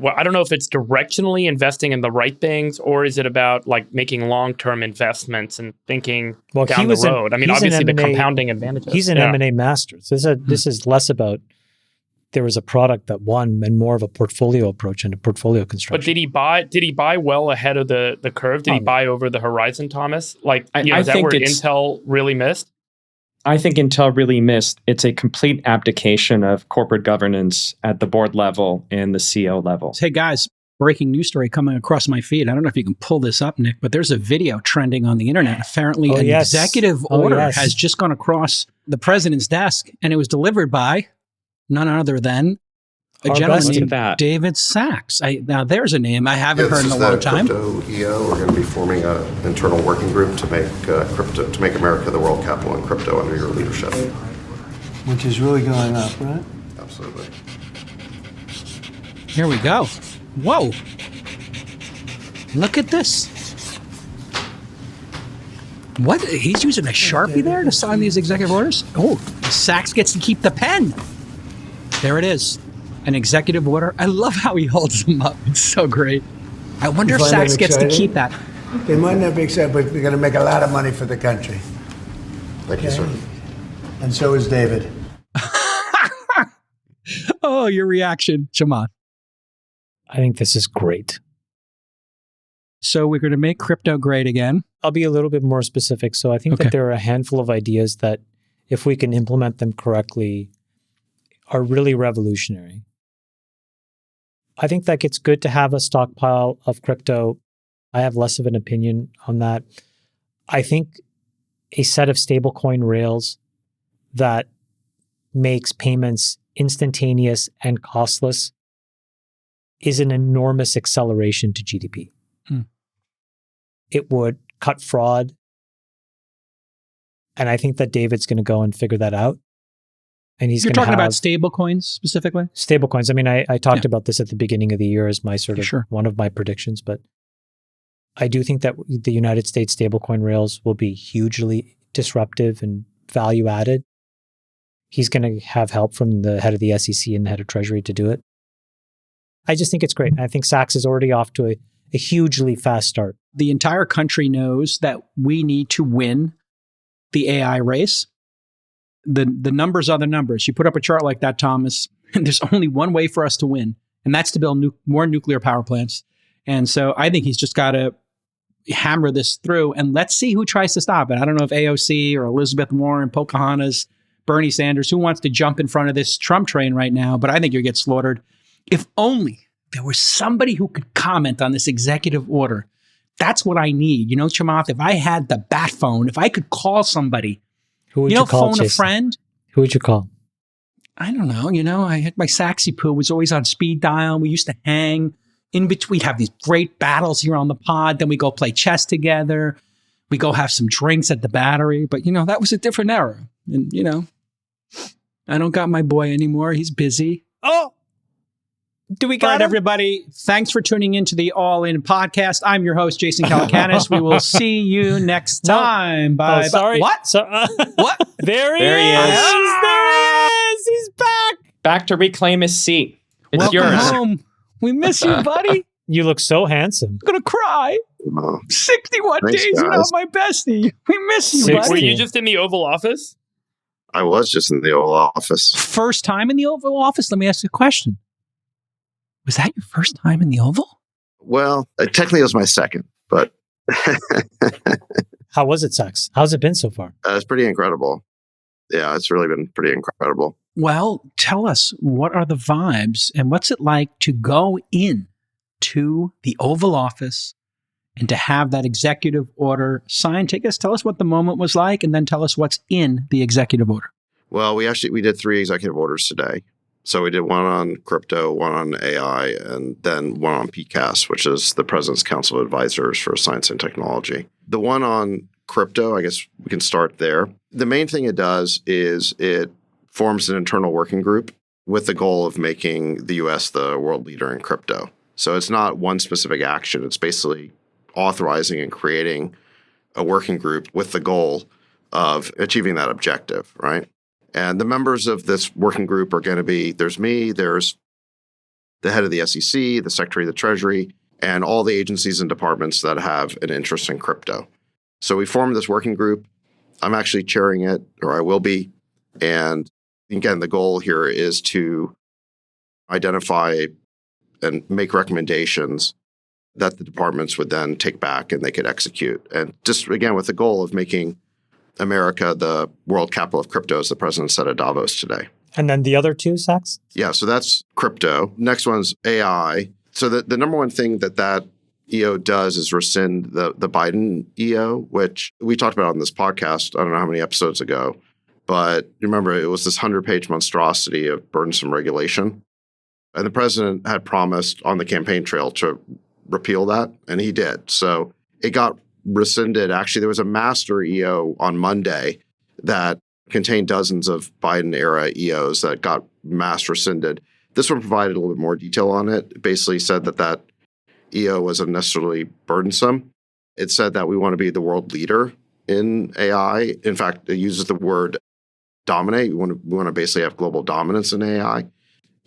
I don't know if it's directionally investing in the right things, or is it about making long-term investments and thinking down the road? I mean, obviously the compounding advantages. He's an M&A master. So this is less about there was a product that won and more of a portfolio approach and a portfolio construction. But did he buy well ahead of the curve? Did he buy over the horizon, Thomas? Is that where Intel really missed? I think Intel really missed. It's a complete abdication of corporate governance at the board level and the CEO level. Hey guys, breaking news story coming across my feed. I don't know if you can pull this up, Nick, but there's a video trending on the internet. Apparently an executive order has just gone across the president's desk, and it was delivered by none other than a gentleman named David Sacks. Now, there's a name I haven't heard in a long time. Crypto EO. We're going to be forming an internal working group to make crypto, to make America the world capital in crypto under your leadership. Which is really going up, right? Absolutely. Here we go. Whoa. Look at this. What? He's using a Sharpie there to sign these executive orders? Oh, Sacks gets to keep the pen. There it is. An executive order. I love how he holds them up. It's so great. I wonder if Sacks gets to keep that. They might not be excited, but we're going to make a lot of money for the country. Thank you, sir. And so is David. Oh, your reaction, Chamath. I think this is great. So we're going to make crypto great again. I'll be a little bit more specific. So I think that there are a handful of ideas that, if we can implement them correctly, are really revolutionary. I think that it's good to have a stockpile of crypto. I have less of an opinion on that. I think a set of stablecoin rails that makes payments instantaneous and costless is an enormous acceleration to GDP. It would cut fraud. And I think that David's going to go and figure that out. And he's You're going to talking have about stable coins specifically? stable coins. I mean, I talked about this at the beginning of the year as my sort of one of my predictions, but I do think that the United States stablecoin rails will be hugely disruptive and value added. He's going to have help from the head of the SEC and the head of Treasury to do it. I just think it's great. I think Sacks is already off to a hugely fast start. The entire country knows that we need to win the AI race. The numbers are the numbers. You put up a chart like that, Thomas, and there's only one way for us to win, and that's to build more nuclear power plants. And so I think he's just got to hammer this through, and let's see who tries to stop it. I don't know if AOC or Elizabeth Warren, Pocahontas, Bernie Sanders, who wants to jump in front of this Trump train right now, but I think you'll get slaughtered. If only there was somebody who could comment on this executive order. That's what I need. You know, Chamath, if I had the bat phone, if I could call somebody, who would you call, phone Jason? A friend. Who would you call? I don't know. I had my Saxy Poo was always on speed dial. We used to hang in between. We'd have these great battles here on the pod. Then we go play chess together. We go have some drinks at the Battery. But, that was a different era. And, I don't got my boy anymore. He's busy. Oh, do we got All right, everybody. Thanks for tuning into the All In podcast. I'm your host, Jason Calacanis. We will see you next time. Bye. Oh, sorry. What? What? There he There he is. is. There he is. He's back. Back to reclaim his seat. It's Welcome yours. home. We miss you, buddy. You look so handsome. I'm going to cry. 61 Thanks, days without guys. my bestie. We miss you, buddy. Were you just in the Oval Office? I was just in the Oval Office. First time in the Oval Office? Let me ask you a question. Was that your first time in the Oval? Well, technically it was my second, but How was it, Sacks? How's it been so far? it's pretty incredible. Yeah, it's really been pretty incredible. Well, tell us, what are the vibes and what's it like to go in to the Oval Office and to have that executive order signed? Tell us what the moment was like, and then tell us what's in the executive order. Well, we did 3 executive orders today. So we did one on crypto, one on AI, and then one on PCAS, which is the President's Council of Advisors for Science and Technology. The one on crypto, I guess we can start there. The main thing it does is it forms an internal working group with the goal of making the U.S. the world leader in crypto. So it's not one specific action. It's basically authorizing and creating a working group with the goal of achieving that objective, right? And the members of this working group are going to be, there's me, there's the head of the SEC, the Secretary of the Treasury, and all the agencies and departments that have an interest in crypto. So we formed this working group. I'm actually chairing it, or I will be. And again, the goal here is to identify and make recommendations that the departments would then take back and they could execute. And just, again, with the goal of making America the world capital of crypto, as the president said at Davos today. And then the other 2, Sacks? Yeah, so that's crypto. Next one's AI. So the number one thing that EO does is rescind the Biden EO, which we talked about on this podcast, I don't know how many episodes ago, but remember it was this 100-page monstrosity of burdensome regulation. And the president had promised on the campaign trail to repeal that, and he did. So it got rescinded. Actually, there was a master EO on Monday that contained dozens of Biden-era EOs that got mass rescinded. This one provided a little bit more detail on it. It basically said that EO was unnecessarily burdensome. It said that we want to be the world leader in AI. In fact, it uses the word dominate. We want to basically have global dominance in AI.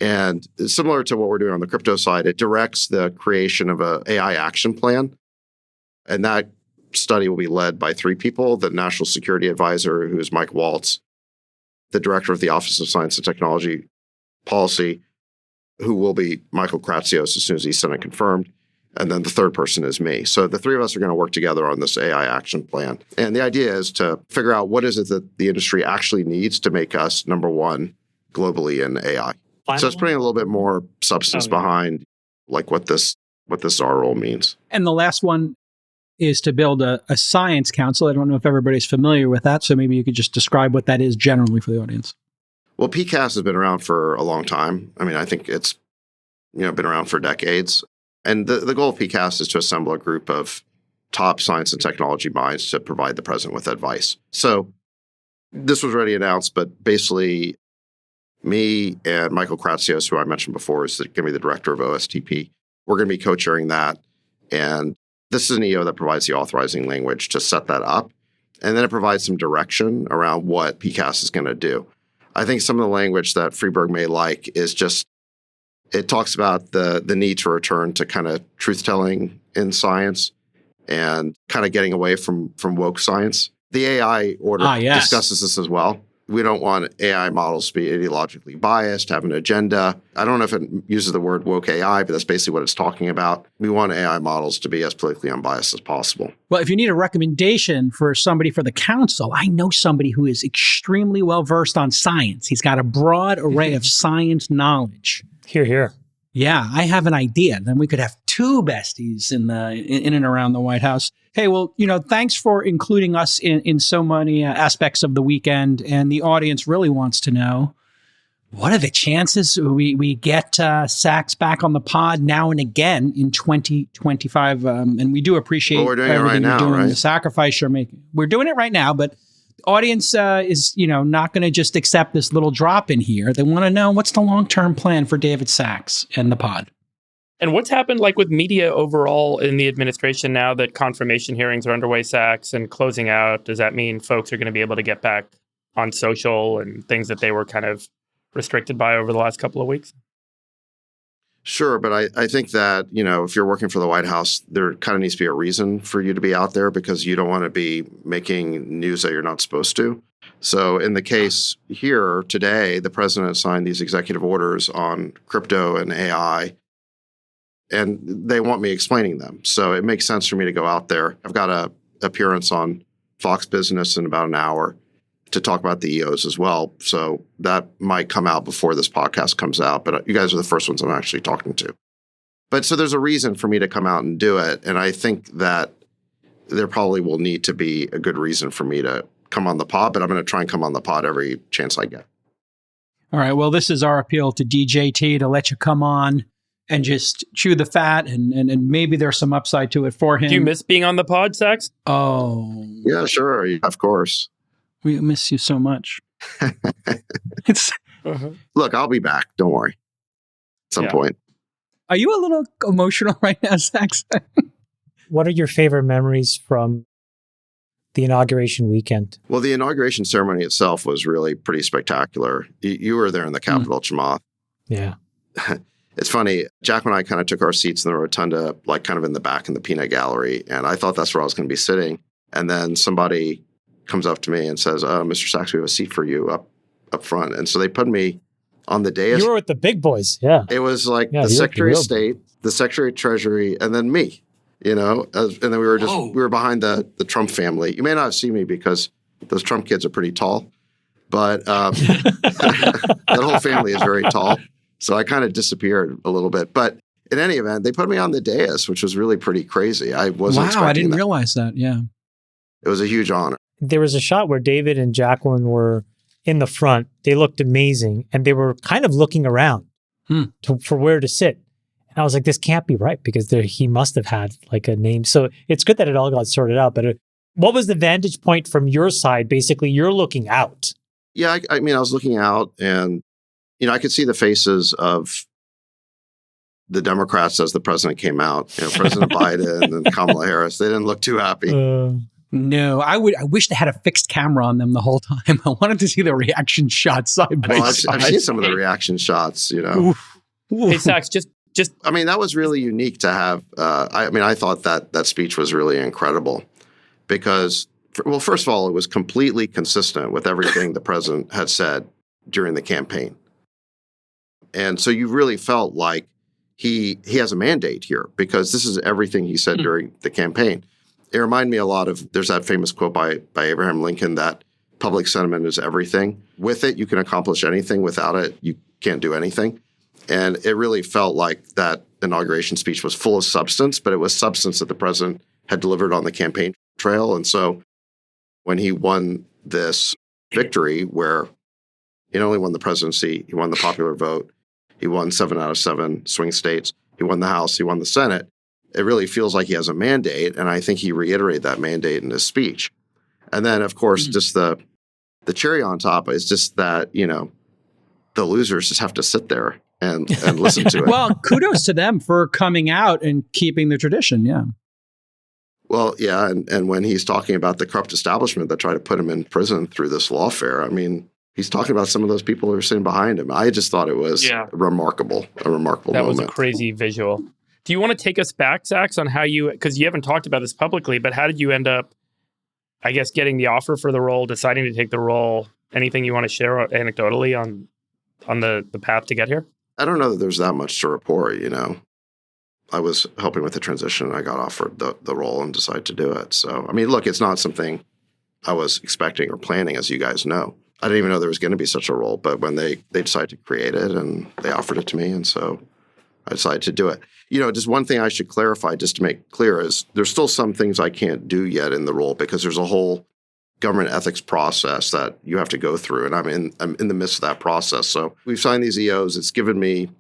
And similar to what we're doing on the crypto side, it directs the creation of an AI action plan. And that study will be led by 3 people: the National Security Advisor, who is Mike Waltz, the Director of the Office of Science and Technology Policy, who will be Michael Kratsios as soon as he's Senate confirmed, and then the third person is me. So the 3 of us are going to work together on this AI action plan. And the idea is to figure out what is it that the industry actually needs to make us number one globally in AI. So it's putting a little bit more substance behind like what this our role means. And the last one is to build a science council. I don't know if everybody's familiar with that, so maybe you could just describe what that is generally for the audience. Well, PCAS has been around for a long time. I mean, I think it's been around for decades. And the goal of PCAS is to assemble a group of top science and technology minds to provide the president with advice. So this was already announced, but basically me and Michael Kratsios, who I mentioned before, is going to be the director of OSTP. We're going to be co-chairing that. And this is an EO that provides the authorizing language to set that up. And then it provides some direction around what PCAST is going to do. I think some of the language that Freeberg may like is just, it talks about the need to return to kind of truth-telling in science and kind of getting away from woke science. The AI order discusses this as well. We don't want AI models to be ideologically biased, have an agenda. I don't know if it uses the word woke AI, but that's basically what it's talking about. We want AI models to be as politically unbiased as possible. Well, if you need a recommendation for somebody for the council, I know somebody who is extremely well-versed on science. He's got a broad array of science knowledge. Hear, hear. Yeah, I have an idea. Then we could have two besties in and around the White House. Hey, well, thanks for including us in so many aspects of the weekend. And the audience really wants to know, what are the chances we get Sacks back on the pod now and again in 2025? And we do appreciate we're doing everything it right you're now, doing, right? the sacrifice you're making. We're doing it right now, but the audience is, not going to just accept this little drop in here. They want to know, what's the long-term plan for David Sacks and the pod? And what's happened with media overall in the administration now that confirmation hearings are underway, Sacks, and closing out? Does that mean folks are going to be able to get back on social and things that they were kind of restricted by over the last couple of weeks? Sure, but I think that, if you're working for the White House, there kind of needs to be a reason for you to be out there because you don't want to be making news that you're not supposed to. So in the case here today, the president signed these executive orders on crypto and AI, and they want me explaining them. So it makes sense for me to go out there. I've got an appearance on Fox Business in about an hour to talk about the EOs as well. So that might come out before this podcast comes out, but you guys are the first ones I'm actually talking to. But so there's a reason for me to come out and do it. And I think that there probably will need to be a good reason for me to come on the pod, but I'm going to try and come on the pod every chance I get. All right. Well, this is our appeal to DJT to let you come on and just chew the fat, and maybe there's some upside to it for him. Do you miss being on the pod, Sacks? Oh. Yeah, sure. Of course. We miss you so much. Look, I'll be back. Don't worry. At some point. Are you a little emotional right now, Sacks? What are your favorite memories from the inauguration weekend? Well, the inauguration ceremony itself was really pretty spectacular. You were there in the Capitol, Chamath. Yeah. It's funny. Jack and I kind of took our seats in the rotunda, kind of in the back in the peanut gallery. And I thought that's where I was going to be sitting. And then somebody comes up to me and says, Mr. Sacks, we have a seat for you up front. And so they put me on the dais. You were with the big boys. Yeah. It was the Secretary of State, the Secretary of Treasury, and then me, and then we were behind the Trump family. You may not see me because those Trump kids are pretty tall, but that whole family is very tall. So I kind of disappeared a little bit. But in any event, they put me on the dais, which was really pretty crazy. I wasn't expecting I didn't that. realize that. Yeah. It was a huge honor. There was a shot where David and Jacqueline were in the front. They looked amazing. And they were kind of looking around for where to sit. And I was like, this can't be right because he must have had a name. So it's good that it all got sorted out. But what was the vantage point from your side? Basically, you're looking out. Yeah, I was looking out and I could see the faces of the Democrats as the president came out. President Biden and Kamala Harris. They didn't look too happy. No, I wish they had a fixed camera on them the whole time. I wanted to see the reaction shots side by side. I've seen some of the reaction shots. Hey, Sacks, just. That was really unique to have. I thought that speech was really incredible because, first of all, it was completely consistent with everything the president had said during the campaign. And so you really felt like he has a mandate here because this is everything he said during the campaign. It reminded me a lot of, there's that famous quote by Abraham Lincoln that public sentiment is everything. With it, you can accomplish anything. Without it, you can't do anything. And it really felt like that inauguration speech was full of substance, but it was substance that the president had delivered on the campaign trail. And so when he won this victory where he not only won the presidency, he won the popular vote, he won 7 out of 7 swing states, he won the House, he won the Senate, it really feels like he has a mandate. And I think he reiterated that mandate in his speech. And then, of course, just the The cherry on top is just that, the losers just have to sit there and listen to it. Well, kudos to them for coming out and keeping the tradition. Yeah. Well, yeah. And when he's talking about the corrupt establishment that tried to put him in prison through this lawfare, I mean, he's talking about some of those people who are sitting behind him. I just thought it was remarkable, a remarkable moment. That was a crazy visual. Do you want to take us back, Sacks, on how because you haven't talked about this publicly, but how did you end up, I guess, getting the offer for the role, deciding to take the role? Anything you want to share anecdotally on the path to get here? I don't know that there's that much to report, I was helping with the transition and I got offered the role and decided to do it. So, I mean, look, it's not something I was expecting or planning, as you guys know. I didn't even know there was going to be such a role, but when they decided to create it and they offered it to me, and so I decided to do it. Just one thing I should clarify, just to make clear, is there's still some things I can't do yet in the role because there's a whole government ethics process that you have to go through, and I'm in the midst of that process. So we've signed these EOs. It's given me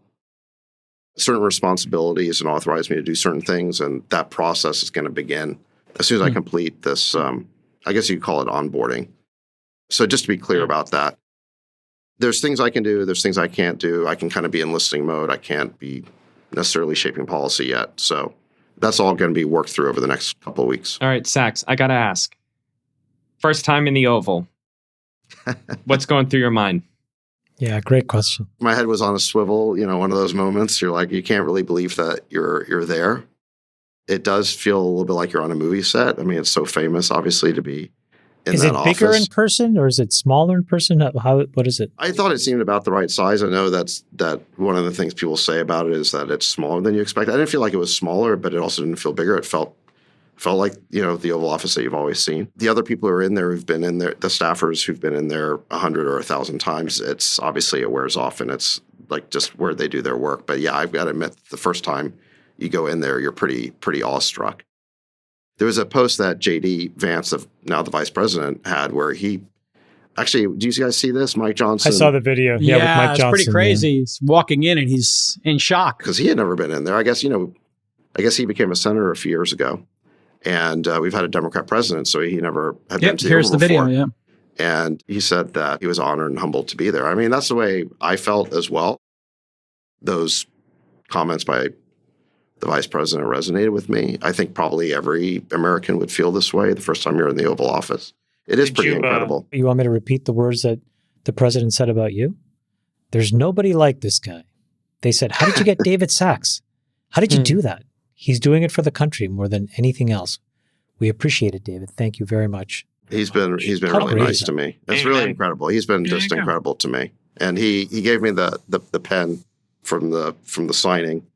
certain responsibilities and authorized me to do certain things, and that process is going to begin as soon as I complete this. I guess you could call it onboarding. So just to be clear about that, there's things I can do. There's things I can't do. I can kind of be in listening mode. I can't be necessarily shaping policy yet. So that's all going to be worked through over the next couple of weeks. All right, Sacks, I got to ask. First time in the Oval. What's going through your mind? Yeah, great question. My head was on a swivel, one of those moments. You're like, you can't really believe that you're there. It does feel a little bit like you're on a movie set. I mean, it's so famous, obviously, to be in is that it bigger office. In person or is it smaller in person? What is it? I thought it seemed about the right size. I know that one of the things people say about it is that it's smaller than you expect. I didn't feel like it was smaller, but it also didn't feel bigger. It felt like, the Oval Office that you've always seen. The other people who are in there who've been in there, the staffers who've been in there 100 or 1,000 times, it's obviously it wears off and it's like just where they do their work. But yeah, I've got to admit, the first time you go in there, you're pretty awestruck. There was a post that J.D. Vance, now the vice president, had where he actually, do you guys see this? Mike Johnson. I saw the video. Yeah, with Mike Johnson. It's pretty crazy. He's walking in and he's in shock. Because he had never been in there. I guess he became a senator a few years ago. And we've had a Democrat president, so he never had been to the Oval video, before. yeah. And he said that he was honored and humbled to be there. I mean, that's the way I felt as well. Those comments by the vice president resonated with me. I think probably every American would feel this way the first time you're in the Oval Office. It is pretty incredible. You want me to repeat the words that the president said about you? There's nobody like this guy. They said, how did you get David Sacks? How did you do that? He's doing it for the country more than anything else. We appreciate it, David. Thank you very much. He's been really nice to me. It's really incredible. He's been just incredible to me. And he gave me the pen from the signing,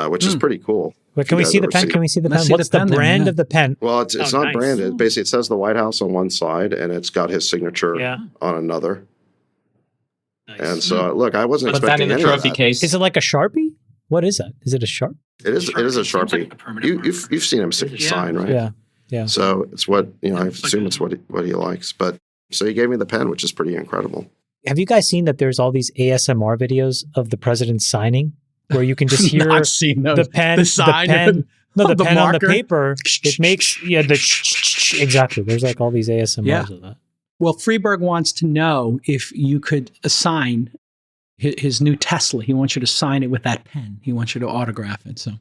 which is pretty cool. Wait, can we see the pen? Can we see the pen? What's the brand of the pen? Well, it's not branded. Basically, it says the White House on one side, and it's got his signature on another. Nice. And so, look, I wasn't expecting any of that. Put that in the trophy case. Is it like a Sharpie? What is that? Is it a Sharp? It is a Sharpie. Like you've seen him sign, right? Yeah. So it's what I assume it's what he likes. But so he gave me the pen, which is pretty incredible. Have you guys seen that there's all these ASMR videos of the president signing, where you can just hear the pen, the pen on the paper? It makes exactly. There's like all these ASMRs of that. Well, Freeberg wants to know if you could assign his new Tesla. He wants you to sign it with that pen. He wants you to autograph it. So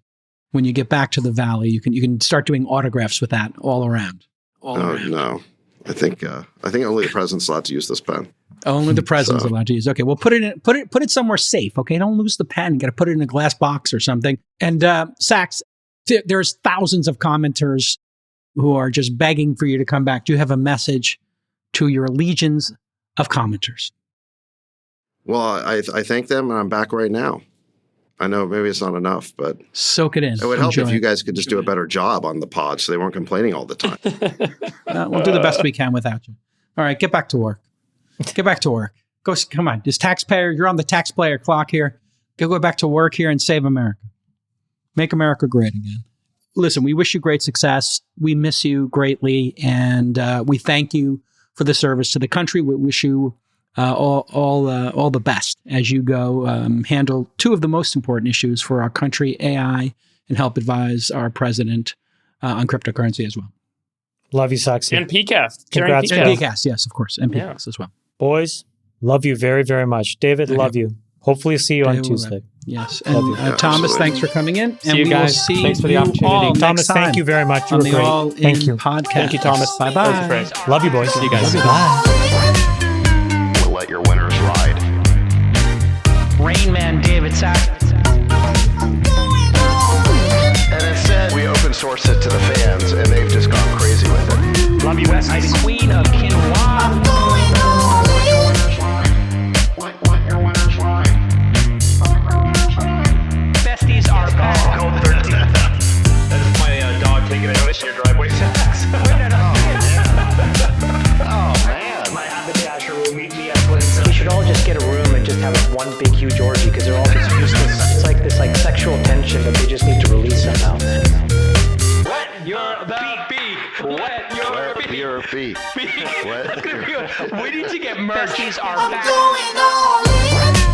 when you get back to the Valley, you can start doing autographs with that all around. No, I think only the president's allowed to use this pen. Only the president's allowed to use. Okay, well, put it somewhere safe. Okay, don't lose the pen. You got to put it in a glass box or something. And Sacks, there's thousands of commenters who are just begging for you to come back. Do you have a message to your legions of commenters? Well, I thank them, and I'm back right now. I know maybe it's not enough, but soak it in. It would help if you guys could just do a better job on the pod so they weren't complaining all the time. We'll do the best we can without you. All right, get back to work. Get back to work. Come on. This taxpayer, you're on the taxpayer clock here. Go back to work here and save America. Make America great again. Listen, we wish you great success. We miss you greatly, and we thank you for the service to the country. We wish you all the best as you go handle two of the most important issues for our country, AI, and help advise our president on cryptocurrency as well. Love you, Saxy. And PCast. Congrats, And PCast, yes, of course. And PCast as well. Boys, love you very, very much. David, love you. Hopefully see you on Tuesday. Yes. And Thomas, thanks for coming in. See you guys. Will see thanks for the you opportunity. all Thomas, next thank you very much. You on were the great. All Thank In you. podcast. Thank you, Thomas. Bye-bye. That was great. Love you, boys. See you guys. Bye. We'll let your winners ride. Rain Man David Sacks. And instead, we open source it to the fans, and they've just gone crazy with it. Love you, Besties. Queen of Quinoa. Besties are back. That is my dog taking a notice in your driveway. Oh, man. My haberdasher will meet me at Twins. We should all just get a room and just have one big huge orgy because they're all just useless. It's like this sexual tension that they just need to release somehow. Wet your beak. Wet your beak. Your feet. That's gonna be good. We need to get merch. Besties are back. Going all in.